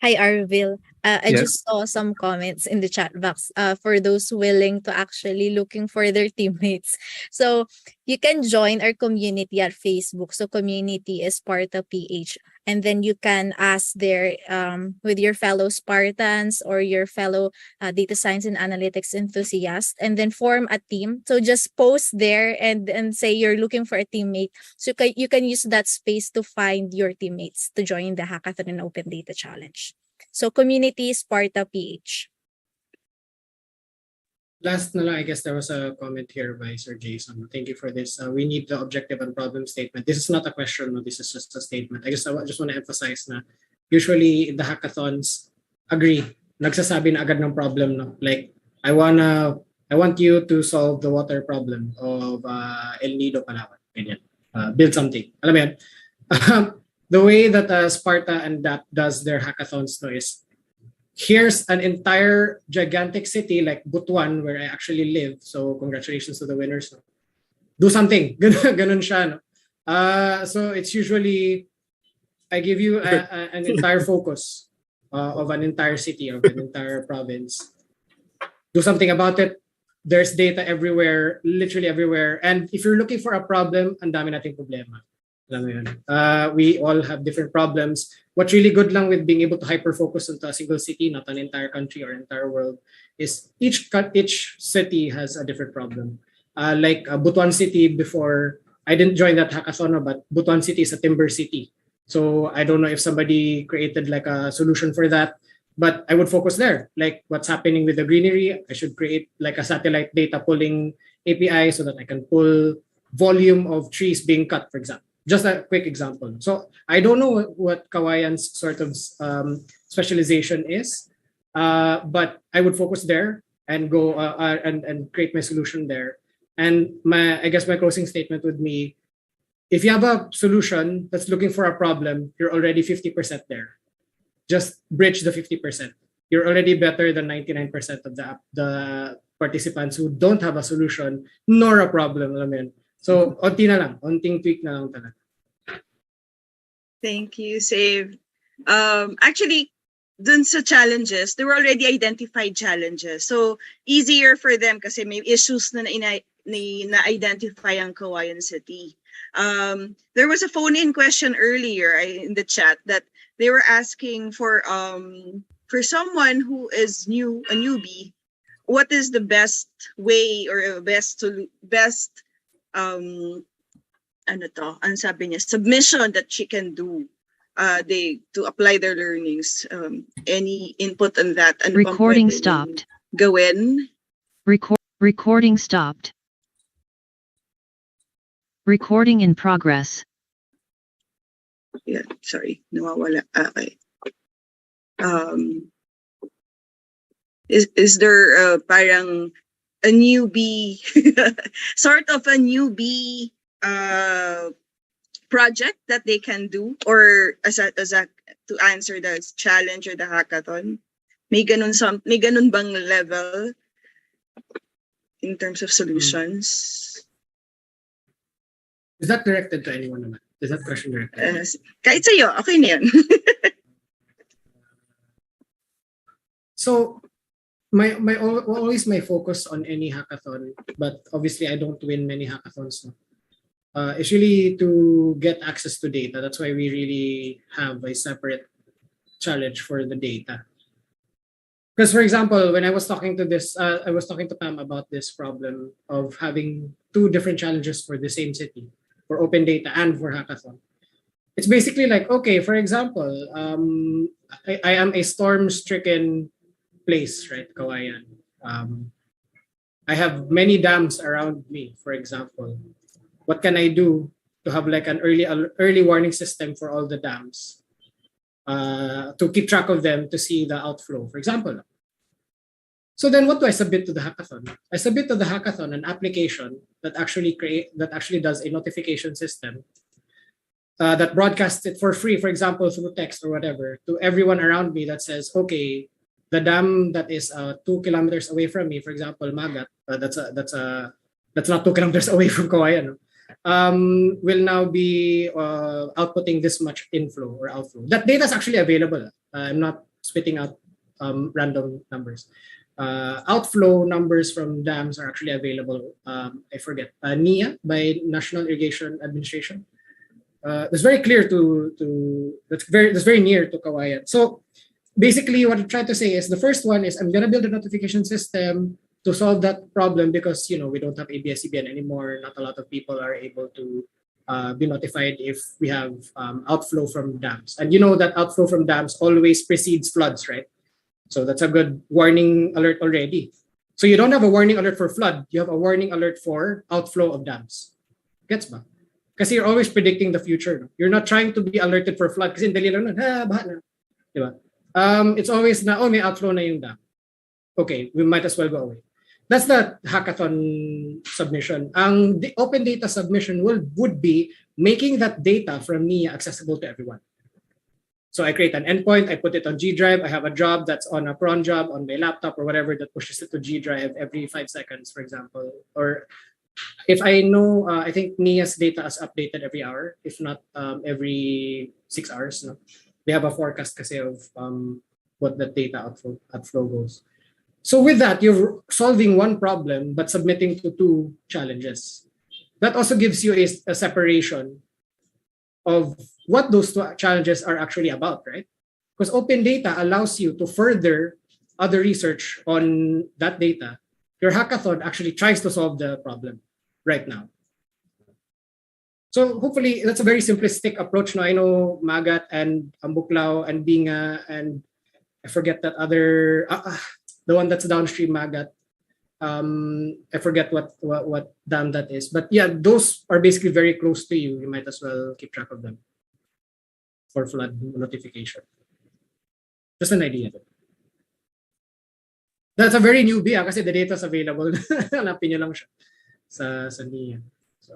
Hi, Arvil. I Yes. just saw some comments in the chat box for those willing to actually looking for their teammates. So you can join our community at Facebook. So community is Sparta PH. and then you can ask there with your fellow Spartans or your fellow data science and analytics enthusiasts, and then form a team. So just post there and say you're looking for a teammate. So you can use that space to find your teammates to join the Hackathon and Open Data Challenge. So community Sparta PH. Last na lang, I guess there was a comment here by Sir Jason. Thank you for this. We need the objective and problem statement. This is not a question, no, this is just a statement. I just want to emphasize na usually in the hackathons, agree, nagsasabi na agad ng problem, no? Like, I want you to solve the water problem of El Nido, Palawan. Ganyan. Build something. Alam mo yan? The way that Sparta and that does their hackathons, no, is here's an entire gigantic city like Butuan where I actually live. So congratulations to the winners. No? Do something. Ganun siya. No? So it's usually, I give you an entire focus of an entire city, of an entire province. Do something about it. There's data everywhere, literally everywhere. And if you're looking for a problem, ang dami nating problema. Alam mo yun. We all have different problems. What's really good lang with being able to hyper-focus into a single city, not an entire country or entire world, is each city has a different problem. Like Butuan City before, I didn't join that hackathon, but Butuan City is a timber city. So I don't know if somebody created like a solution for that, but I would focus there. Like what's happening with the greenery, I should create like a satellite data pulling API so that I can pull volume of trees being cut, for example. Just a quick example. So I don't know what Cauayan's sort of specialization is, but I would focus there and go and create my solution there. And I guess my closing statement would be, if you have a solution that's looking for a problem, you're already 50% there. Just bridge the 50%. You're already better than 99% of the participants who don't have a solution nor a problem. Alam mo yun? So, onti na lang. Onting tweak na lang talaga. Thank you, Save. Actually, dun sa challenges, there were already identified challenges. So, easier for them kasi may issues na na-identify ang Cauayan City. There was a phone-in question earlier in the chat that they were asking for someone who is a newbie, what is the best way or best submission that she can do to apply their learnings. Any input on that? Recording stopped. Gawin. Recording stopped. Recording in progress. Yeah, sorry, nawawala. Okay. Is there parang a newbie, sort of a newbie project that they can do, or as a to answer the challenge or the hackathon? May ganun bang level in terms of solutions? Is that directed to anyone naman? Is that question directed? Kahit sa'yo, okay na yun. So, always my focus on any hackathon, but obviously I don't win many hackathons. No? It's really to get access to data. That's why we really have a separate challenge for the data. Because, for example, when I was talking to Pam about this problem of having two different challenges for the same city, for open data and for hackathon. It's basically like, okay, for example, I am a storm-stricken place, right, Cauayan. I have many dams around me, for example. What can I do to have like an early warning system for all the dams to keep track of them to see the outflow, for example? So then what do I submit to the hackathon? I submit to the hackathon an application that actually does a notification system that broadcasts it for free, for example, through text or whatever, to everyone around me that says, okay, the dam that is 2 kilometers away from me, for example, Magat, that's not 2 kilometers away from Cauayan, will now be outputting this much inflow or outflow. That data is actually available. I'm not spitting out random numbers. Outflow numbers from dams are actually available. I forget. NIA by National Irrigation Administration. That's very clear that's very near to Cauayan. So basically, what I'm trying to say is the first one is I'm gonna build a notification system to solve that problem because we don't have ABS-CBN anymore. Not a lot of people are able to be notified if we have outflow from dams, and you know that outflow from dams always precedes floods, right? So that's a good warning alert already. So you don't have a warning alert for flood, you have a warning alert for outflow of dams. Gets ba? Kasi you're always predicting the future. No? You're not trying to be alerted for flood kasi dali lang baha na. Diba? It's always na, may outflow na yung dam. Okay, we might as well go away. That's the hackathon submission. The open data submission would be making that data from NIA accessible to everyone. So I create an endpoint, I put it on G Drive, I have a job that's on a cron job on my laptop or whatever that pushes it to G Drive every 5 seconds, for example. Or if I know, I think NIA's data is updated every hour, if not every 6 hours. No? They have a forecast kasi of what the data outflow goes. So with that, you're solving one problem but submitting to 2 challenges. That also gives you a separation of what those 2 challenges are actually about, right? Because open data allows you to further other research on that data. Your hackathon actually tries to solve the problem right now. So hopefully that's a very simplistic approach. Now I know Magat and Ambuklao and Binga and I forget that other the one that's downstream Magat. I forget what dam that is, but yeah, those are basically very close to you. You might as well keep track of them for flood notification. Just an idea. That's a very newbie kasi the data is available. Hanapin nyo lang siya sa NIA. So.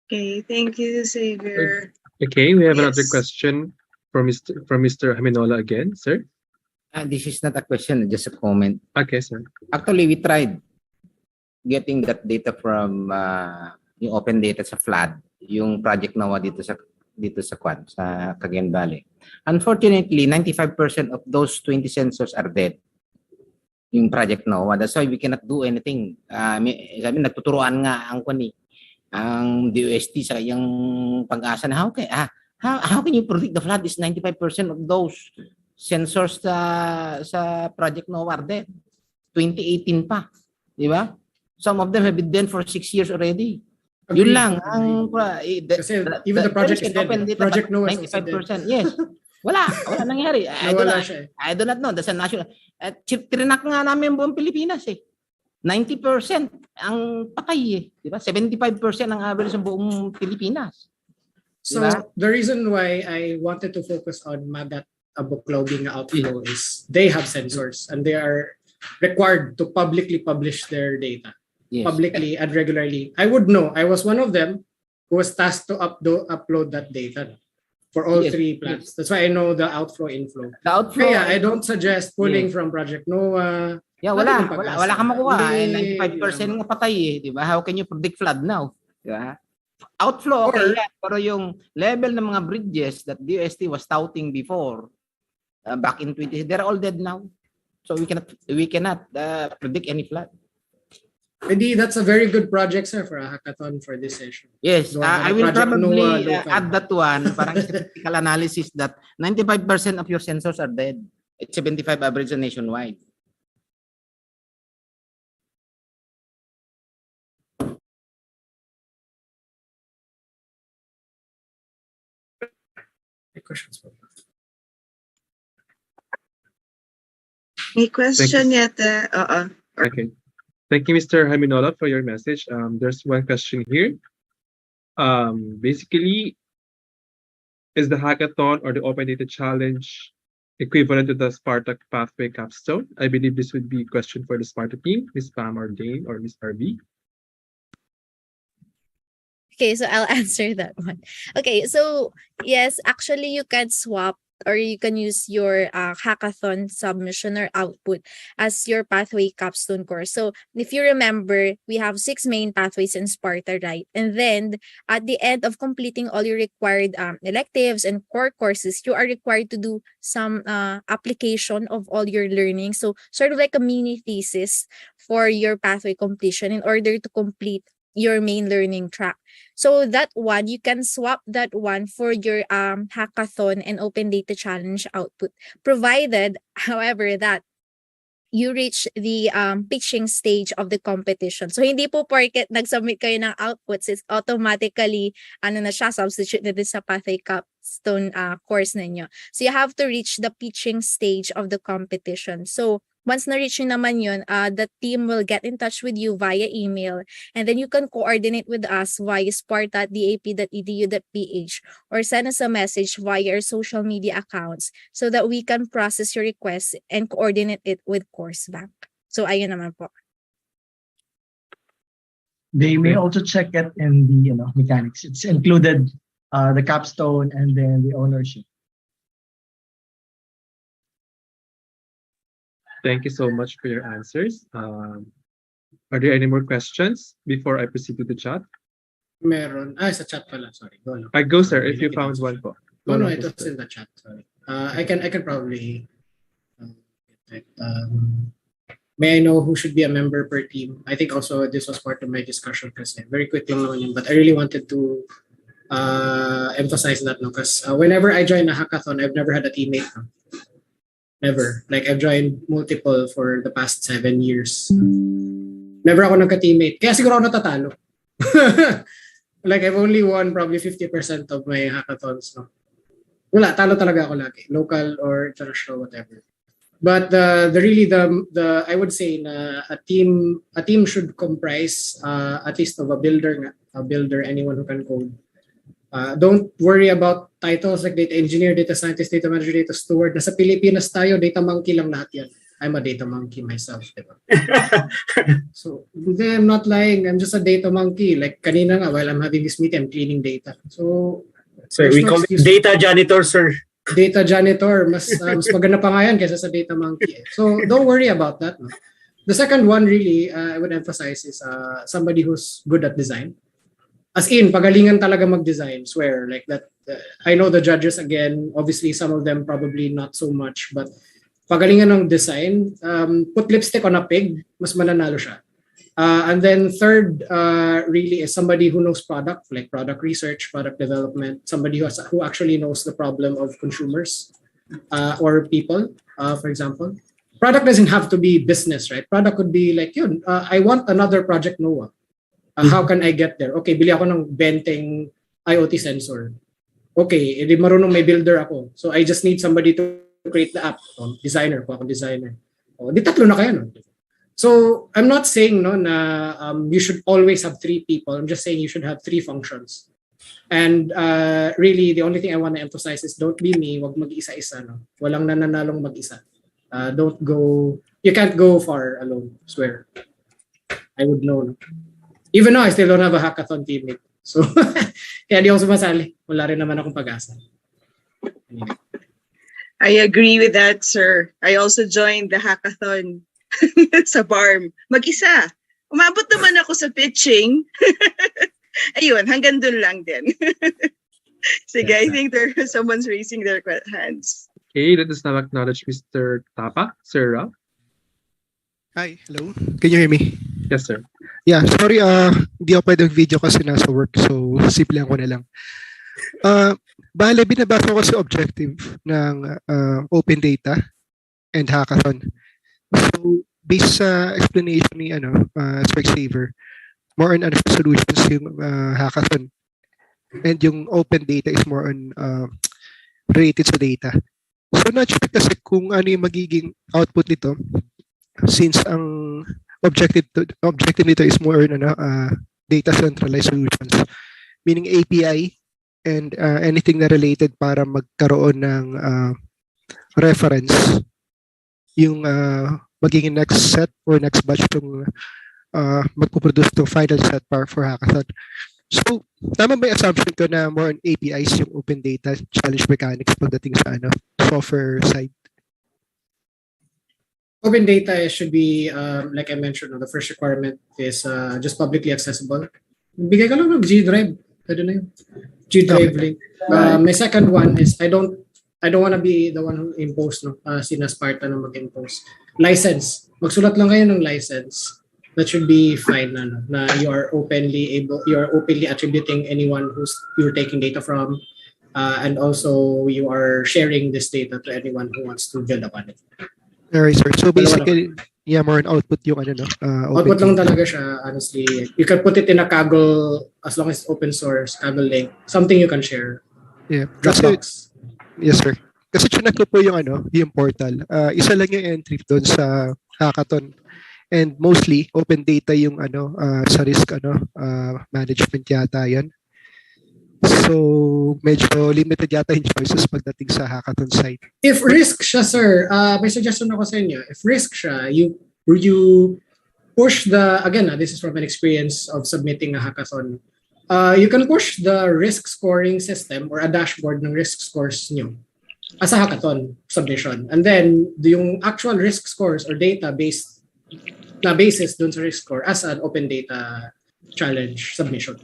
Okay, thank you, Xavier. Okay, we have another question from Mr. Haminola again, sir. This is not a question, just a comment. Okay, sir. Actually, we tried getting that data from yung open data sa flood, yung project NOAA dito sa Cagayan Valley. Unfortunately, 95% of those 20 sensors are dead. Yung project NOAA. That's why we cannot do anything. Sabi nagtuturuan nga ang DOST sa yung pag-asa na how can you predict the flood is 95% of those sensors sa Project NOAA are dead. 2018 pa. Di ba? Some of them have been dead for 6 years already. Agreed. Yun lang. Even the project is dead. Project NOAA is 95%. Yes. Wala nangyari. I do not know. That's a national. Tirinak nga namin buong Pilipinas eh. 90% ang patay eh. Di ba? 75% ang average ng buong Pilipinas. So the reason why I wanted to focus on Magat Abuklao being outflow is they have sensors and they are required to publicly publish their data publicly and regularly. I would know. I was one of them who was tasked to upload that data for all 3 plants. That's why I know the outflow inflow. The outflow. I don't suggest pulling from Project NOAA. Yeah, wala kang makuha. 95% nga patay eh, di ba? How can you predict flood now? Di ba? Outflow, okay, pero yung level ng mga bridges that DOST was touting before, back in 20, they're all dead now. So we cannot predict any flood. Maybe that's a very good project, sir, for a hackathon for this session. Yes, I will probably add that one, parang statistical analysis that 95% of your sensors are dead. It's 75 average nationwide. Questions? May question yet? Okay. Thank you, Mr. Haminola, for your message. There's one question here. Basically, is the hackathon or the Open Data Challenge equivalent to the Spartak Pathway Capstone? I believe this would be a question for the Spartak team, Ms. Pam or Dane or Ms. RB. Okay, so I'll answer that one. Okay, so yes, actually you can swap or you can use your hackathon submission or output as your pathway capstone course. So if you remember, we have 6 main pathways in Sparta, right? And then at the end of completing all your required electives and core courses, you are required to do some application of all your learning. So sort of like a mini thesis for your pathway completion in order to complete your main learning track. So that one, you can swap that one for your hackathon and open data challenge output, provided, however, that you reach the pitching stage of the competition. So hindi po porket nag-submit kayo ng outputs, it's automatically na siya, substitute na din sa Pathway Capstone course ninyo. So you have to reach the pitching stage of the competition. So once na-reach nyo naman yun, the team will get in touch with you via email, and then you can coordinate with us via spart.dap.edu.ph or send us a message via our social media accounts so that we can process your request and coordinate it with CourseBank. So ayun naman po. They may also check it in the mechanics. It's included the capstone and then the ownership. Thank you so much for your answers. Are there any more questions before I proceed to the chat? Meron. Sa chat pala. Sorry. Go lang. I go, sir, if you found one po. No, it was in the chat. Sorry. I can probably get it. May I know who should be a member per team? I think also this was part of my discussion kasi very quick lang naman yun, but I really wanted to emphasize that because whenever I join a hackathon, I've never had a teammate. No? Never. Like, I've joined multiple for the past 7 years. Never ako nagka-teammate. Kaya siguro ako natatalo. Like, I've only won probably 50% of my hackathons. No? Wala, talo talaga ako lagi. Local or international, whatever. But the I would say na a team should comprise at least of a builder, anyone who can code. Don't worry about titles like data engineer, data scientist, data manager, data steward. Nasa Pilipinas tayo, data monkey lang lahat yan. I'm a data monkey myself, diba? So, I'm not lying. I'm just a data monkey. Like kanina nga, while I'm having this meeting, I'm cleaning data. So we call it data janitor, sir. Data janitor. Mas maganda pa nga yan kaysa sa data monkey. So don't worry about that. No? The second one really, I would emphasize is somebody who's good at design. As in, pagalingan talaga mag-design, swear, like that. I know the judges, again, obviously some of them probably not so much, but pagalingan ng design, put lipstick on a pig, mas mananalo siya. And then third, really is somebody who knows product, like product research, product development, somebody who actually knows the problem of consumers or people, for example. Product doesn't have to be business, right? Product could be like, I want another Project Noah. How can I get there? Okay, bili ako ng 20 IoT sensor. Okay, edi marunong may builder ako. So I just need somebody to create the app. Designer po ako, designer. Di tatlo na kayo, no? So I'm not saying na you should always have 3 people. I'm just saying you should have 3 functions. And really, the only thing I want to emphasize is don't be me, wag mag-isa-isa. No? Walang nananalong mag-isa. You can't go far alone, swear. I would know. No? Even now, I still don't have a hackathon teammate. So, kaya di ako sumasali. Wala rin naman akong pag-asa. Anyway. I agree with that, sir. I also joined the hackathon sa farm. Mag-isa. Umabot naman ako sa pitching. Ayun, hanggang dun lang din. Sige, I think someone's raising their hands. Okay, let us now acknowledge Mr. Tapa. Sir Rob. Hi, hello. Can you hear me? Yes, sir. Yeah, sorry, hindi ako pwede video kasi nasa work, so simple ko na lang. Bale, binabasa ko kasi objective ng open data and hackathon. So, based sa explanation ni Specsavor, more on solutions yung hackathon. And yung open data is more on related sa data. So, not sure kasi kung ano yung magiging output nito since ang objective nito is more on data centralized solutions, meaning API and anything na related para magkaroon ng reference yung magiging next set or next batch yung magpuproduce to final set for hackathon. So, tama ba yung assumption ko na more on APIs yung open data challenge mechanics pagdating sa software side? Open data should be, like I mentioned, the first requirement is just publicly accessible. Bigay ka lang ng G Drive. Pwede na yun. G Drive link. My second one is I don't want to be the one who impose, sina Sparta na mag-impose. License. Magsulat lang kayo ng license. that should be fine na you are openly attributing anyone who's you're taking data from, and also you are sharing this data to anyone who wants to build upon it. Alright, sir. So basically, yeah, more on output yung Output open lang data. talaga siya, honestly. You can put it in a Kaggle, as long as it's open source, Kaggle link, something you can share. Yeah. Dropbox. Yes, sir. Kasi chinag ko po yung portal. Isa lang yung entry doon sa hackathon. And mostly, open data yung sa risk management yata yan. So, medyo limited yata yung choices pagdating sa hackathon site. If risk siya, sir, may suggestion ako sa inyo. If risk siya, you push this is from an experience of submitting a hackathon. You can push the risk scoring system or a dashboard ng risk scores nyo as a hackathon submission. And then, yung actual risk scores or data basis dun sa risk score as an open data challenge submission.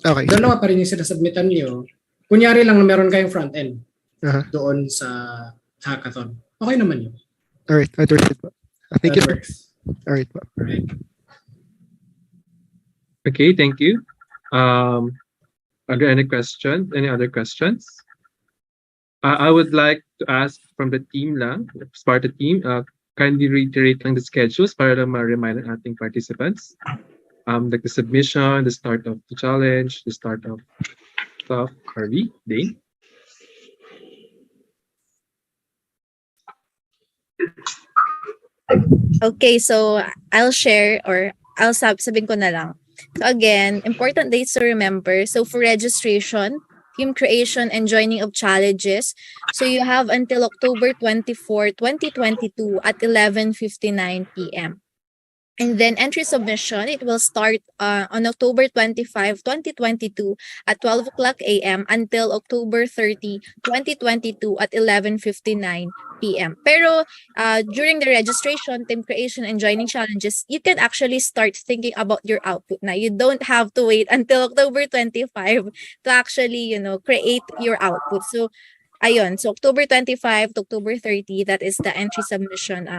Okay. Dalawa pa rin yung sinasubmitan nyo. Kunyari lang na meron kayong front end doon sa hackathon. Okay naman yun. Alright, understood po. Thank you, sir. Alright po. Okay, thank you. Are there any questions? Any other questions? I would like to ask from the team lang, Sparta team, kindly reiterate lang the schedules para lang ma-remind ang ating participants. Like the submission, the start of the challenge, the start of stuff. Harvey, Dane. Okay, so I'll share or sabihin ko na lang. So again, important dates to remember. So for registration, team creation and joining of challenges, so you have until October 24, 2022 at 11:59 p.m. And then entry submission, it will start on October 25, 2022 at 12 o'clock a.m. until October 30, 2022 at 11:59 p.m. Pero during the registration, team creation, and joining challenges, you can actually start thinking about your output na. You don't have to wait until October 25 to actually, create your output. So, ayun. So, October 25 to October 30, that is the entry submission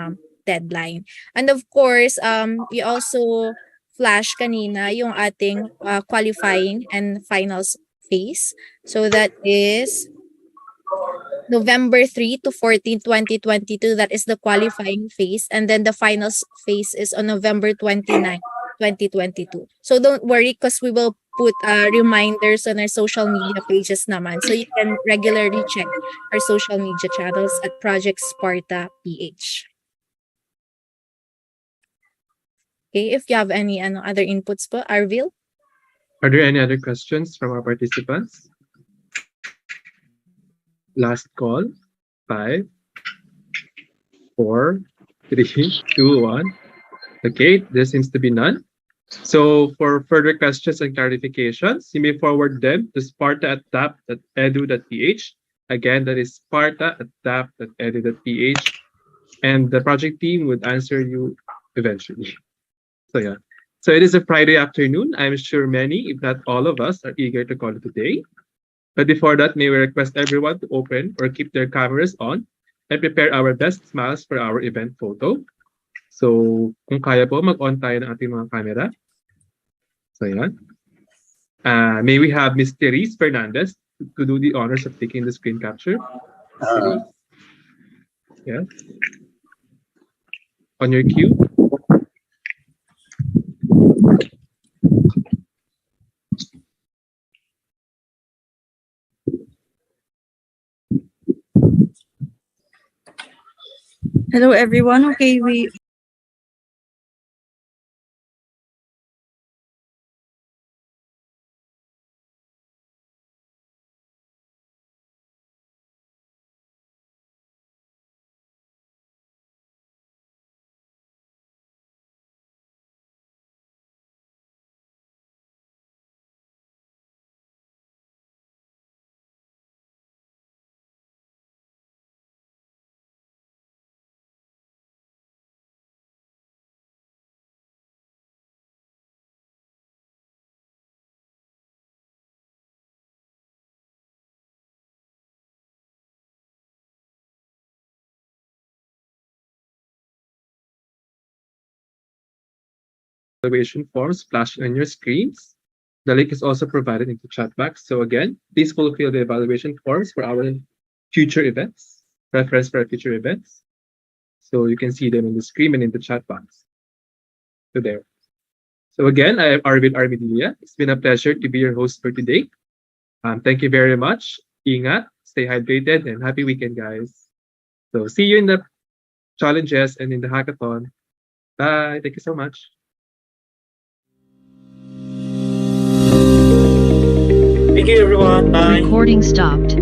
deadline. And of course, we also flash kanina yung ating qualifying and finals phase. So that is November 3 to 14, 2022. That is the qualifying phase. And then the finals phase is on November 29, 2022. So don't worry because we will put reminders on our social media pages naman. So you can regularly check our social media channels at Project Sparta PH. Okay, if you have any other inputs po, Arvil? Are there any other questions from our participants? Last call. 5, 4, 3, 2, 1. Okay, there seems to be none. So for further questions and clarifications, you may forward them to sparta@tap.edu.ph. Again, that is sparta@tap.edu.ph. And the project team would answer you eventually. So yeah. So it is a Friday afternoon. I'm sure many, if not all of us, are eager to call it today. But before that, may we request everyone to open or keep their cameras on and prepare our best smiles for our event photo. So kung kaya po, mag-on tayo ng ating mga camera. So yan. May we have Ms. Therese Fernandez to do the honors of taking the screen capture. Yeah. On your cue. Hello everyone. Okay, we evaluation forms flashing on your screens. The link is also provided in the chat box. So again, please fulfill the evaluation forms for our future events, reference for our future events. So you can see them in the screen and in the chat box. So there. So again, I am Arvin Armedilla. It's been a pleasure to be your host for today. Thank you very much. Ingat, stay hydrated, and happy weekend, guys. So see you in the challenges and in the hackathon. Bye. Thank you so much. Thank you, everyone. Bye. Recording stopped.